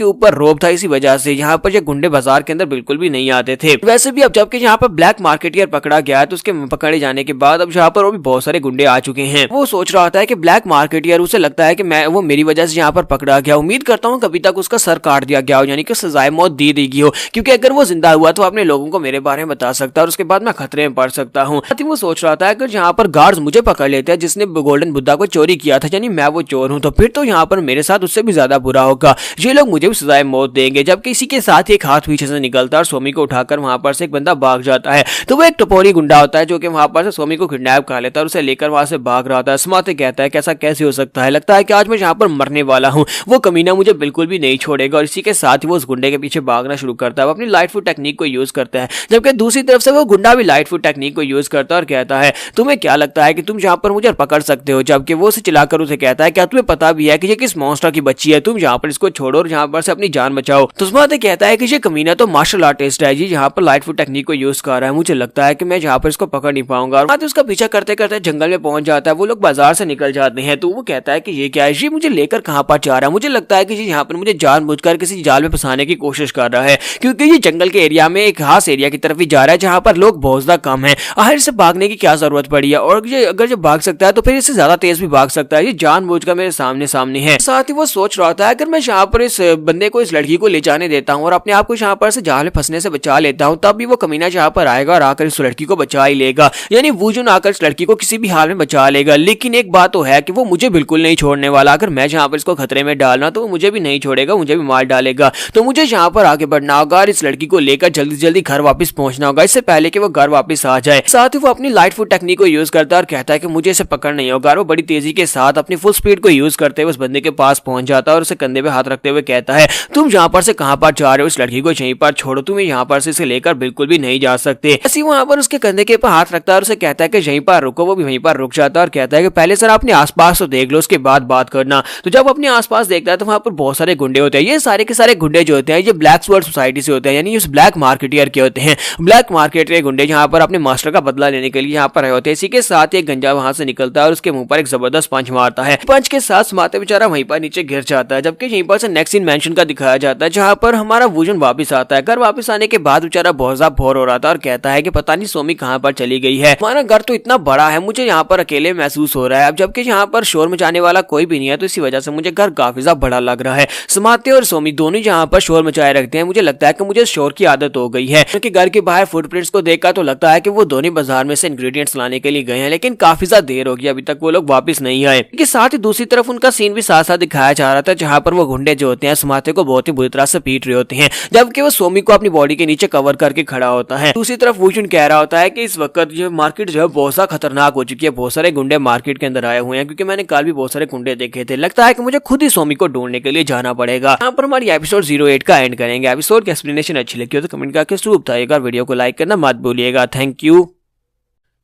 ऊपर रोब था, इसी वजह से यहाँ पर ये गुंडे बाजार के अंदर बिल्कुल भी नहीं आते थे। वैसे भी अब जबकि यहाँ पर ब्लैक मार्केटियर पकड़ा गया है, तो उसके पकड़े जाने के बाद अब यहाँ पर वो भी बहुत सारे गुंडे आ चुके हैं। वो सोच रहा होता है कि ब्लैक मार्केटियर, उसे लगता है कि वो मेरी वजह से यहाँ पर पकड़ा गया, उम्मीद करता हूँ कभी तक उसका सर काट दिया गया हो, यानी कि सजाए मौत दी गई हो, क्योंकि अगर वो जिंदा हुआ तो अपने लोगों को मेरे बारे में बता सकता है और उसके बाद मैं खतरे में पड़ सकता हूँ। वो सोच रहा था अगर यहाँ पर गार्ड्स मुझे पकड़ लेते हैं जिसने गोल्डन बुद्धा को चोरी किया था, यानी मैं वो चोर हूँ, तो फिर तो यहाँ पर मेरे साथ उससे भी ज्यादा बुरा होगा, ये लोग मुझे भी सजाए मौत देंगे। जबकि इसी के साथ एक हाथ पीछे से निकलता है और सोमी को उठाकर वहां पर से एक बंदा भाग जाता है। तो वो एक टपोरी गुंडा होता है जो कि वहां पर से सोमी को किडनैप कर लेता है और उसे लेकर वहां से भाग रहा था। सुमाते कहता है कि ऐसा कैसे हो सकता है, लगता है कि आज मैं यहाँ पर मरने वाला हूँ, वो कमीना मुझे बिल्कुल भी नहीं छोड़ेगा। और इसी के साथ ही वो उस गुंडे के पीछे भागना शुरू करता है, वो अपनी लाइट फुट टेक्निक को यूज करता है। जबकि दूसरी तरफ से वो गुंडा भी लाइट फुट टेक्निक को यूज करता है और कहता है तुम्हें क्या लगता है कि तुम यहाँ पर मुझे पकड़ सकते हो। जबकि वो उसे चिल्लाकर उसे कहता है क्या तुम्हें पता भी है कि ये किस मॉन्स्टर की बच्ची है, तुम यहाँ पर इसको छोड़ो और यहाँ पर से अपनी जान बचाओ। तो सुमाते कहता है कि ये कमीना तो मार्शल आर्टिस्ट है, जी यहाँ पर लाइट फुट टेक्निक को यूज कर रहा है, मुझे लगता है कि मैं यहाँ पर इसको पकड़ नहीं पाऊंगा। और उसका पीछा करते करते जंगल में पहुंच जाता है। वो लोग बाजार से निकल जाते हैं। तो वो कहता है कि ये क्या है, ये मुझे लेकर कहाँ पर जा रहा है, मुझे लगता है कि यहाँ पर मुझे जानबूझकर किसी जाल में फंसाने की कोशिश कर रहा है, क्योंकि ये जंगल के एरिया में एक खास एरिया की तरफ ही जा रहा है जहाँ पर लोग बहुत ज्यादा कम है। आखिर से भागने की क्या जरूरत पड़ी है, और ये अगर ये भाग सकता है तो फिर इससे ज्यादा तेज भी भाग सकता है, ये जानबूझकर मेरे सामने है। साथ ही वो सोच रहा था अगर मैं यहाँ पर इस बंदे को, इस लड़की को ले जाने देता हूँ और अपने आप को यहाँ पर से जाल में फंसने से बचा लेता हूँ, तब भी वो कमीना यहाँ पर आएगा और आकर इस लड़की को बचा ही लेगा, यानी वुजुन आकर इस लड़की को किसी भी हाल में बचा लेगा। लेकिन एक बात तो है कि वो मुझे बिल्कुल नहीं छोड़ने वाला, अगर मैं यहाँ पर इसको खतरे में डालना तो वो मुझे भी नहीं छोड़ेगा, मुझे भी मार डालेगा। तो मुझे यहाँ पर आगे बढ़ना होगा और इस लड़की को लेकर जल्दी जल्दी घर वापस पहुंचना होगा इससे पहले कि वो घर वापस आ जाए। साथ ही वो अपनी लाइट फुट टेक्निक को यूज करता है और कहता है कि मुझे इसे पकड़ नहीं होगा। वो बड़ी तेजी के साथ अपनी फुल स्पीड को यूज करते हुए उस बंदे के पास पहुंच जाता है और उसे कंधे पे हाथ रखते हुए कहता है, तुम जहाँ पर से कहाँ पर जा रहे हो, इस लड़की को यहीं पर छोड़ो, तुम यहाँ पर से इसे लेकर बिल्कुल भी नहीं जा सकते। ऐसी वहाँ पर उसके कंधे के ऊपर हाथ रखता है और उसे कहता है कि यहीं पर रुको। वो भी वहीं पर रुक जाता है और कहता है कि पहले सर अपने आसपास तो देख लो, उसके बाद बात करना। तो जब अपने आसपास देखता है तो वहाँ पर बहुत सारे गुंडे होते हैं। ये सारे के सारे गुंडे जो होते हैं ये ब्लैक स्वर्ड सोसाइटी से होते हैं, यानी उस ब्लैक मार्केटियर के होते हैं। ब्लैक मार्केट के गुंडे यहाँ पर अपने मास्टर का बदला लेने के लिए यहाँ पर आए होते हैं। इसी के साथ एक गंजा वहां से निकलता है और उसके मुंह पर एक जबरदस्त पंच मारता है। पंच के साथ समाते बेचारा वहीं पर नीचे गिर जाता है। जबकि यहीं पर से नेक्स्ट सीन मेंशन का दिखाया जाता है जहां पर हमारा वूजन वापस आता है। घर वापस आने के बाद बेचारा बहुत ज्यादा बोर हो रहा था और कहता है कि पता नहीं सोमी कहां पर चली गई है, हमारा घर तो इतना बड़ा है, मुझे यहाँ पर अकेले महसूस हो रहा है। अब जबकि यहाँ पर शोर मचाने वाला कोई भी नहीं है तो इसी वजह से मुझे घर काफी ज्यादा बड़ा लग रहा है। समाते और सोमी दोनों यहाँ पर शोर मचाए रखते हैं। मुझे लगता है कि मुझे शोर की आदत हो गई है, क्योंकि घर के बाहर फुटप्रिंट्स को देखकर तो लगता है कि वो दोनों बाजार में से इंग्रेडिएंट्स लाने के लिए गए हैं, लेकिन काफी ज्यादा देर हो गई, अभी तक वो लोग वापस नहीं आए। के साथ ही दूसरी तरफ उनका सीन भी साथ साथ दिखाया जा रहा था जहां पर वो गुंडे जो होते हैं समाते को बहुत ही बुरी तरह से पीट रहे होते हैं, जबकि वो सोमी को अपनी बॉडी के नीचे कवर करके खड़ा होता है। दूसरी तरफ वूजन कह रहा होता है कि इस वक्त जो मार्केट जो है बहुत सा खतरनाक हो चुकी है, बहुत सारे गुंडे मार्केट के अंदर आए हुए हैं, क्योंकि मैंने कल भी बहुत सारे गुंडे देखे थे। लगता है कि मुझे खुद ही सोमी को ढूंढने के लिए जाना पड़ेगा। यहाँ पर हमारी एपिसोड 08 का एंड करेंगे। एपिसोड की एक्सप्लेनेशन अच्छी लगी हो तो कमेंट करके जरूर बताइएगा, वीडियो को लाइक करना मत भूलिएगा। Thank you.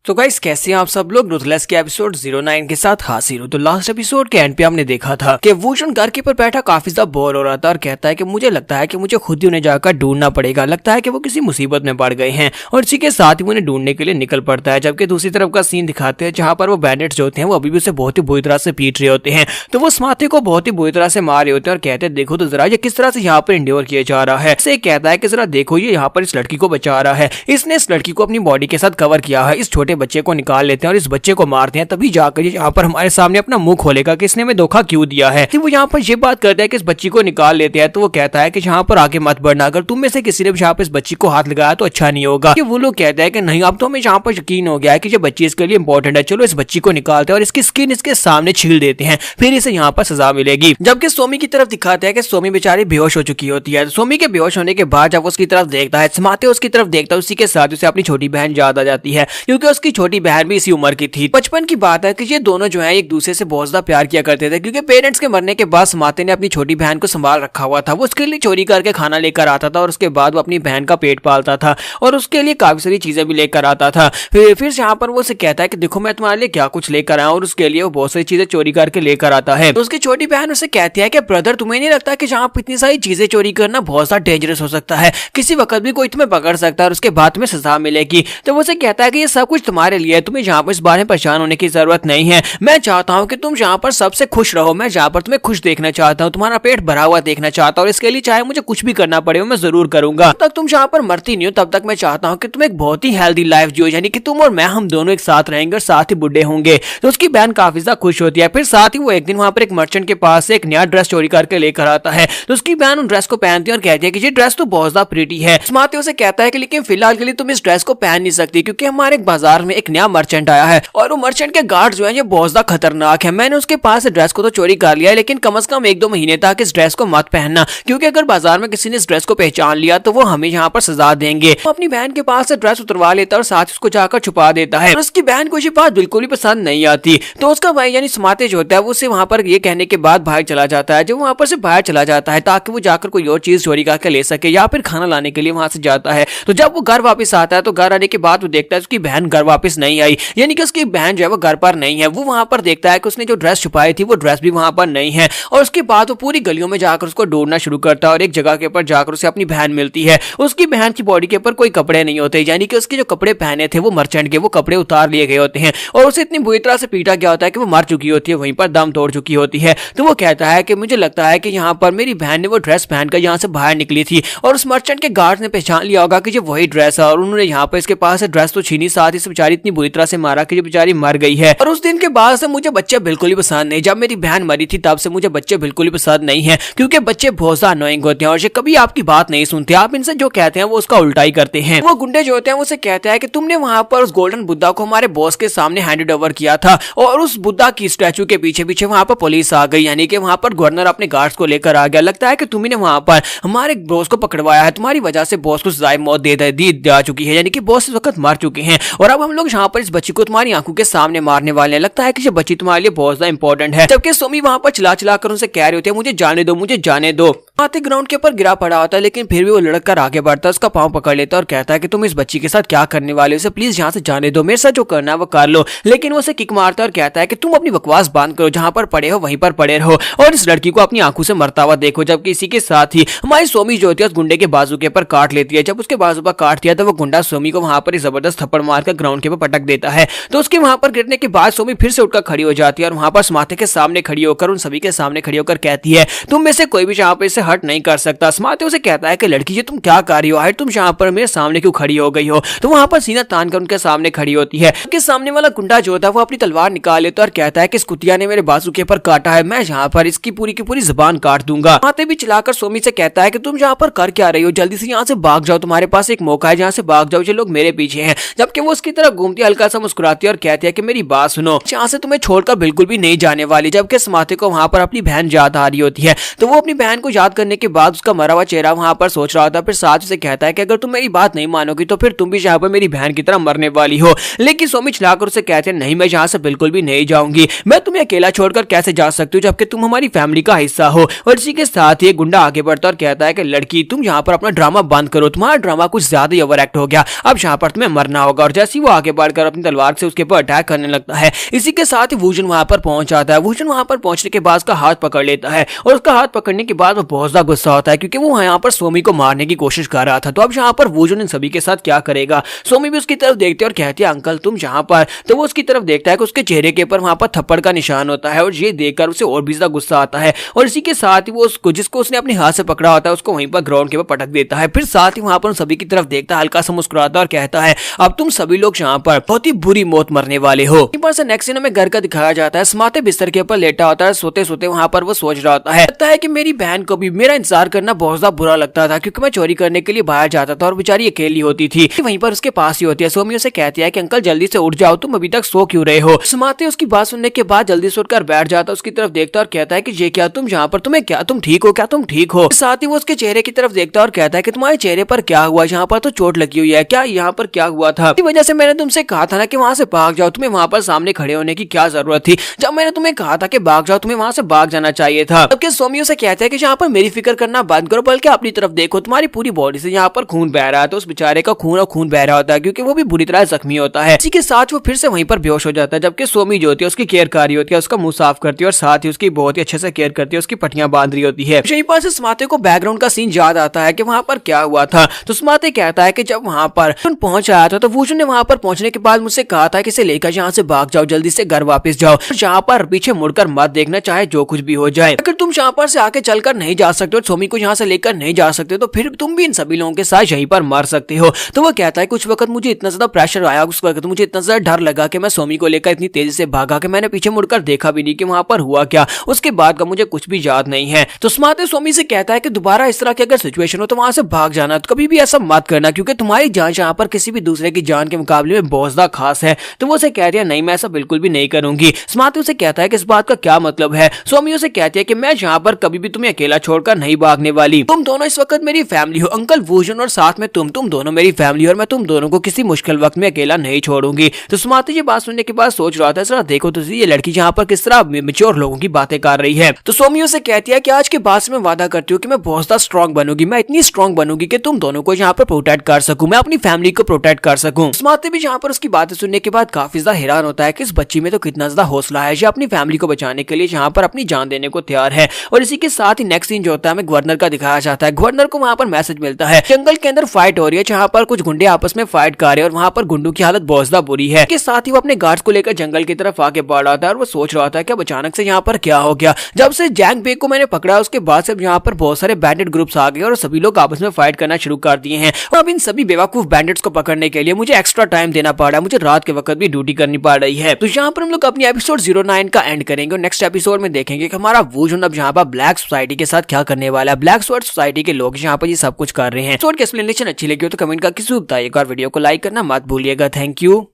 तो गाइस कैसे हैं आप सब लोग। रुथलेस के एपिसोड 09 के साथ हाजिर हूं। तो लास्ट एपिसोड के एंड पे हमने देखा था कि वूजन घर के ऊपर बैठा काफी ज्यादा बोर हो रहा था और कहता है कि मुझे लगता है कि मुझे खुद ही उन्हें जाकर ढूंढना पड़ेगा, लगता है कि वो किसी मुसीबत में पड़ गए हैं, और इसी के साथ ही उन्हें ढूंढने के लिए निकल पड़ता है। जबकि दूसरी तरफ का सीन दिखाते हैं जहां पर वो बैंडिट्स जो होते हैं वो अभी भी उसे बहुत ही बुरी तरह से पीट रहे होते हैं। तो वो समाते को बहुत ही बुरी तरह से मार रहे होते हैं और कहते हैं देखो तो जरा ये किस तरह से यहाँ पर इंड्योर किया जा रहा है। इसे कहता है कि जरा देखो ये यहाँ पर इस लड़की को बचा रहा है, इसने इस लड़की को अपनी बॉडी के साथ कवर किया है, इस छोटे बच्चे को निकाल लेते हैं और इस बच्चे को मारते हैं, तभी जाकर यहाँ पर हमारे सामने अपना मुंह खोलेगा कि इसने में धोखा क्यों दिया है। तो वो यहाँ पर ये बात करता है कि इस बच्ची को निकाल लेते हैं। तो वो कहता है कि यहाँ पर आगे मत बढ़ना, अगर तुम में से किसी ने भी यहाँ पर इस बच्ची को हाथ लगाया तो अच्छा नहीं होगा। कि वो लोग कहते हैं कि नहीं अब तो हमें यहाँ पर यकीन हो गया है कि ये बच्ची इसके लिए इंपॉर्टेंट है, चलो इस बच्ची को निकालते हैं और इसकी स्किन इसके सामने छील देते हैं, फिर इसे यहाँ पर सजा मिलेगी। जबकि सोमी की तरफ दिखाते हैं कि सोमी बेचारी बेहोश हो चुकी होती है। सोमी के बेहोश होने के बाद जब उसकी तरफ देखता है, समाते उसकी तरफ देखता है, उसी के साथ उसे अपनी छोटी बहन याद आ जाती है, क्योंकि उसकी छोटी बहन भी इसी उम्र की थी। बचपन की बात है कि ये दोनों जो है एक दूसरे से बहुत ज्यादा प्यार किया करते थे, क्योंकि पेरेंट्स के मरने के बाद समाते ने अपनी छोटी बहन को संभाल रखा हुआ था। वो उसके लिए चोरी करके खाना लेकर आता था और उसके बाद वो अपनी बहन का पेट पालता था और उसके लिए काफी सारी चीजें भी लेकर आता था। फिर यहाँ पर वो उसे कहता है कि देखो मैं तुम्हारे लिए क्या कुछ लेकर आया, और उसके लिए वो बहुत सारी चीजें चोरी करके लेकर आता है। तो उसकी छोटी बहन उसे कहती है कि ब्रदर तुम्हें नहीं लगता कि जहाँ इतनी सारी चीजें चोरी करना बहुत ज्यादा डेंजरस हो सकता है, किसी वक्त भी कोई तुम्हें पकड़ सकता है और उसके बाद तुम्हें सजा मिलेगी। तो वो उसे कहता है कि ये सब कुछ तुम्हारे लिए है, तुम्हें यहाँ पर इस बारे में परेशान होने की जरूरत नहीं है। मैं चाहता हूं कि तुम जहां पर सबसे खुश रहो, मैं जहां पर तुम्हें खुश देखना चाहता हूं, तुम्हारा पेट भरा हुआ देखना चाहता हूं, और इसके लिए चाहे मुझे कुछ भी करना पड़े मैं जरूर करूंगा। तब तक तुम जहां पर मरती नहीं हो तब तक मैं चाहता हूं कि तुम एक बहुत ही हेल्दी लाइफ जियो, यानी कि तुम और मैं हम दोनों एक साथ रहेंगे और साथ ही बुढ़े होंगे। तो उसकी बहन काफी ज्यादा खुश होती है। फिर साथ ही वो एक दिन वहां पर एक मर्चेंट के पास से एक नया ड्रेस चोरी करके लेकर आता है। तो उसकी बहन उन ड्रेस को पहनती है और कहती है कि ये ड्रेस तो बहुत ज्यादा प्रीटी है। समाते उसे कहता है कि लेकिन फिलहाल के लिए तुम इस ड्रेस को पहन नहीं सकती, क्योंकि हमारे बाजार में एक नया मर्चेंट आया है और वो मर्चेंट के गार्ड जो है ये बहुत ज्यादा खतरनाक है। मैंने उसके पास ड्रेस को तो चोरी कर लिया है, लेकिन कम से कम 1-2 महीने तक इस ड्रेस को मत पहनना, क्योंकि अगर बाजार में किसी ने इस ड्रेस को पहचान लिया तो वो हमें यहाँ पर सजा देंगे। वो अपनी बहन के पास से ड्रेस उतरवा लेता है और साथ उसको जाकर छुपा देता है। उसकी बहन को ये बात बिल्कुल भी पसंद नहीं आती। तो उसका भाई यानी समाते जो होता है वो उसे वहां पर ये कहने के बाद बाहर चला जाता है। जब वहां पर से बाहर चला जाता है ताकि वो जाकर कोई और चीज चोरी करके ले सके या फिर खाना लाने के लिए वहां से जाता है। तो जब वो घर वापस आता है तो घर आने के बाद वो देखता है उसकी बहन घर वापस नहीं आई, यानी कि उसकी बहन जो है वो घर पर नहीं है। वो वहां पर देखता है कि उसने जो ड्रेस छुपाई थी वो ड्रेस भी वहां पर नहीं है, और उसके बाद वो पूरी गलियों में जाकर उसको ढूंढना शुरू करता है और एक जगह के ऊपर जाकर उसे अपनी बहन मिलती है। उसकी बहन की बॉडी के ऊपर कोई कपड़े नहीं होते, यानी कि उसके जो कपड़े पहने थे वो मर्चेंट के वो कपड़े उतार लिए गए होते हैं और उसे इतनी बुरी तरह से पीटा गया होता है कि वो मर चुकी होती है, वहीं पर दम तोड़ चुकी होती है। तो वो कहता है कि मुझे लगता है कि यहाँ पर मेरी बहन ने वो ड्रेस पहनकर यहाँ से बाहर निकली थी और उस मर्चेंट के गार्ड ने पहचान लिया होगा कि ये वही ड्रेस है और उन्होंने यहाँ पर इसके पास ड्रेस तो छीनी, साथ ही बेचारी इतनी बुरी तरह से मारा कि जो बेचारी मर गई है। और उस दिन के बाद से मुझे बच्चे बिल्कुल ही पसंद नहीं। जब मेरी बहन मरी थी तब से मुझे बच्चे बिल्कुल ही पसंद नहीं है, क्योंकि बच्चे बहुत ज्यादा अनोइंग होते हैं और ये कभी आपकी बात नहीं सुनते। आप इनसे जो कहते हैं वो उसका उल्टा ही करते हैं। वो गुंडे जो होते हैं उसे कहते हैं कि तुमने वहां पर उस गोल्डन बुद्धा को हमारे बॉस के सामने हैंड ओवर किया था, और उस बुद्धा की स्टैचू के पीछे पीछे वहां पर पुलिस आ गई, यानी कि वहां पर गवर्नर अपने गार्ड्स को लेकर आ गया। लगता है कि तुम्ही ने वहां पर हमारे बॉस को पकड़वाया है, तुम्हारी वजह से बॉस को सजाए मौत दी जा चुकी है, यानी कि बॉस इस वक्त मर चुके हैं, और अब हम लोग यहाँ पर इस बच्ची को तुम्हारी आंखों के सामने मारने वाले हैं। लगता है कि ये बच्ची तुम्हारे लिए बहुत ज्यादा इंपॉर्टेंट है। जबकि सोमी वहां पर चिल्ला चिल्ला कर उनसे कह रहे होते हैं मुझे जाने दो, मुझे जाने दो। आते ग्राउंड के ऊपर गिरा पड़ा होता है, लेकिन फिर भी वो लड़क कर आगे बढ़ता है, उसका पांव पकड़ लेता है और कहता है कि तुम इस बच्ची के साथ क्या करने वाले हो, इसे प्लीज यहाँ से जाने दो, मेरे साथ जो करना है वो कर लो। लेकिन वो उसे किक मारता है और कहता है कि तुम अपनी बकवास बंद करो, जहां पर पड़े हो वहीं पर पड़े रहो और इस लड़की को अपनी आंखों से मरता हुआ देखो। जबकि इसी के साथ ही हमारी सोमी जो होती है उस गुंडे के बाजू के ऊपर काट लेती है। जब उसके बाजू पर काट दिया तो वो गुंडा सोमी को वहां पर जबरदस्त थप्पड़ मारकर ग्राउंड के ऊपर पटक देता है। तो उसके वहां पर गिरने के बाद सोमी फिर से उठकर खड़ी हो जाती है और वहां पर समाते के सामने खड़ी होकर उन सभी के सामने खड़ी होकर कहती है तुम में से कोई भी यहाँ पर इसे हर्ट नहीं कर सकता। समाते उसे कहता है कि लड़की ये तुम क्या कर रही हो, हाय तुम यहाँ पर मेरे सामने क्यों खड़ी हो गई हो। तो वहां पर सीना तान कर उनके सामने खड़ी होती है। उनके सामने वाला गुंडा जो होता है वो अपनी तलवार निकाल लेता है और कहता है कि इस कुतिया ने मेरे बाजू के ऊपर काटा है, मैं यहाँ पर इसकी पूरी की पूरी जुबान काट दूंगा। माते भी चिल्लाकर सोमी से कहता है कि तुम यहाँ पर कर क्या रही हो, जल्दी से यहाँ से भाग जाओ, तुम्हारे पास एक मौका है, जहाँ से भाग जाओ, ये लोग मेरे पीछे हैं। जबकि वो उसकी तरफ घूमती है, हल्का सा मुस्कुराती है और कहती है कि मेरी बात सुनो, यहाँ से तुम्हें छोड़कर बिल्कुल भी नहीं जाने वाली। जबकि समाते को वहां पर अपनी बहन याद आ रही होती है, तो वो अपनी बहन को याद करने के बाद उसका मरा हुआ चेहरा वहां पर सोच रहा होता है। फिर साथ से कहता है कि अगर तुम मेरी बात नहीं मानोगी तो फिर तुम भी यहाँ पर मेरी बहन की तरह मरने वाली हो। लेकिन सोमी चिल्लाकर उसे कहते हैं नहीं, मैं यहाँ से बिल्कुल भी नहीं जाऊंगी, मैं तुम्हें अकेला छोड़कर कैसे जा सकती हूँ जबकि तुम हमारी फैमिली का हिस्सा हो। और इसी के साथ ही गुंडा आगे बढ़ता और कहता है कि लड़की तुम यहाँ पर अपना ड्रामा बंद करो, तुम्हारा ड्रामा कुछ ज्यादा ही ओवर एक्ट हो गया, अब यहाँ पर तुम्हें मरना होगा। और जैसे ही वो आगे बढ़कर अपनी तलवार से उसके ऊपर अटैक करने लगता है, इसी के साथ ही वूजन वहां पर पहुंच जाता है। वूजन वहां पर पहुंचने के बाद उसका हाथ पकड़ लेता है और उसका हाथ पकड़ने के बाद वो बहुत ज्यादा गुस्सा होता है क्योंकि वो यहाँ पर सोमी को मारने की कोशिश कर रहा था। तो अब यहाँ पर वूजन इन सभी के साथ क्या करेगा। सोमी भी उसकी तरफ देखती है और कहती है अंकल तुम यहाँ पर, तो वो उसकी तरफ देखता है कि उसके चेहरे के ऊपर वहां पर थप्पड़ का निशान होता है और ये देखकर उसे और भी ज्यादा गुस्सा आता है। और इसी के साथ ही वो उसको जिसको उसने अपने हाथ से पकड़ा होता है उसको वहीं पर ग्राउंड के ऊपर पटक देता है। फिर साथ ही वहां पर सभी की तरफ देखता है, हल्का सा मुस्कुराता है और कहता है अब तुम सभी लोग यहाँ पर बहुत ही बुरी मौत मरने वाले हो। से नेक्स्ट सीन में घर का दिखाया जाता है। समाते बिस्तर के ऊपर लेटा होता है, सोते सोते वहां पर वो सोच रहा होता है लगता है कि मेरी बहन को भी मेरा इंतजार करना बहुत ज्यादा बुरा लगता था क्योंकि मैं चोरी करने के लिए बाहर जाता था और बेचारी अकेली होती थी। वहीं पर उसके पास ही होती है। सोमी उसे कहती है कि अंकल जल्दी से उठ जाओ, तुम अभी तक सो क्यों रहे हो। समाते उसकी बात सुनने के बाद जल्दी से उठकर बैठ जाता है, उसकी तरफ देखता और कहता है कि ये क्या तुम यहाँ पर, तुम्हें क्या, तुम ठीक हो क्या, तुम ठीक हो। साथ ही वो उसके चेहरे की तरफ देखता और कहता है कि तुम्हारे चेहरे पर क्या हुआ, यहाँ पर तो चोट लगी हुई है, क्या यहाँ पर क्या हुआ था। इसी वजह से मैंने तुमसे कहा था ना कि वहां से भाग जाओ, तुम्हें वहां पर सामने खड़े होने की क्या जरूरत थी। जब मैंने तुम्हें कहा था कि भाग जाओ, तुम्हें वहां से भाग जाना चाहिए था। जबकि सोमी उसे कहता है कि यहाँ पर मेरी फिक्र करना बंद करो, बल्कि अपनी तरफ देखो, तुम्हारी पूरी बॉडी से यहाँ पर खून बह रहा है। तो उस बेचारे का खून और खून बह रहा होता है क्योंकि वो भी बुरी तरह जख्मी होता है। इसी के साथ वो फिर से वहीं पर बेहोश हो जाता है। जबकि सोमी जो होती है उसकी केयर कर रही होती है, उसका मुंह साफ करती है और साथ ही उसकी बहुत ही अच्छे से केयर करती है, उसकी पट्टियां बांध रही होती है। यहीं पर से समाते को बैकग्राउंड का सीन याद आता है कि वहां पर क्या हुआ था। तो समाते कहता है कि जब वहां पर पहुंच आया था तो वूजन ने वहां पर पहुंचने के बाद मुझसे कहा था कि इसे लेकर यहाँ से भाग जाओ, जल्दी से घर वापस जाओ, यहाँ पर पीछे मुड़कर मत देखना, चाहे जो कुछ भी हो जाए। अगर तुम यहाँ पर से आके चलकर नहीं जा सकते और सोमी को यहाँ से लेकर नहीं जा सकते तो फिर तुम भी इन सभी लोगों के साथ यहीं पर मर सकते हो। तो वो कहता है कुछ वक्त मुझे इतना ज्यादा प्रेशर आया, उस वक्त मुझे इतना ज्यादा डर लगा कि मैं सोमी को लेकर इतनी तेजी से भागा कि मैंने पीछे मुड़कर देखा भी नहीं कि वहां पर हुआ क्या। उसके बाद का मुझे कुछ भी याद नहीं है। तो समाते सोमी से कहता है कि दोबारा इस तरह की अगर सिचुएशन हो तो वहां से भाग जाना, तो कभी भी ऐसा मत करना क्योंकि तुम्हारी जान यहाँ पर किसी भी दूसरे की जान के मुकाबले में बहुत ज्यादा खास है। तो वो उसे कह रही है नहीं, मैं ऐसा बिल्कुल भी नहीं करूंगी। समाते उसे कहता है कि इस बात का क्या मतलब है। सोमी उसे कहती है कि मैं यहाँ पर कभी भी तुम्हें अकेला छोड़कर नहीं भागने वाली, तुम दोनों इस वक्त मेरी फैमिली हो, अंकल वूजन और साथ में तुम दोनों मेरी फैमिली, और मैं तुम दोनों को किसी मुश्किल वक्त में अकेला नहीं छोड़ूंगी। तो समाते ये बात सुनने के बाद सोच रहा था, देखो तो ये लड़की यहाँ पर किस तरह मेच्योर लोगों की बातें कर रही है। तो सोमी उसे कहती है कि आज के बाद से मैं वादा करती हूँ कि मैं बहुत ज्यादा स्ट्रॉन्ग बनूंगी, मैं इतनी स्ट्रॉन्ग बनूंगी कि तुम दोनों को यहाँ पर प्रोटेक्ट कर सकूं, मैं अपनी फैमिली को प्रोटेक्ट कर सकूं। समाते भी यहाँ पर उसकी बातें सुनने के बाद काफी ज्यादा हैरान होता है कि इस बच्ची में तो कितना ज्यादा हौसला है, ये अपनी फैमिली को बचाने के लिए यहाँ पर अपनी जान देने को तैयार है। और इसी के साथ ही नेक्स्ट सीन जो होता है हमें गवर्नर का दिखाया जाता है। गवर्नर को वहाँ पर मैसेज मिलता है, जंगल के अंदर फाइट हो रही है जहाँ पर कुछ गुंडे आपस में फाइट कर रहे हैं और वहाँ पर गुंडों की हालत बहुत ज्यादा बुरी है। के साथ ही वो अपने गार्ड्स को लेकर जंगल की तरफ आगे बढ़ रहा था और वो सोच रहा था कि अब अचानक से यहाँ पर क्या हो गया। जब से जैंग बेक को मैंने पकड़ा उसके बाद से यहाँ पर बहुत सारे बैंडेड ग्रुप्स आ गए और सभी लोग आपस में फाइट करना शुरू कर दिए हैं। और अब इन सभी बेवकूफ बैंडेट्स को पकड़ने के लिए मुझे एक्स्ट्रा टाइम देना पड़ रहा है, मुझे रात के वक्त भी ड्यूटी करनी पड़ रही है। तो यहाँ पर हम लोग अपनी एपिसोड 09 का एंड करेंगे और नेक्स्ट एपिसोड में देखेंगे कि हमारा वुजन अब यहाँ पर ब्लैक सोसाइटी के साथ क्या करने वाला है। ब्लैक स्वॉर्ड सोसाइटी के लोग यहाँ पर ये सब कुछ कर रहे हैं। एपिसोड की एक्सप्लेनेशन अच्छी लगी हो तो कमेंट करके जरूर बताइएगा और वीडियो को लाइक करना मत भूलिएगा। Thank you.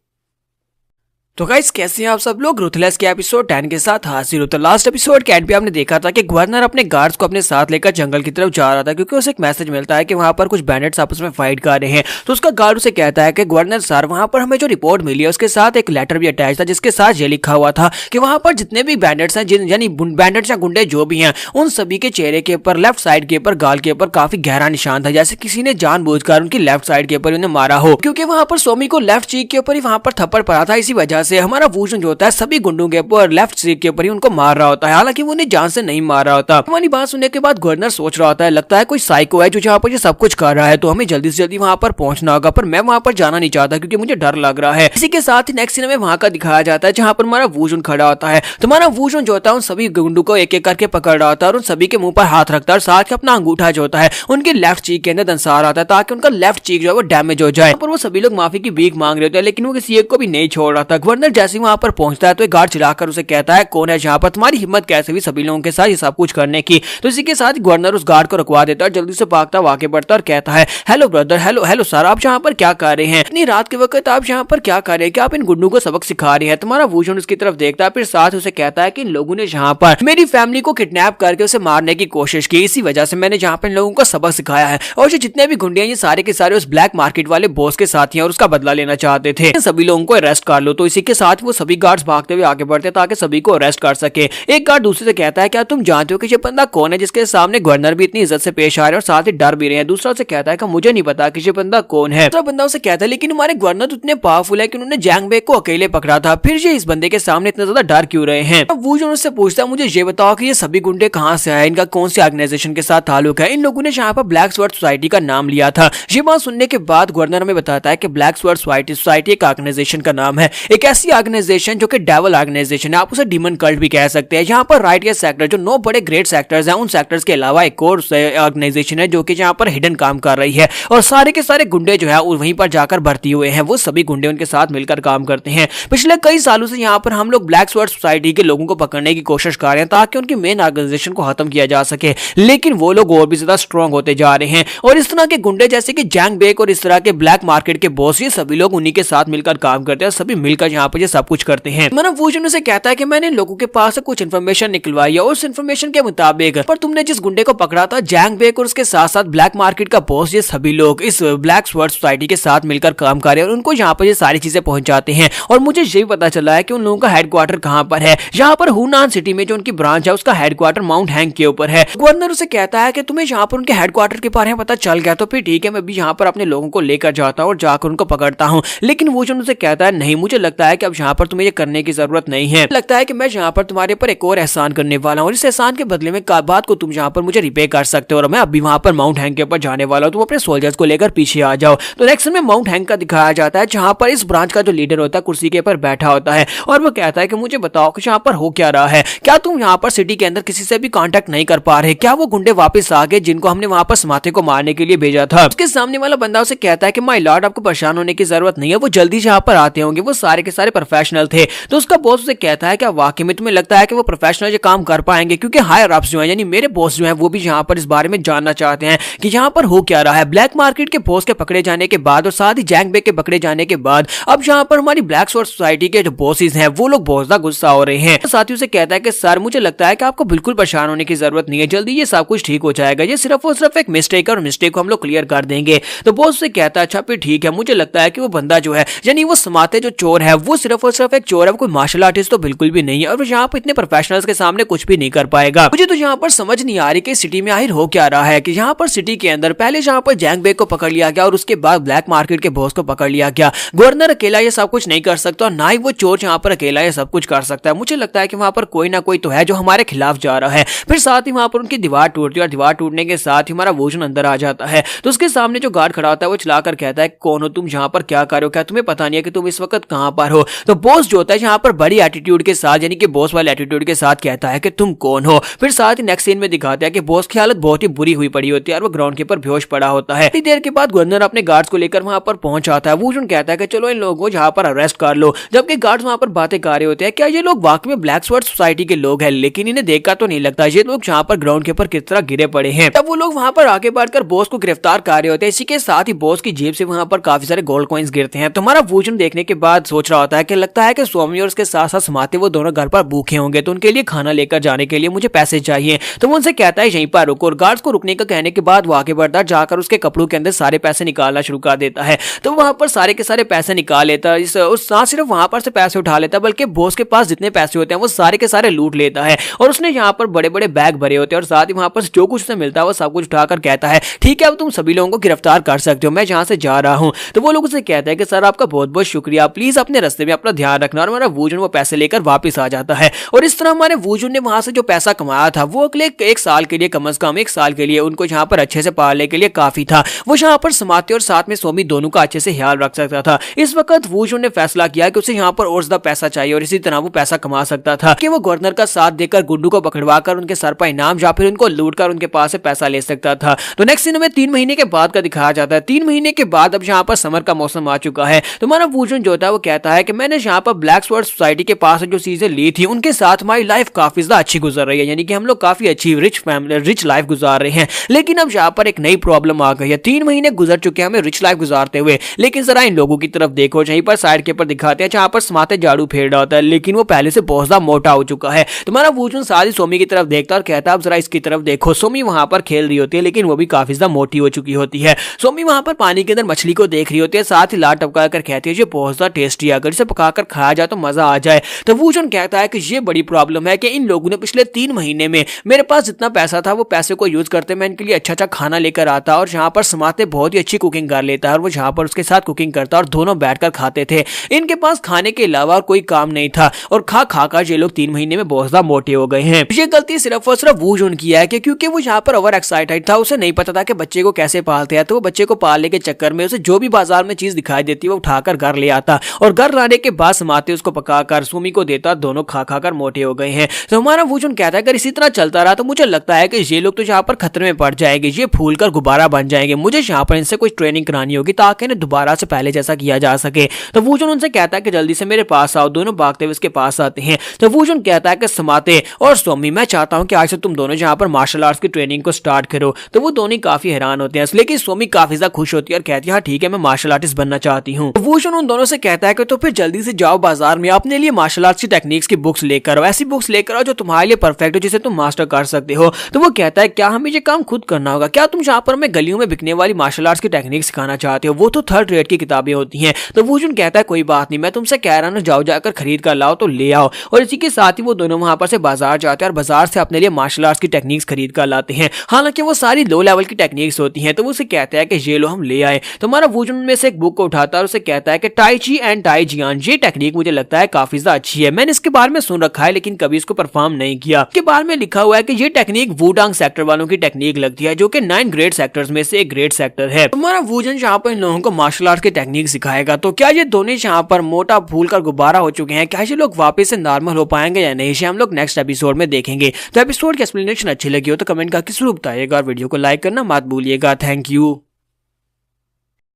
तो गाइस कैसे हैं आप सब लोग, रूथलेस के एपिसोड 10 के साथ हाजिर हो। तो लास्ट एपिसोड के एंड पे आपने देखा था कि गवर्नर अपने गार्ड्स को अपने साथ लेकर जंगल की तरफ जा रहा था क्योंकि उसे एक मैसेज मिलता है कि वहां पर कुछ बैंडेट्स आपस में फाइट कर रहे हैं। तो उसका गार्ड उसे कहता है कि गवर्नर सर वहां पर हमें जो रिपोर्ट मिली है उसके साथ एक लेटर भी अटैच था जिसके साथ ये लिखा हुआ था कि वहां पर जितने भी बैंडेट्स हैं यानी बैंडेट्स या गुंडे जो भी हैं उन सभी के चेहरे के ऊपर लेफ्ट साइड के ऊपर गाल के ऊपर काफी गहरा निशान था, जैसे किसी ने जानबूझकर उनकी लेफ्ट साइड के ऊपर उन्हें मारा हो। क्योंकि वहां पर सोमी को लेफ्ट चीक के ऊपर ही वहां पर थप्पड़ पड़ा था, इसी वजह से हमारा वुजन होता है सभी गुंडों के ऊपर लेफ्ट सीट के ऊपर ही उनको मार रहा होता है, हालांकि वो उन्हें जान से नहीं मार रहा होता। हमारी बात सुनने के बाद गवर्नर सोच रहा होता है लगता है कोई साइको है जो जहाँ पर ये सब कुछ कर रहा है, तो हमें जल्दी से जल्दी वहां पर पहुंचना होगा। पर मैं वहां पर जाना नहीं चाहता क्योंकि मुझे डर लग रहा है। इसी के साथ ही नेक्स्ट सीन में वहां का दिखाया जाता है जहाँ पर हमारा वुजन खड़ा होता है। तो हमारा वुजन जो होता है उन सभी गुंडों को एक एक करके पकड़ रहा होता है और उन सभी के मुंह पर हाथ रखता है और साथ ही अपना अंगूठा जो होता है उनके लेफ्ट चीक के अंदर दंसा रहा था ताकि उनका लेफ्ट चीक जो है वो डैमेज हो जाए। पर वो सभी लोग माफी की भीख मांग रहे होते हैं लेकिन वो किसी एक को भी नहीं छोड़ रहा था। गवर्नर जैसे ही वहां पर पहुंचता है तो एक गार्ड चिल्लाकर उसे कहता है कौन है जहाँ पर, तुम्हारी हिम्मत कैसे भी सभी लोगों के साथ ये सब कुछ करने की। तो इसी के साथ गवर्नर उस गार्ड को रुकवा देता है, जल्दी से भागता आगे बढ़ता और कहता है hello brother, hello hello sir, आप यहाँ पर क्या कर रहे हैं इतनी रात के वक्त, आप यहाँ पर क्या कर रहे हैं, क्या आप इन गुंडों को सबक सिखा रहे हैं। तुम्हारा वुजन उसकी तरफ देखता है, फिर साथ उसे कहता है कि इन लोगों ने यहाँ पर मेरी फैमिली को किडनैप करके उसे मारने की कोशिश की, इसी वजह से मैंने यहाँ पर इन लोगों को सबक सिखाया है। और जितने भी गुंडे हैं ये सारे के सारे उस ब्लैक मार्केट वाले बॉस के साथ हैं और उसका बदला लेना चाहते थे, सभी लोगों को अरेस्ट कर लो। तो इसी के साथ वो सभी गार्ड्स भागते हुए आगे बढ़ते ताकि सभी को अरेस्ट कर सके। एक गार्ड दूसरे से कहता है क्या तुम जानते हो कि ये बंदा कौन है जिसके सामने गवर्नर भी इतनी इज्जत से पेश आ रहे हैं और साथ ही डर भी रहे हैं। दूसरा से कहता है कि मुझे नहीं पता कि ये बंदा कौन है। दूसरा बंदा उसे कहता है लेकिन हमारे गवर्नर तो इतने पावरफुल है कि उन्होंने जैंग बेक को अकेले पकड़ा था, फिर ये इस बंदे के सामने इतना ज्यादा डर क्यों रहे हैं। अब वुजन उससे पूछता है मुझे ये बताओ कि ये सभी गुंडे कहाँ से आए, इनका कौन सी ऑर्गेनाइजेशन के साथ ताल्लुक है, इन लोगों ने यहाँ पर ब्लैक स्वॉर्ड सोसाइटी का नाम लिया था। ये बात सुनने के बाद गवर्नर हमें बताता है कि ब्लैक स्वॉर्ड सोसाइटी एक ऑर्गेनाइजेशन का नाम है, एक ऐसी ऑर्गेनाइजेशन जो कि डेविल ऑर्गेनाइजेशन है, आप उसे डीमन कल्ट भी कह सकते हैं। यहाँ पर राइट के सेक्टर जो 9 बड़े ग्रेट सेक्टर्स हैं उन सेक्टर्स के अलावा एक और ऑर्गेनाइजेशन है जो कि यहाँ पर हिडन काम कर रही है और सारे के सारे गुंडे जो है वहीं पर जाकर भर्ती हुए हैं, वो सभी गुंडे उनके साथ मिलकर काम करते हैं। पिछले कई सालों से यहाँ पर हम लोग ब्लैक स्वॉर्ड सोसाइटी के लोगों को पकड़ने की कोशिश कर रहे हैं ताकि उनकी मेन ऑर्गेनाइजेशन को खत्म किया जा सके, लेकिन वो लोग और भी ज्यादा स्ट्रॉन्ग होते जा रहे हैं और इस तरह के गुंडे जैसे कि जैंग बेक और इस तरह के ब्लैक मार्केट के बॉस ये सभी लोग उन्हीं के साथ मिलकर काम करते हैं, सभी मिलकर यहाँ पर ये सब कुछ करते हैं। मतलब वुजन से कहता है कि मैंने लोगों के पास से कुछ इन्फॉर्मेशन निकलवाई है और उस इन्फॉर्मेशन के मुताबिक पर तुमने जिस गुंडे को पकड़ा था जैंग बेक और उसके साथ साथ ब्लैक मार्केट का बॉस, ये सभी लोग इस ब्लैक स्वॉर्ड सोसाइटी के साथ मिलकर काम कर रहे हैं और उनको यहाँ पर ये सारी चीजें पहुंचाते हैं। और मुझे ये पता चला है कि उन लोगों का हेडक्वार्टर कहाँ पर है, यहाँ पर हुनान सिटी में जो उनकी ब्रांच है उसका हेडक्वार्टर माउंट हैंग के ऊपर है। गवर्नर उसे कहता है कि तुम्हें यहाँ पर उनके हेडक्वार्टर के बारे में पता चल गया तो फिर ठीक है, मैं भी यहाँ पर अपने लोगों को लेकर जाता हूँ और जाकर उनको पकड़ता हूँ। लेकिन वो जो उनसे कहता है नहीं, मुझे लगता है कि अब यहाँ पर तुम्हें ये करने की जरूरत नहीं है, लगता है कि मैं यहाँ पर तुम्हारे पर एक और एहसान करने वाला हूँ और इस एहसान के बदले में बात को तुम यहाँ पर मुझे रिपे कर सकते हो और मैं अभी वहां पर माउंट हैंग के ऊपर जाने वाला हूँ, तुम अपने सोल्जर्स को लेकर पीछे आ जाओ। तो नेक्स्ट में माउंट हैंग का दिखाया जाता है जहाँ पर इस ब्रांच का जो लीडर होता है कुर्सी के ऊपर बैठा होता है और वो कहता है कि मुझे बताओ कि यहाँ पर हो क्या रहा है, क्या तुम यहाँ पर सिटी के अंदर किसी से भी कांटेक्ट नहीं कर पा रहे, क्या वो गुंडे वापस आ गए जिनको हमने वहां पर समाथे को मारने के लिए भेजा था। उसके सामने वाला बंदा उसे कहता है कि माय लॉर्ड आपको परेशान होने की जरूरत नहीं है, वो जल्दी यहाँ पर आते होंगे, वो सारे के सारे प्रोफेशनल थे। तो उसका बॉस उसे कहता है क्या वाकई में तुम्हें लगता है कि वो प्रोफेशनल काम कर पाएंगे, क्योंकि हायर अप्स जो है यानी मेरे बॉस जो है वो भी यहाँ पर इस बारे में जानना चाहते हैं कि यहाँ पर हो क्या रहा है। ब्लैक मार्केट के बॉस के पकड़े जाने के बाद और साथ ही जैंग बेक के पकड़े जाने के बाद अब यहाँ पर हमारी ब्लैक स्वॉर्ड सोसाइटी के जो बॉसेस हैं वो लोग बहुत ज्यादा गुस्सा हो रहे हैं। तो साथियों से कहता है कि सर मुझे लगता है कि आपको बिल्कुल परेशान होने की जरूरत नहीं है, जल्दी ये सब कुछ ठीक हो जाएगा, ये सिर्फ और सिर्फ एक मिस्टेक है और मिस्टेक को हम लोग क्लियर कर देंगे। तो बॉस से कहता है अच्छा फिर ठीक है, मुझे लगता है कि वो बंदा जो है यानी वो समाते जो चोर है वो सिर्फ और सिर्फ एक चोर है, कोई मार्शल आर्टिस्ट तो बिल्कुल भी नहीं है और वो यहाँ पर इतने प्रोफेशनल्स के सामने कुछ भी नहीं कर पाएगा। मुझे तो यहाँ पर समझ नहीं आ रही कि सिटी में आखिर हो क्या रहा है कि यहाँ पर सिटी के अंदर पहले यहाँ पर जैंग बेग को पकड़ लिया गया और उसके बाद ब्लैक मार्केट के बॉस को पकड़ लिया गया। गवर्नर अकेला ये सब कुछ नहीं कर सकता और ना ही वो चोर यहाँ पर अकेला ये सब कुछ कर सकता है। मुझे लगता है कि वहां पर कोई ना कोई तो है जो हमारे खिलाफ जा रहा है। फिर साथ ही वहां पर उनकी दीवार टूटती है और दीवार टूटने के साथ ही हमारा वोजन अंदर आ जाता है। तो उसके सामने जो गार्ड खड़ा होता है वो चलाकर कहता है कौन हो तुम, यहाँ पर क्या कर रहे हो, क्या तुम्हें पता नहीं है कि तुम इस वक्त कहां पर हो। तो बॉस जो होता है यहाँ पर बड़ी एटीट्यूड के साथ यानी कि बॉस वाले एटीट्यूड के साथ कहता है कि तुम कौन हो। फिर साथ ही नेक्स्ट सीन में दिखाता है कि बॉस की हालत बहुत ही बुरी हुई पड़ी होती है और वो ग्राउंड के ऊपर बेहोश पड़ा होता है। इतनी देर के बाद गवर्नर अपने गार्ड्स को लेकर वहां पर पहुंच आता है। वोजन कहता है कि चलो इन लोगों को यहाँ पर अरेस्ट कर लो, जबकि गार्ड्स वहां पर बातें कर रहे होते हैं क्या ये लोग वाकई में ब्लैक स्वॉर्ड सोसाइटी के लोग हैं, लेकिन इन्हें देखकर तो नहीं लगता ये लोग यहाँ पर ग्राउंड के ऊपर किस तरह गिरे पड़े हैं। तब वो लोग वहां पर आगे बढ़कर बॉस को गिरफ्तार कर रहे होते हैं। इसी के साथ ही बॉस की जेब से वहां पर काफी सारे गोल्ड कॉइंस गिरते हैं। तुम्हारा वोजन देखने के बाद सोच रहा होता है कि लगता है कि स्वामी और उसके साथ साथ समाते वो दोनों घर पर भूखे होंगे, तो उनके लिए खाना लेकर जाने के लिए मुझे पैसे चाहिए। तो वो उनसे कहता है यहीं पर रुको और गार्ड्स को रुकने का कहने के बाद वो आगे बढ़ता जाकर उसके कपड़ों के अंदर सारे पैसे निकालना शुरू कर देता है। तो वहां पर सारे के सारे पैसे निकाल लेता है और ना सिर्फ वहां पर से पैसे उठा लेता है बल्कि बॉस के पास जितने पैसे होते हैं वो सारे के सारे लूट लेता है और उसने यहाँ पर बड़े बड़े बैग भरे होते हैं और साथ ही वहां पर जो कुछ उसे मिलता है वो सब कुछ उठाकर कहता है ठीक है अब तुम सभी लोगों को गिरफ्तार कर सकते हो, मैं जहां से जा रहा हूं। तो वो लोग उसे कहते हैं कि सर आपका बहुत बहुत शुक्रिया, प्लीज अपने रास्ते में अपना ध्यान रखना। और हमारा वोजन वो पैसे लेकर वापस आ जाता है और इस तरह हमारे वोजन ने वहां से जो पैसा कमाया था वो अगले एक साल के लिए, कम से कम एक साल के लिए उनको यहाँ पर अच्छे से पालने के लिए काफी था। वो यहाँ पर समाते और साथ में सोमी दोनों का अच्छे से ख्याल रख सकता था। इस वक्त वोजन ने फैसला किया कि उसे यहाँ पर और ज्यादा पैसा चाहिए और इसी तरह वो पैसा कमा सकता था कि वो गवर्नर का साथ देकर गुड्डू को पकड़वा कर उनके सर पर इनाम या फिर उनको लूट कर उनके पास से पैसा ले सकता था। तो नेक्स्ट सीन में 3 महीने के बाद का दिखाया जाता है। 3 महीने के बाद अब यहाँ पर समर का मौसम आ चुका है। तो हमारा वोजन जो था वो कहता है कि मैंने यहाँ पर ब्लैक स्वॉर्ड सोसाइटी के पास जो चीजें ली थी उनके साथ हमारी लाइफ काफी ज्यादा अच्छी गुजर रही है, यानी कि हम लोग काफी अच्छी रिच लाइफ गुजार रहे हैं। लेकिन अब यहाँ पर एक नई प्रॉब्लम आ गई है। 3 महीने गुजर चुके हैं हमें रिच लाइफ गुजारते हुए, लेकिन जरा इन लोगों की तरफ देखो, यहीं पर साइड के ऊपर दिखाते हैं जहाँ पर समाते झाड़ू फेर रहा होता है, लेकिन वो पहले से बहुत ज्यादा मोटा हो चुका है। तुम्हारा वोजन सारी सोमी की तरफ देखता और कहता है अब जरा इसकी तरफ देखो। सोमी वहां पर खेल रही होती है लेकिन वो भी काफी ज्यादा मोटी हो चुकी होती है। सोमी वहां पर पानी के अंदर मछली को देख रही होती है, साथ ही लाट टपका कर कहती है ये बहुत ज्यादा टेस्टी है, अगर इसे पकाकर खाया जाए तो मजा आ जाए। तो वोजन कहता है कि ये बड़ी प्रॉब्लम है कि इन लोगों ने पिछले 3 महीने में मेरे पास जितना पैसा था वो पैसे को यूज करते मैं इनके लिए अच्छा अच्छा खाना लेकर आता और यहाँ पर समाते बहुत ही अच्छी कुकिंग कर लेता है और वो यहाँ पर उसके साथ कुकिंग करता और दोनों बैठकर खाते थे। इनके पास खाने के अलावा कोई काम नहीं था और खा खाकर ये लोग 3 महीने में बहुत ज्यादा मोटे हो गए हैं। ये गलती सिर्फ और सिर्फ वोजन की है कि क्योंकि वो यहाँ पर ओवर एक्साइटेड था, उसे नहीं पता था कि बच्चे को कैसे पालते हैं। तो वो बच्चे को पालने के चक्कर में उसे जो भी बाजार में चीज दिखाई देती है वो उठाकर घर ले आता और घर लाने के बाद समाते उसको पकाकर सुमी को देता, दोनों खा खाकर मोटे हो गए हैं। तो हमारा वोजन कहता है अगर इसी तरह चलता रहा तो मुझे लगता है कि ये लोग तो यहाँ पर खतरे में पड़ जाएंगे, ये फूल कर गुब्बारा बन जाएंगे। मुझे यहाँ पर इनसे कुछ ट्रेनिंग करानी होगी ताकि इन्हें दोबारा से पहले जैसा किया जा सके। तो वोजन उनसे कहता है कि जल्दी से मेरे पास आओ। दोनों भागते हुए उसके पास आते हैं। तो वोजन कहता है कि समाते और सोमी मैं चाहता हूं कि आज से तुम दोनों यहाँ पर मार्शल आर्ट्स की ट्रेनिंग को स्टार्ट करो। तो वो दोनों काफी हैरान होते हैं, लेकिन सोमी काफी ज्यादा खुश होती है और कहती है हाँ ठीक है मैं मार्शल आर्टिस्ट बनना चाहती हूँ। वोजन उन दोनों से कहता है कि तो फिर जल्दी से जाओ बाजार में अपने लिए मार्शल आर्ट्स की टेक्निक्स की बुक्स लेकर आओ, ऐसी बुक्स लेकर आओ जो तुम्हारे लिए परफेक्ट हो, जिसे तुम मास्टर कर सकते हो। तो वो कहता है क्या हमें ये काम खुद करना होगा, क्या तुम यहाँ पर हमें गलियों में बिकने वाली मार्शल आर्ट्स की टेक्निक सिखाना चाहते हो, वो तो 3rd रेट की किताबें होती हैं। तो वोजन कहता है कोई बात नहीं, मैं तुमसे कह रहा हूँ जाओ जाकर खरीद कर लाओ, तो ले आओ। और इसी के साथ ही वो दोनों वहां पर से बाजार जाते हैं और बाजार से अपने लिए मार्शल आर्ट्स की टेक्निक्स खरीद कर लाते हैं। हालांकि वो सारी लो लेवल की टेक्निक्स होती हैं। तो वो उसे कहता है कि ये लो हम ले आए। तो हमारा वोजन में से एक बुक को उठाता है और उसे कहता है कि टाई ची एंड टाई जियान, ये टेक्निक मुझे लगता है काफी ज्यादा अच्छी है, मैंने इसके बारे में सुन रखा है लेकिन कभी इसको परफॉर्म नहीं किया। इसके बारे में लिखा हुआ है कि ये टेक्निक वुडांग सेक्टर वालों की टेक्निक लगती है जो कि 9 ग्रेट सेक्टर्स में से एक ग्रेट सेक्टर है। हमारा वोजन यहाँ पर इन लोगों को मार्शल आर्ट की टेक्निक सिखाएगा। तो क्या ये दोनों यहाँ पर मोटा फूल कर गुब्बारा हो चुके हैं, क्या ये लोग वापस से नॉर्मल हो पाएंगे या नहीं, हम लोग नेक्स्ट एपिसोड में देखेंगे। तो एपिसोड की एक्सप्लेनेशन अच्छी लगी हो तो कमेंट करके जरूर बताइएगा और वीडियो को लाइक करना मत भूलिएगा। Thank you.